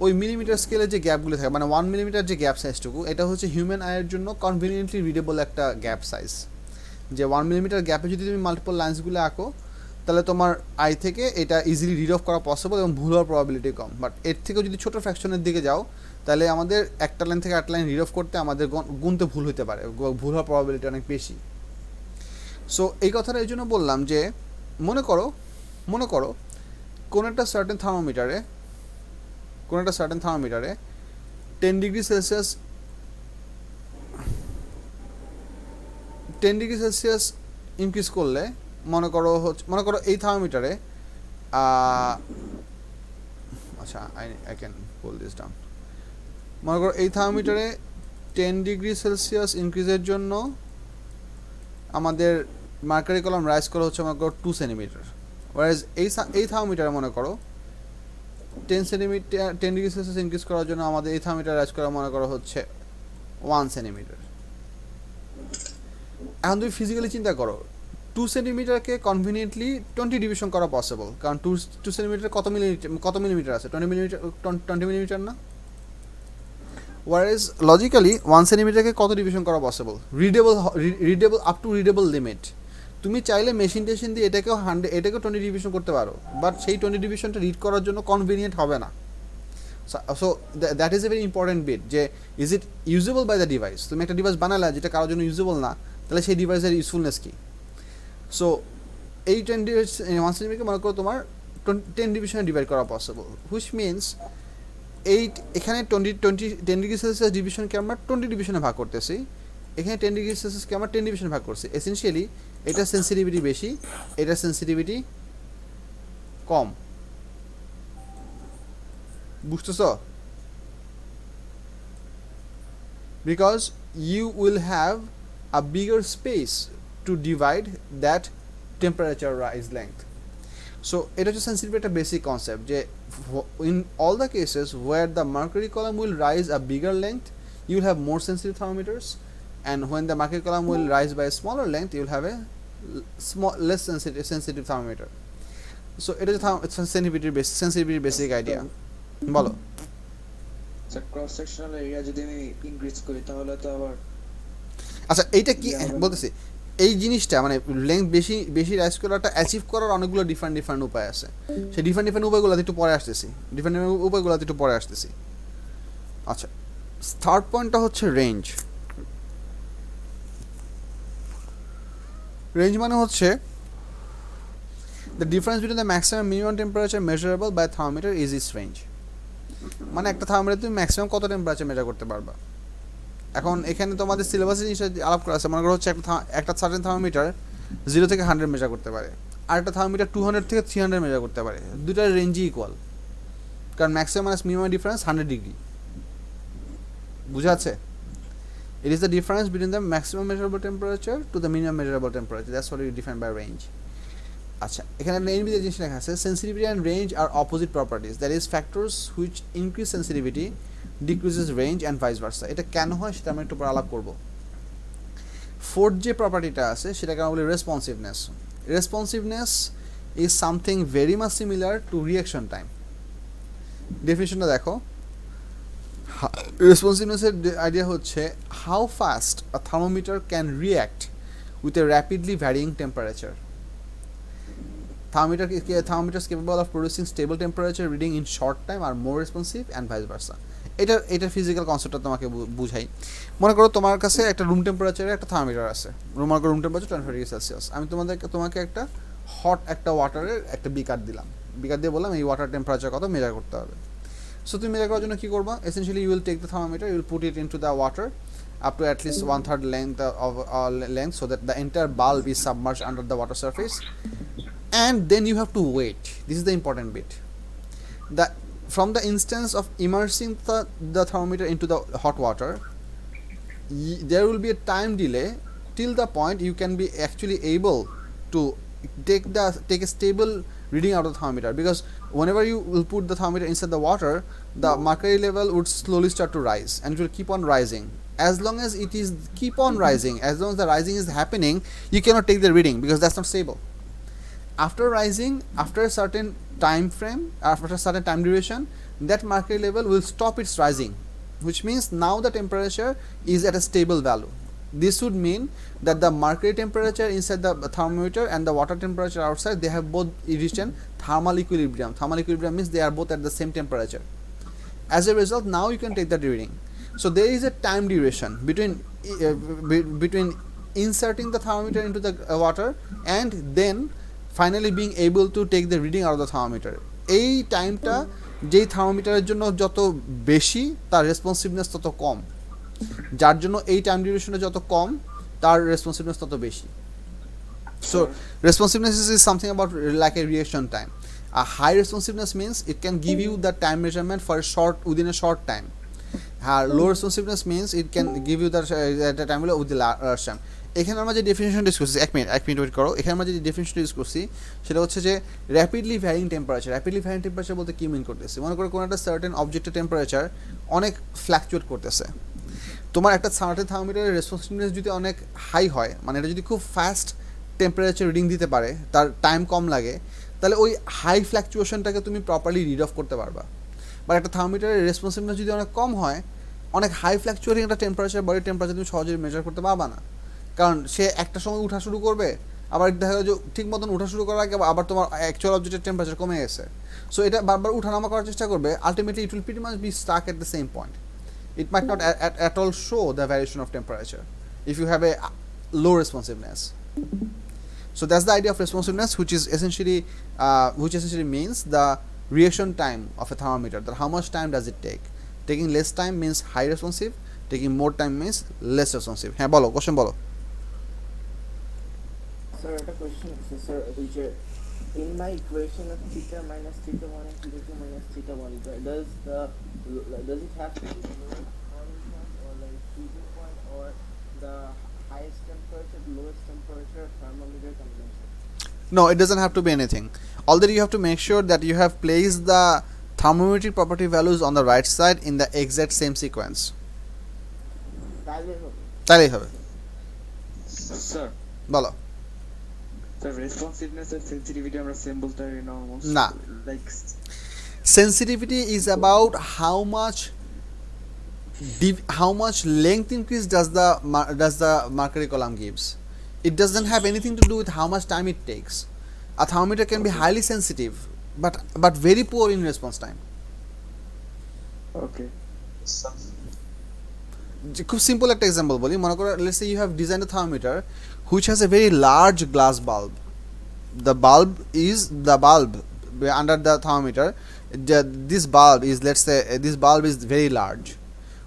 ওই মিলিমিটার স্কেলের যে গ্যাপগুলো থাকে, মানে 1 মিলিমিটার যে গ্যাপ সাইজটুকু, এটা হচ্ছে হিউম্যান আইয়ের জন্য কনভিনিয়েন্টলি রিডেবল একটা গ্যাপ সাইজ। যে 1 মিলিমিটার গ্যাপে যদি তুমি মাল্টিপল লাইন্সগুলো আঁকো, তাহলে তোমার আই থেকে এটা ইজিলি রিড অফ করা পসিবল এবং ভুল হওয়ার প্রবাবিলিটি কম। বাট এর থেকেও যদি ছোটো ফ্র্যাকশনের দিকে যাও, তাহলে আমাদের একটা লাইন থেকে একটা লাইন রিড অফ করতে আমাদের গুনতে ভুল হতে পারে, ভুল হওয়ার প্রবাবিলিটি অনেক বেশি। সো এই কথাটা এই জন্য বললাম যে মনে করো কোনো একটা সার্টেন থার্মোমিটারে 10 ডিগ্রি সেলসিয়াস ইনক্রিজ করলে মনে করো এই থার্মোমিটারে আচ্ছা I can pool this down. মনে করো এই থার্মোমিটারে 10 ডিগ্রি সেলসিয়াস ইনক্রিজের জন্য আমাদের মার্কারি কলাম রাইজ করা হচ্ছে মনে করো 2 সেন্টিমিটার, ওয়ারেজ এই থার্মোমিটারে মনে করো 10 ডিগ্রি সেলসিয়াস ইনক্রিজ করার জন্য আমাদের এই থার্মোমিটার রাইজ করা মনে করো হচ্ছে 1 সেন্টিমিটার। এখন তুমি ফিজিক্যালি চিন্তা করো, 2 সেন্টিমিটারকে কনভিনিয়েন্টলি 20 ডিভিশন করা পসিবল, কারণ 2 সেন্টিমিটার কত মিলিমিটার আছে? 20 মিলিমিটার না? ওয়ারেজ লজিক্যালি 1 সেন্টিমিটারকে কত ডিভিশন করা possible? Readable up to readable limit. তুমি চাইলে মেশিন দিয়ে এটাকেও 20 ডিভিশন করতে পারো, বাট সেই 20 ডিভিশনটা রিড করার জন্য কনভিনিয়েন্ট হবে না। So that is a very important bit, যে is it usable by the device. তুমি একটা ডিভাইস বানালে যেটা কারোর জন্য ইউজেবল না, তাহলে সেই ডিভাইসের ইউজফুলনেস কী? সো এই 1 সেন্টিমিটারকে মনে করো তোমার 10 ডিভিশনে ডিভাইড করা পসিবল, হুইচ মিনস এখানে 10 ডিগ্রি সেলসিয়াস ডিভিশনকে আমরা 20 ডিভিশনে ভাগ করতেছি, এখানে 10 ডিগ্রি সেলসিয়াসকে আমরা 10 ডিভিশনে ভাগ করছি। এসেনশিয়ালি এটা সেন্সিটিভিটি বেশি, এটা সেন্সিটিভিটি কম। বুঝতেছ? Because you will have a bigger space to divide that temperature rise length. So এটা হচ্ছে sensitivity একটা basic concept, যে in all the cases where the mercury column will rise a bigger length, you will have more sensitive thermometers, and when the mercury column will rise by a smaller length, you will have a less sensitive thermometer. So it is sensitivity basic idea. বলো। Sir cross sectional area যদি আমি increase করি তাহলে তো আবার আচ্ছা এইটা কি বলতেছি, এই জিনিসটা মানে লেন্থ বেশি রাইজ করাটা অ্যাচিভ করার অনেকগুলো ডিফারেন্ট উপায় আছে। সেই ডিফারেন্ট উপায়গুলোতে একটু পরে আসতেছি। আচ্ছা, থার্ড পয়েন্টটা হচ্ছে রেঞ্জ। রেঞ্জ মানে হচ্ছে the difference between the maximum minimum temperature measurable by thermometer is is range. মানে একটা থার্মোমিটার তুমি ম্যাক্সিমাম কত টেম্পারেচার মেজার করতে পারবা। এখন এখানে তোমাদের সিলেবাসে জিনিসটা আলাপ করা আছে, মনে করো হচ্ছে একটা সার্টেন থার্মোমিটার 0 থেকে 100 মেজার করতে পারে, আর একটা থার্মোমিটার 200 থেকে 300 মেজার করতে পারে। দুটার রেঞ্জই ইকুয়াল, কারণ maximum minus minimum difference 100 degree. বুঝা আছে? It is the difference between the maximum measurable temperature to the minimum measurable temperature. That's what we define by range. আচ্ছা, এখানে একটা এনবিতে জিনিস লেখা আছে, sensitivity and range are opposite properties. That is, factors which increase sensitivity decreases range and vice versa. এটা কেন হয় সেটা আমি একটু পরে আলাপ করব। ফোর্থ যে প্রপার্টিটা আছে সেটাকে আমরা বলি responsiveness. Responsiveness is something very much similar to reaction time. ডেফিনিশনটা দেখো, রেসপন্সিভনেসের আইডিয়া হচ্ছে how fast a thermometer can react with a rapidly varying temperature. Thermometers capable of producing stable temperature reading in short time are more responsive and vice versa. এটা physical কনসেপ্টটা তোমাকে বুঝাই। মনে করো তোমার কাছে একটা রুম টেম্পারেচারে একটা থার্মোমিটার আছে, রুম টেম্পারেচার 20 ডিগ্রি সেলসিয়াস। আমি তোমাকে একটা হট একটা ওয়াটারের একটা বিকার দিলাম, বিকার দিয়ে বললাম এই ওয়াটার টেম্পারেচার কত মেজার করতে হবে। সো তুমি মেজার করার জন্য কী করবা? Essentially you will take the thermometer, you will put it into the water up to at least 1/3 length so that the entire bulb is submerged under the water surface, and then you have to wait. This is the important bit. From the instance of immersing the thermometer into the hot water, there will be a time delay till the point you can be actually able to take a stable reading out of the thermometer, because whenever you will put the thermometer inside the water, the mercury level would slowly start to rise and it will keep on rising. As long as it is keep on rising, as long as the rising is happening, you cannot take the reading because that's not stable. After rising, after a certain time frame, after a certain time duration, that mercury level will stop its rising, which means now the temperature is at a stable value. This would mean that the mercury temperature inside the thermometer and the water temperature outside, they have both reached an thermal equilibrium. Thermal equilibrium means they are both at the same temperature. As a result, now you can take that reading. So there is a time duration between inserting the thermometer into the water and then finally being able to take the reading out of the thermometer. এই টাইমটা যেই থার্মোমিটারের জন্য যত বেশি, তার responsiveness তত কম। যার জন্য এই টাইম ডিউরেশনটা যত কম, তার রেসপন্সিভনেস তত বেশি। So responsiveness is something about like a reaction time. A high responsiveness means it can give you the time measurement for within a short time. Low responsiveness means it can give you the time with the large time. এখানে আমরা যে definition discuss করছি, এক minute wait করো। এখানে আমরা যে definition discuss করছি সেটা হচ্ছে যে rapidly varying temperature. Rapidly varying temperature বলতে কি মিন করতেছে? মনে করো কোনো একটা সার্টেন অবজেক্টের টেম্পারেচার অনেক ফ্ল্যাকচুয়েট করতেছে। তোমার একটা সার্টেন থার্মোমিটারের রেসপন্সিভনেস যদি অনেক হাই হয়, মানে এটা যদি খুব ফাস্ট টেম্পারেচার রিডিং দিতে পারে, তার টাইম কম লাগে, তাহলে ওই হাই ফ্ল্যাকচুয়েশনটাকে তুমি প্রপারলি রিড অফ করতে পারবা। বাট একটা থার্মোমিটারের রেসপন্সিভনেস যদি অনেক কম হয়, অনেক হাই ফ্ল্যাকচুয়েটিং একটা টেম্পারেচার, বডি টেম্পারেচার তুমি সহজেই মেজার করতে পারবা না। কারণ সে একটা সময় উঠা শুরু করবে, আবার দেখা যায় যে ঠিক মতন উঠা শুরু করার আগে আবার তোমার অ্যাকচুয়াল অবজেক্টের টেম্পারেচার কমে গেছে। সো এটা বারবার উঠানামা করার চেষ্টা করবে, ultimately it will pretty much be stuck at the same point. It might not at all show the variation of temperature if you have a low responsiveness. So that's the idea of responsiveness, which essentially means the reaction time of a thermometer. That how much time does it take? Taking less time means high responsive. Taking more time means less responsive. হ্যাঁ বলো, question বলো। Sir, a question is, sir, which in my equation of theta minus theta 1 and theta 2 minus theta 1, does it have to be the lowest boiling point or like freezing point or the highest temperature, lowest temperature thermometer combination? No, it doesn't have to be anything. All that you have to make sure that you have placed the thermometric property values on the right side in the exact same sequence. তাইলেই হবে। Sir বলো। Sir responsiveness আর sensitivity আমরা same বলতে পারি না almost? না, like sensitivity is about how much length increase does the mercury column gives. It doesn't have anything to do with how much time it takes. A thermometer can be highly sensitive but very poor in response time. Okay খুব simple একটা example বলি। মনে করো, let's say you have designed a thermometer which has a very large glass bulb. The bulb under the thermometer, this bulb is very large,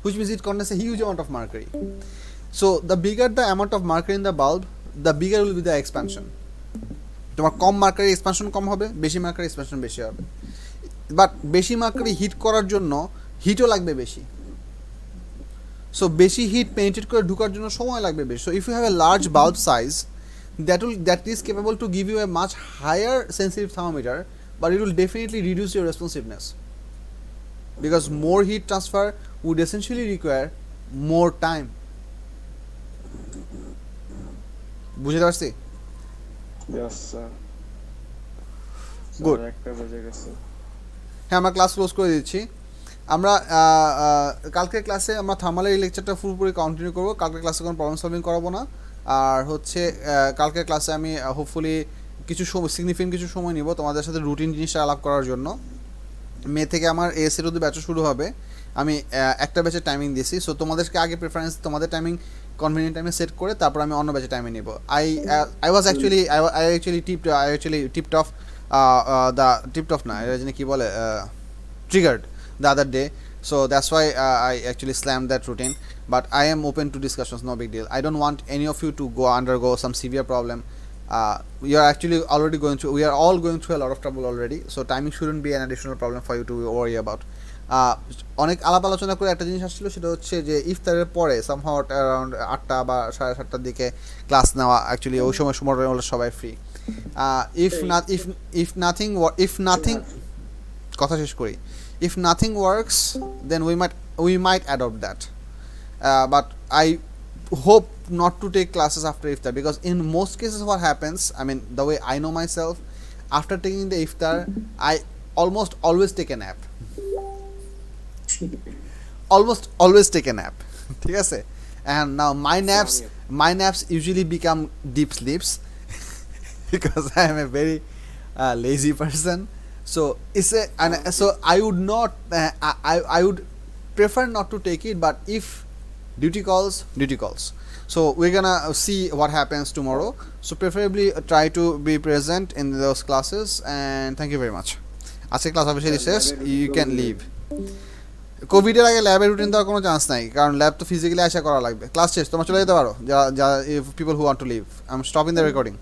which means it contains a huge amount of mercury. So the bigger the amount of mercury in the bulb, the bigger will be the expansion. তোমার কম mercury expansion কম হবে, বেশি mercury expansion বেশি হবে। But বেশি mercury hit করার জন্য হিটও লাগবে বেশি। সো বেশি হিট পেনিট্রেট করে ঢোকার জন্য সময় লাগবে বেশি। So if you have a large bulb size, that is capable to give you a much higher sensitive thermometer, but it will definitely reduce your responsiveness because more heat transfer would essentially require more time. বুঝতে পারছি? Yes sir. Good. একটা বুঝে গেছে। হ্যাঁ, আমরা class close করে দিচ্ছি। আমরা কালকের ক্লাসে আমরা থার্মালের এই লেকচারটা পুরোপুরি কন্টিনিউ করবো। কালকের ক্লাসে কোনো প্রবলেম সলভিং করাবো না। আর হচ্ছে কালকের ক্লাসে আমি হোপফুলি কিছু সিগনিফিকেন্ট কিছু সময় নিব তোমাদের সাথে রুটিন জিনিসটা আলাপ করার জন্য। মে থেকে আমার এএসএর অব্দি ব্যাচও শুরু হবে। আমি একটা ব্যাচের টাইমিং দিয়েছি। সো তোমাদেরকে আগে প্রেফারেন্স তোমাদের টাইমিং কনভিনিয়েন্ট টাইমে সেট করে তারপর আমি অন্য ব্যাচের টাইমে নিব। I actually tipped off না, এটা জানি কি বলে, triggered the other day. So that's why I actually slammed that routine. But I am open to discussions, no big deal. I don't want any of you to undergo some severe problem. We are all going through a lot of trouble already. So timing shouldn't be an additional problem for you to worry about. অনেক আলাপ আলোচনা করে একটা জিনিস আসছিল, সেটা হচ্ছে যে ইফতারের পরে সামহাউ অ্যারাউন্ড 8টা বা 7:30টার দিকে ক্লাস নেওয়া, অ্যাকচুয়ালি ওই সময় হলো সবাই ফ্রি। ইফ নাথিং কথা শেষ করি, if nothing works then we might adopt that, but I hope not to take classes after iftar, because in most cases what happens, I mean the way I know myself, after taking the iftar I almost always take a nap. Almost always take a nap. ঠিক আছে? And now my naps usually become deep sleeps because I am a very lazy person. So it's so I would not I would prefer not to take it, but if duty calls. So we're gonna see what happens tomorrow, so preferably try to be present in those classes, and thank you very much. আজকে class officially শেষ, you can leave. কোভিডের আগে ল্যাবের routine দেওয়ার কোনো chance নাই, কারণ lab তো ফিজিক্যালি আসা করা লাগবে। ক্লাস শেষ, তোমরা চলে যেতে পারো, যা people who want to leave. I am stopping the recording.